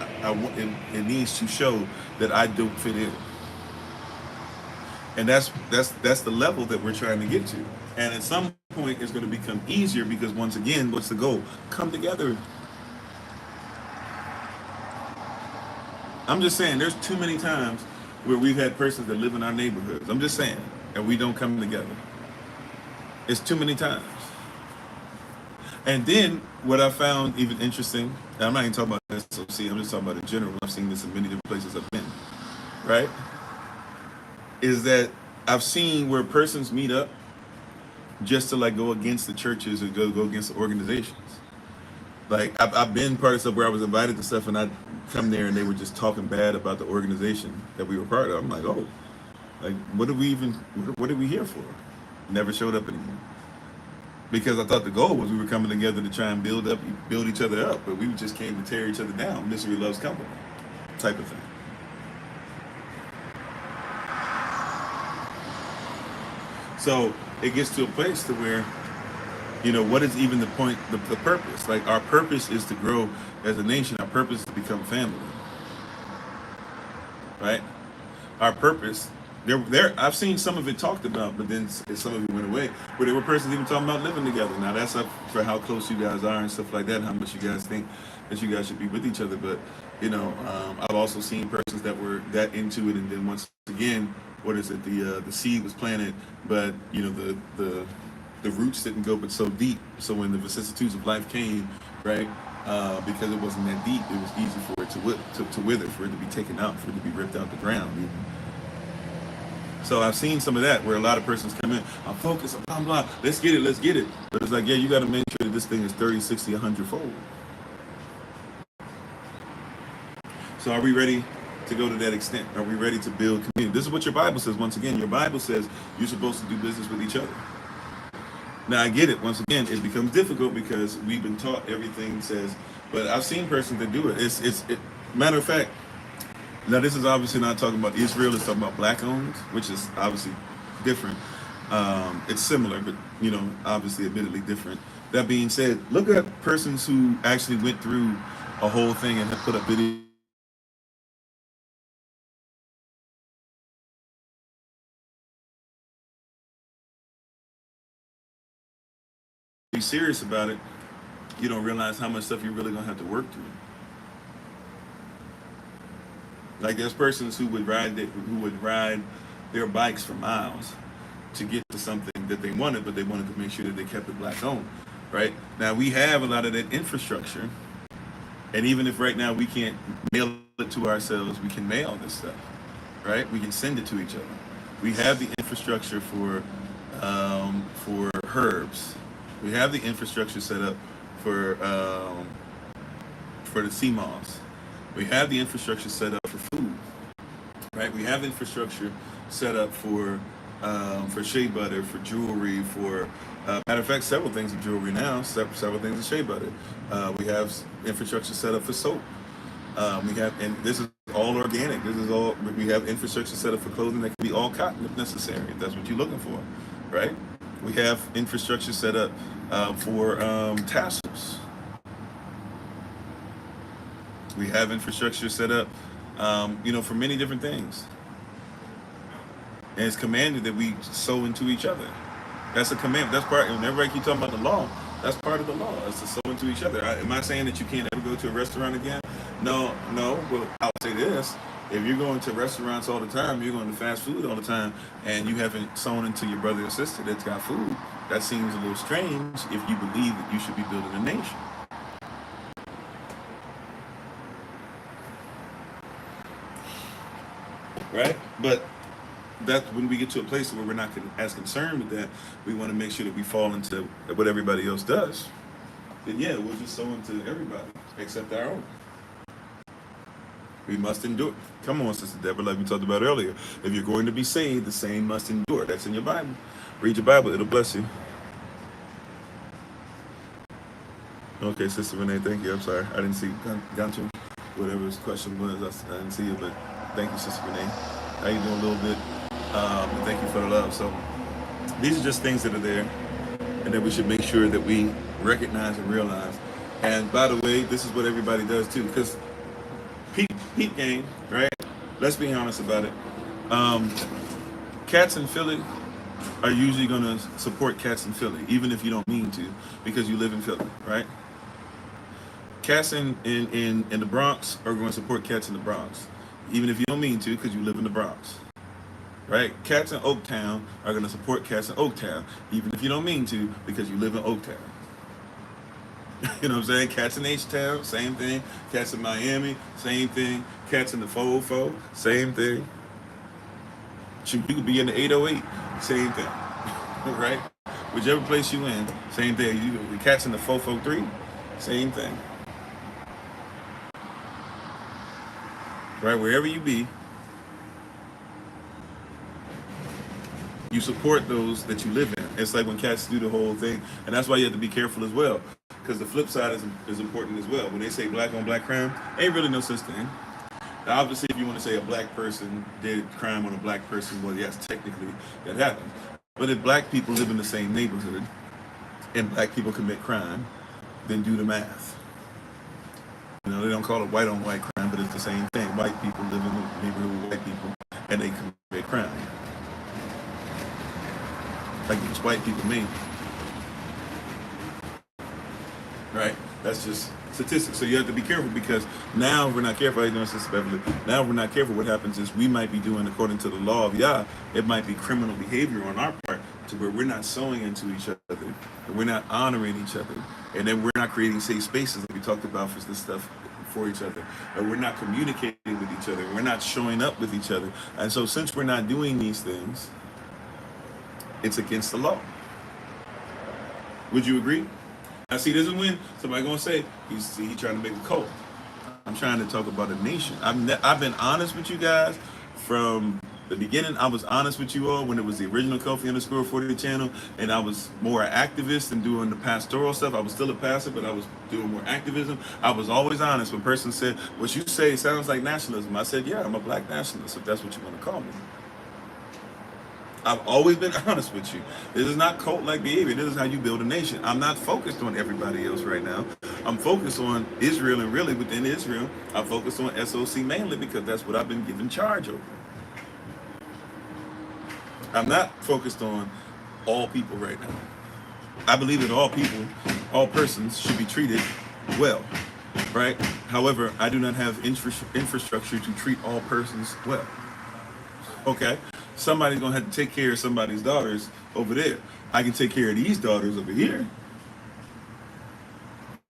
Speaker 1: it needs to show that I don't fit in. And that's the level that we're trying to get to. And at some point, it's going to become easier because once again, what's the goal? Come together. I'm just saying, there's too many times where we've had persons that live in our neighborhoods. I'm just saying, and we don't come together. It's too many times. And then what I found even interesting, and I'm not even talking about SOC, I'm just talking about in general. I've seen this in many different places I've been, right? Is that I've seen where persons meet up just to like go against the churches or go against the organizations. Like I've been part of stuff where I was invited to stuff and I'd come there and they were just talking bad about the organization that we were part of. I'm like, oh, like what are we here for? Never showed up anymore. Because I thought the goal was we were coming together to try and build each other up, but we just came to tear each other down. Misery loves company, type of thing. So it gets to a place to where, what is even the point, the purpose? Like our purpose is to grow as a nation. Our purpose is to become family, right? Our purpose. I've seen some of it talked about, but then some of it went away. Where there were persons even talking about living together. Now that's up for how close you guys are and stuff like that, how much you guys think that you guys should be with each other. But I've also seen persons that were that into it, and then once again, what is it? The seed was planted, but the roots didn't go but so deep. So when the vicissitudes of life came, right? Because it wasn't that deep, it was easy for it to wither, for it to be taken out, for it to be ripped out the ground. So I've seen some of that where a lot of persons come in, I'm focused, blah, blah, let's get it. But it's like, yeah, you got to make sure that this thing is 30, 60, 100 fold. So are we ready to go to that extent? Are we ready to build community? This is what your Bible says. Once again, your Bible says you're supposed to do business with each other. Now I get it. Once again, it becomes difficult because we've been taught everything says, but I've seen persons that do it. Matter of fact, now this is obviously not talking about Israel, it's talking about black owned, which is obviously different. It's similar, but obviously admittedly different. That being said, look at persons who actually went through a whole thing and have put up video. Be serious about it, you don't realize how much stuff you're really gonna have to work through. Like there's persons who would ride their bikes for miles to get to something that they wanted, but they wanted to make sure that they kept it black owned. Right now we have a lot of that infrastructure, and even if right now we can't mail it to ourselves, we can mail this stuff. Right, we can send it to each other. We have the infrastructure for herbs. We have the infrastructure set up for the CMOS. We have the infrastructure set up for food, right? We have infrastructure set up for shea butter, for jewelry, for matter of fact, several things of jewelry now, several things of shea butter. We have infrastructure set up for soap. And this is all organic. We have infrastructure set up for clothing that can be all cotton if necessary, if that's what you're looking for, right? We have infrastructure set up for tassels. We have infrastructure set up, for many different things. And it's commanded that we sow into each other. That's a command. That's part. And everybody keep talking about the law. That's part of the law. It's to sow into each other. Am I saying that you can't ever go to a restaurant again? No. Well, I'll say this. If you're going to restaurants all the time, you're going to fast food all the time, and you haven't sown into your brother or sister that's got food, that seems a little strange if you believe that you should be building a nation. Right? But that's when we get to a place where we're not as concerned with that. We want to make sure that we fall into what everybody else does. Then yeah, we'll just sow into everybody except our own. We must endure. Come on, Sister Deborah, like we talked about earlier. If you're going to be saved, the same must endure. That's in your Bible. Read your Bible, it'll bless you. Okay, Sister Renee, thank you. I'm sorry. I didn't see Gancho, whatever his question was. I didn't see it, but thank you, Sister Renee. How you doing a little bit? And thank you for the love. So these are just things that are there and that we should make sure that we recognize and realize. And by the way, this is what everybody does too, because peep game, right? Let's be honest about it. Cats in Philly are usually going to support cats in Philly, even if you don't mean to, because you live in Philly, right? Cats in the Bronx are going to support cats in the Bronx, even if you don't mean to, because you live in the Bronx, right? Cats in Oaktown are going to support cats in Oaktown, even if you don't mean to, because you live in Oaktown. You know what I'm saying? Cats in H-Town, same thing. Cats in Miami, same thing. Cats in the 404, same thing. You could be in the 808, same thing. Right? Whichever place you in, same thing. The cats in the 443, same thing. Right? Wherever you be, you support those that you live in. It's like when cats do the whole thing, and that's why you have to be careful as well, because the flip side is important as well. When they say black on black crime, ain't really no such thing. Now, obviously, if you want to say a black person did crime on a black person, well, yes, technically that happened. But if black people live in the same neighborhood and black people commit crime, then do the math. You know, they don't call it white on white crime, but it's the same thing. White people live in the neighborhood with white people and they commit crime. Like it's white people mean. Right? That's just statistics. So you have to be careful, because now if we're not careful, how you doing, Sister Beverly? Now if we're not careful, what happens is we might be doing according to the law of Yah. It might be criminal behavior on our part to where we're not sowing into each other, and we're not honoring each other, and then we're not creating safe spaces like we talked about for this stuff for each other, and we're not communicating with each other, we're not showing up with each other. And so since we're not doing these things, it's against the law. Would you agree? Now see, this is when somebody gonna say he's trying to make a cult. I'm trying to talk about a nation. I've been honest with you guys from the beginning. I was honest with you all when it was the original Kofi_40 channel, and I was more an activist and doing the pastoral stuff. I was still a pastor, but I was doing more activism. I was always honest. When a person said, "What you say sounds like nationalism," I said, "Yeah, I'm a black nationalist, if that's what you want to call me." I've always been honest with you. This is not cult-like behavior. This is how you build a nation. I'm not focused on everybody else right now. I'm focused on Israel, and really within Israel, I'm focused on SOC mainly because that's what I've been given charge over. I'm not focused on all people right now. I believe that all people, all persons should be treated well, right? However, I do not have infrastructure to treat all persons well. Okay? Somebody's gonna have to take care of somebody's daughters over there. I can take care of these daughters over here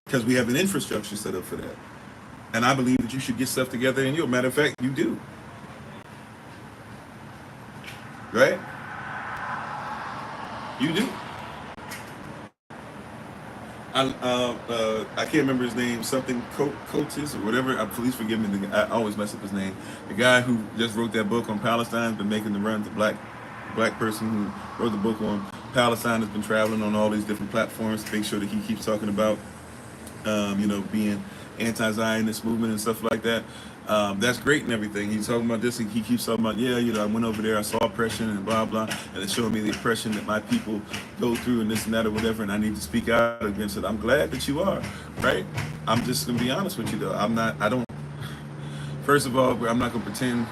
Speaker 1: because we have an infrastructure set up for that. And I believe that you should get stuff together in you. Matter of fact, you do. Right? You do. I can't remember his name, something Coates or whatever. Please forgive me. I always mess up his name. The guy who just wrote that book on Palestine has been making the run. The black person who wrote the book on Palestine has been traveling on all these different platforms to make sure that he keeps talking about, being anti-Zionist movement and stuff like that. That's great and everything. He's talking about this, and he keeps talking about, I went over there, I saw oppression and blah, blah, and it's showing me the oppression that my people go through and this and that or whatever, and I need to speak out against it. I'm glad that you are, right? I'm just going to be honest with you, though. First of all, I'm not going to pretend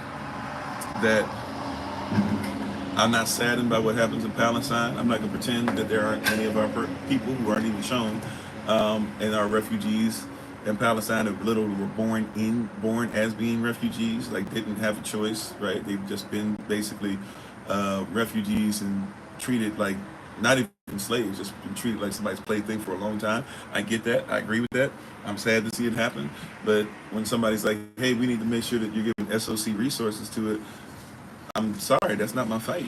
Speaker 1: that I'm not saddened by what happens in Palestine. I'm not going to pretend that there aren't any of our people who aren't even shown and are refugees in Palestine that literally were born as being refugees, like didn't have a choice, right? They've just been basically refugees and treated like not even slaves, just been treated like somebody's plaything for a long time. I get that. I agree with that. I'm sad to see it happen. But when somebody's like, hey, we need to make sure that you're giving SOC resources to it, I'm sorry, that's not my fight.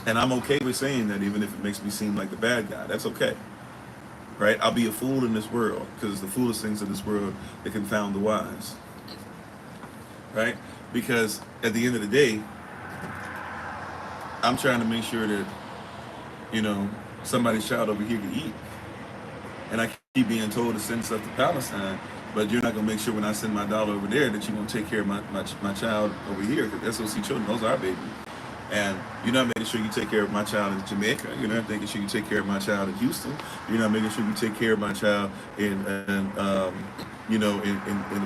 Speaker 1: And I'm okay with saying that, even if it makes me seem like the bad guy. That's okay. right? I'll be a fool in this world because it's the foolish things of this world that confound the wise, right? Because at the end of the day, I'm trying to make sure that, you know, somebody's child over here can eat. And I keep being told to send stuff to Palestine, but you're not going to make sure when I send my dollar over there that you're going to take care of my child over here, because SOC children, those are our babies. And you're not making sure you take care of my child in Jamaica. You're not making sure you take care of my child in Houston. You're not making sure you take care of my child in the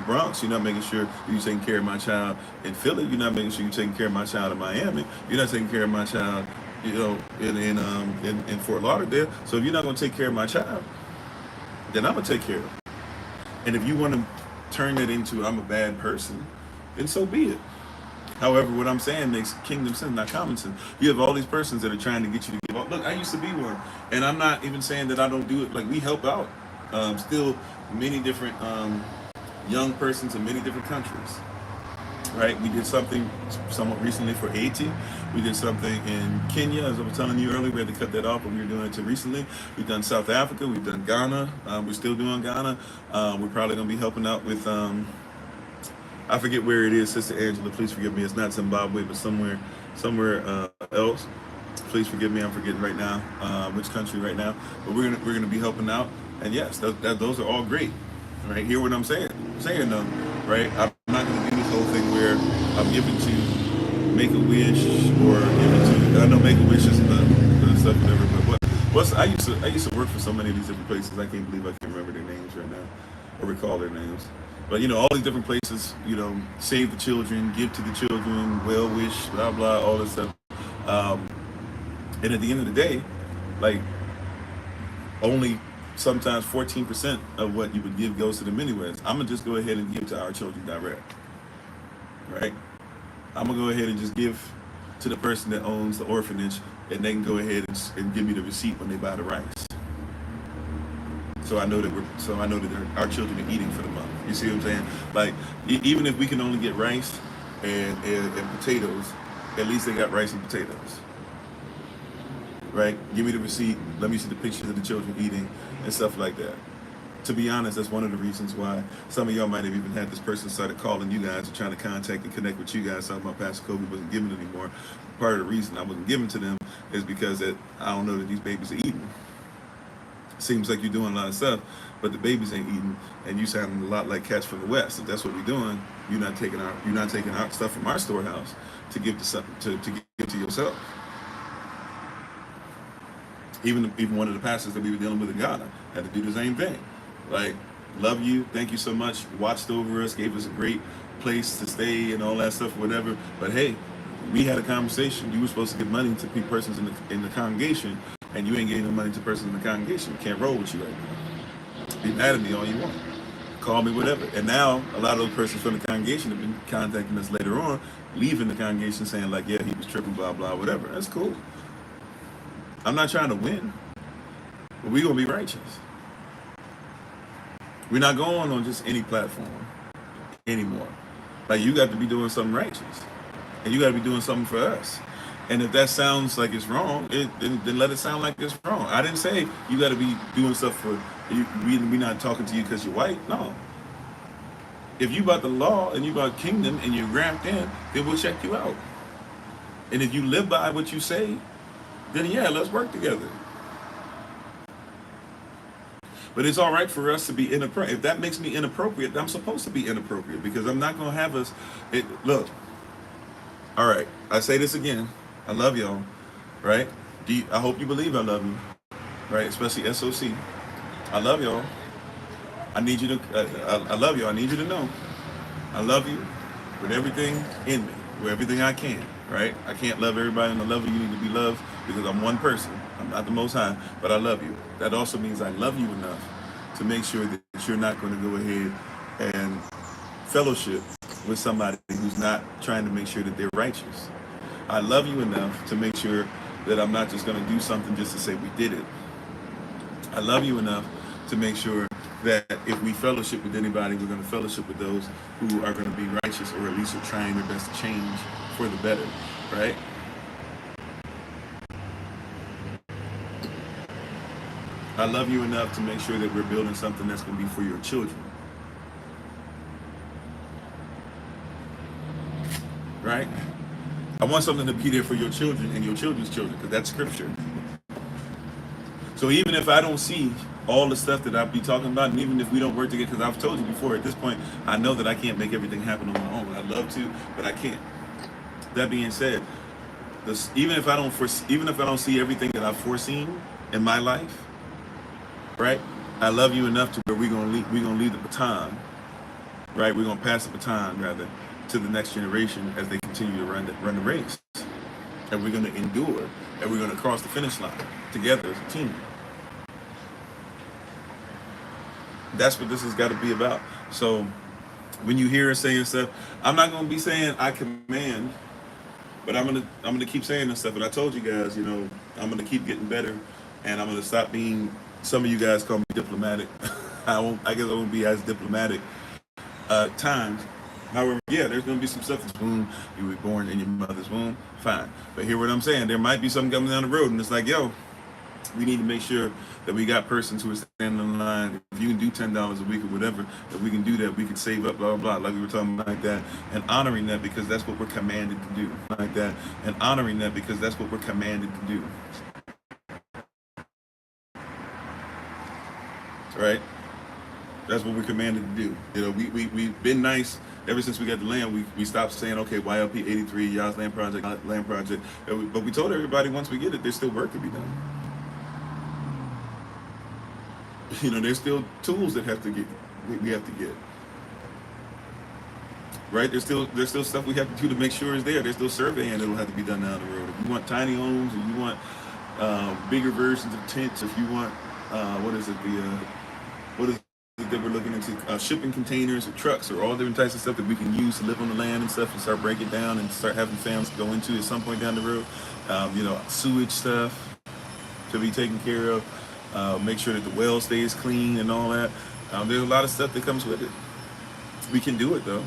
Speaker 1: Bronx. You're not making sure you're taking care of my child in Philly. You're not making sure you're taking care of my child in Miami. You're not taking care of my child, in Fort Lauderdale. So if you're not going to take care of my child, then I'm going to take care of it. And if you want to turn it into I'm a bad person, then so be it. However, what I'm saying makes kingdom sense, not common sense. You have all these persons that are trying to get you to give up. Look, I used to be one, and I'm not even saying that I don't do it. Like, we help out still many different young persons in many different countries, right? We did something somewhat recently for Haiti. We did something in Kenya, as I was telling you earlier. We had to cut that off, but we were doing it recently. We've done South Africa. We've done Ghana. We're still doing Ghana. We're probably going to be helping out with... I forget where it is, Sister Angela. Please forgive me. It's not Zimbabwe, but somewhere else. Please forgive me. I'm forgetting right now which country right now. But we're gonna be helping out. And yes, those are all great. Right? Hear what I'm saying? Right? I'm not gonna do this whole thing where I'm giving to Make-A-Wish or giving to. I know Make-A-Wish is the stuff, whatever. But I used to work for so many of these different places. I can't believe I can't remember their names right now or recall their names. But, all these different places, save the children, give to the children, well wish, blah, blah, all this stuff. And at the end of the day, like, only sometimes 14% of what you would give goes to them anyways. I'm going to just go ahead and give to our children direct, right? I'm going to go ahead and just give to the person that owns the orphanage, and they can go ahead and give me the receipt when they buy the rice. So I know that our children are eating for the month. You see what I'm saying? Like, even if we can only get rice and potatoes, at least they got rice and potatoes, right? Give me the receipt. Let me see the pictures of the children eating and stuff like that. To be honest, that's one of the reasons why some of y'all might have even had this person started calling you guys or trying to contact and connect with you guys, talking about Pastor Kobe wasn't giving it anymore. Part of the reason I wasn't giving to them is because that I don't know that these babies are eating. Seems like you're doing a lot of stuff, but the babies ain't eating, and you sounding a lot like Cats from the West. If that's what we're doing, you're not taking our stuff from our storehouse to give to give to yourself. Even one of the pastors that we were dealing with in Ghana had to do the same thing. Like, love you, thank you so much, watched over us, gave us a great place to stay and all that stuff, whatever. But hey, we had a conversation. You were supposed to give money to persons in the congregation, and you ain't giving no money to persons in the congregation. Can't roll with you right now. Be mad at me all you want. Call me, whatever. And now, a lot of those persons from the congregation have been contacting us later on, leaving the congregation saying like, yeah, he was tripping, blah, blah, whatever. That's cool. I'm not trying to win, but we're going to be righteous. We're not going on just any platform anymore. Like, you got to be doing something righteous. And you got to be doing something for us. And if that sounds like it's wrong, then let it sound like it's wrong. I didn't say you got to be doing stuff for you. We not talking to you because you're white. No. If you about the law and you about kingdom and you're grabbed in, then we'll check you out. And if you live by what you say, then yeah, let's work together. But it's all right for us to be inappropriate. If that makes me inappropriate, I'm supposed to be inappropriate because I'm not going to have us. Look, all right, I say this again. I love y'all, right? I hope you believe I love you, right? Especially SOC. I love y'all. I need you to, I love you. I need you to know I love you with everything in me, with everything I can, right? I can't love everybody in the level you need to be loved because I'm one person. I'm not the Most High, but I love you. That also means I love you enough to make sure that you're not going to go ahead and fellowship with somebody who's not trying to make sure that they're righteous. I love you enough to make sure that I'm not just going to do something just to say we did it. I love you enough to make sure that if we fellowship with anybody, we're going to fellowship with those who are going to be righteous or at least are trying their best to change for the better, right? I love you enough to make sure that we're building something that's going to be for your children. Right? I want something to be there for your children and your children's children, because that's scripture. So even if I don't see all the stuff that I'll be talking about, and even if we don't work together, because I've told you before, at this point, I know that I can't make everything happen on my own. I'd love to, but I can't. That being said, even if I don't see everything that I've foreseen in my life, right? I love you enough to where we're gonna leave the baton, right? We're gonna pass the baton rather to the next generation as they continue to run the race, and we're gonna endure, and we're gonna cross the finish line together as a team. That's what this has got to be about. So when you hear us saying stuff, I'm not going to be saying I command, but I'm gonna keep saying this stuff. And I told you guys, I'm gonna keep getting better, and I'm gonna stop being. Some of you guys call me diplomatic. I guess I won't be as diplomatic times. However, yeah, there's gonna be some stuff that's boom. You were born in your mother's womb, fine. But hear what I'm saying? There might be something coming down the road, and it's like, yo, we need to make sure that we got persons who are standing in line. If you can do $10 a week or whatever, that we can do that. We can save up, blah, blah, blah, like we were talking about, like that, and honoring that because that's what we're commanded to do, like that, and honoring that because that's what we're commanded to do, right? That's what we're commanded to do. We've been nice ever since we got the land. We stopped saying, okay, YLP 83, y'all's land project, but we told everybody once we get it, there's still work to be done. There's still tools that we have to get. Right? There's still stuff we have to do to make sure it's there. There's still surveying that'll have to be done down the road. If you want tiny homes, if you want bigger versions of tents, if you want what is it that we're looking into, shipping containers or trucks or all different types of stuff that we can use to live on the land and stuff, and start breaking down and start having families go into at some point down the road. Sewage stuff to be taken care of. Make sure that the well stays clean and all that. There's a lot of stuff that comes with it. We can do it though,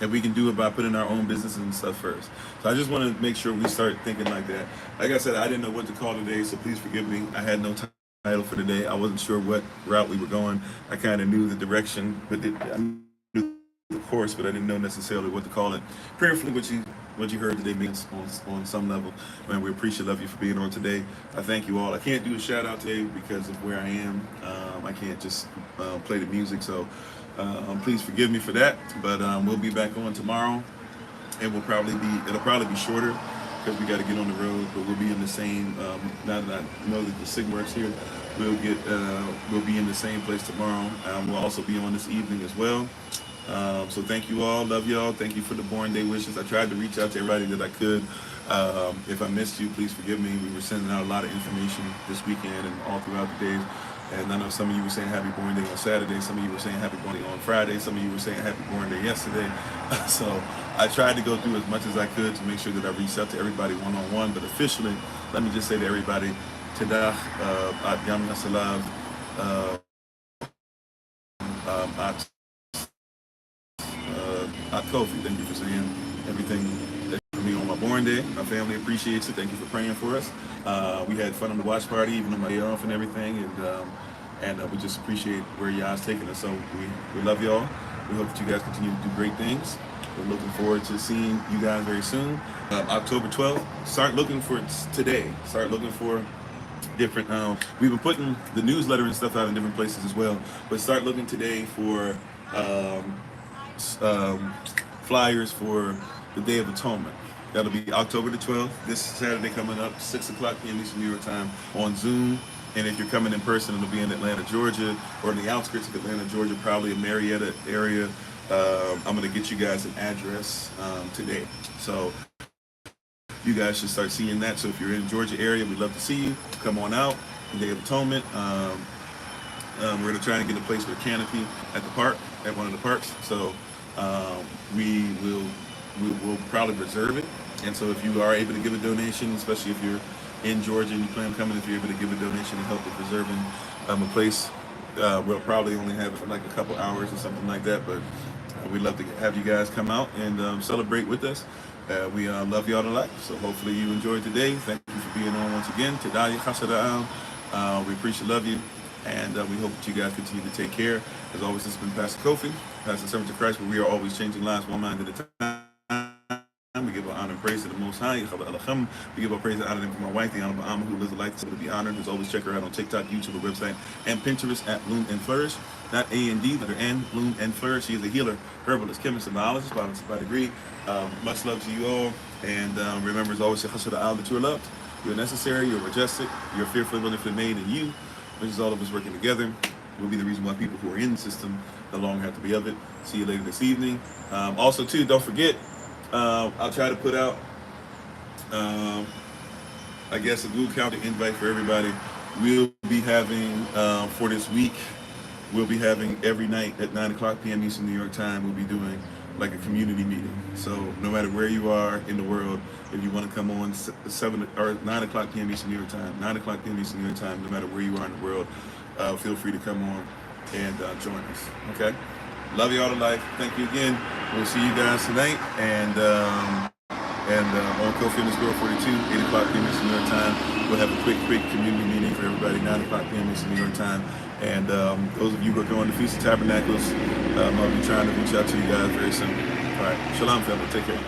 Speaker 1: and we can do it by putting our own businesses and stuff first. So I just want to make sure we start thinking like that. Like I said, I didn't know what to call today, so please forgive me. I had no title for today. I wasn't sure what route we were going. I kind of knew the direction, but I knew the course, but I didn't know necessarily what to call it. Prayerfully, what you heard today means on some level. Man, we appreciate you for being on today. I thank you all. I can't do a shout out today because of where I am. I can't just play the music, so please forgive me for that. But we'll be back on tomorrow, and it'll probably be shorter because we got to get on the road. But we'll be in the same. Now that I know that the SIG works here, we'll be in the same place tomorrow. We'll also be on this evening as well. So thank you all. Love y'all. Thank you for the born day wishes. I tried to reach out to everybody that I could. If I missed you, please forgive me. We were sending out a lot of information this weekend and all throughout the days. And I know some of you were saying happy born day on Saturday. Some of you were saying happy born day on Friday. Some of you were saying happy born day yesterday. So I tried to go through as much as I could to make sure that I reached out to everybody one-on-one. But officially, let me just say to everybody, Tadah, at Yam Nasalav, at Kofi, thank you for saying everything for me on my born day. My family appreciates it. Thank you for praying for us. We had fun on the watch party, even on my day off and everything, and we just appreciate where y'all's taking us. So we love y'all. We hope that you guys continue to do great things. We're looking forward to seeing you guys very soon. October 12th, start looking for today. Start looking for different, we've been putting the newsletter and stuff out in different places as well, but start looking today for flyers for the Day of Atonement. That'll be October the 12th, this Saturday coming up, 6 o'clock p.m. Eastern New York time on Zoom. And if you're coming in person, it'll be in Atlanta, Georgia, or in the outskirts of Atlanta, Georgia, probably a Marietta area. I'm going to get you guys an address today. So you guys should start seeing that. So if you're in the Georgia area, we'd love to see you. Come on out, Day of Atonement. We're going to try and get a place with a canopy at the park, at one of the parks. So we will probably reserve it. And so if you are able to give a donation, especially if you're in Georgia and you plan on coming, if you're able to give a donation to help with reserving a place, we'll probably only have it for like a couple hours or something like that. But we'd love to have you guys come out and celebrate with us. We love y'all to life. So hopefully you enjoyed today. Thank you for being on once again. Tadaya Khasada We appreciate, love you, and we hope that you guys continue to take care. As always, this has been Pastor Kofi, Pastor Servant of Christ, where we are always changing lives one mind at a time. We give our honor and praise to the Most High. We give our praise and honor to my wife, the Honorable Amma, who lives a life to be honored. As always, check her out on TikTok, YouTube, the website, and Pinterest at Bloom and Flourish. Not A and D, but N, Bloom and Flourish. She is a healer, herbalist, chemist, and biologist by degree. Much love to you all. And remember, as always, that you are loved, you're necessary, you're majestic, you're fearfully, wonderfully made, and you, which is all of us working together, will be the reason why people who are in the system no longer have to be of it. See you later this evening. Also, too, don't forget, I'll try to put out, I guess, a Google Calendar invite for everybody. We'll be having, for this week, we'll be having every night at 9 o'clock p.m. Eastern New York time, we'll be doing like a community meeting. So no matter where you are in the world, if you want to come on 7 or 9 o'clock p.m. Eastern New York time, 9 o'clock p.m. Eastern New York time, no matter where you are in the world, feel free to come on and join us. Okay? Love you all to life. Thank you again. We'll see you guys tonight. And on Kofi and His Girl 42, 8 o'clock p.m. Eastern New York time, we'll have a quick community meeting for everybody, 9 o'clock p.m. Eastern New York time. And those of you who are going to Feast of Tabernacles, I'll be trying to reach out to you guys very soon. All right. Shalom, family. Take care.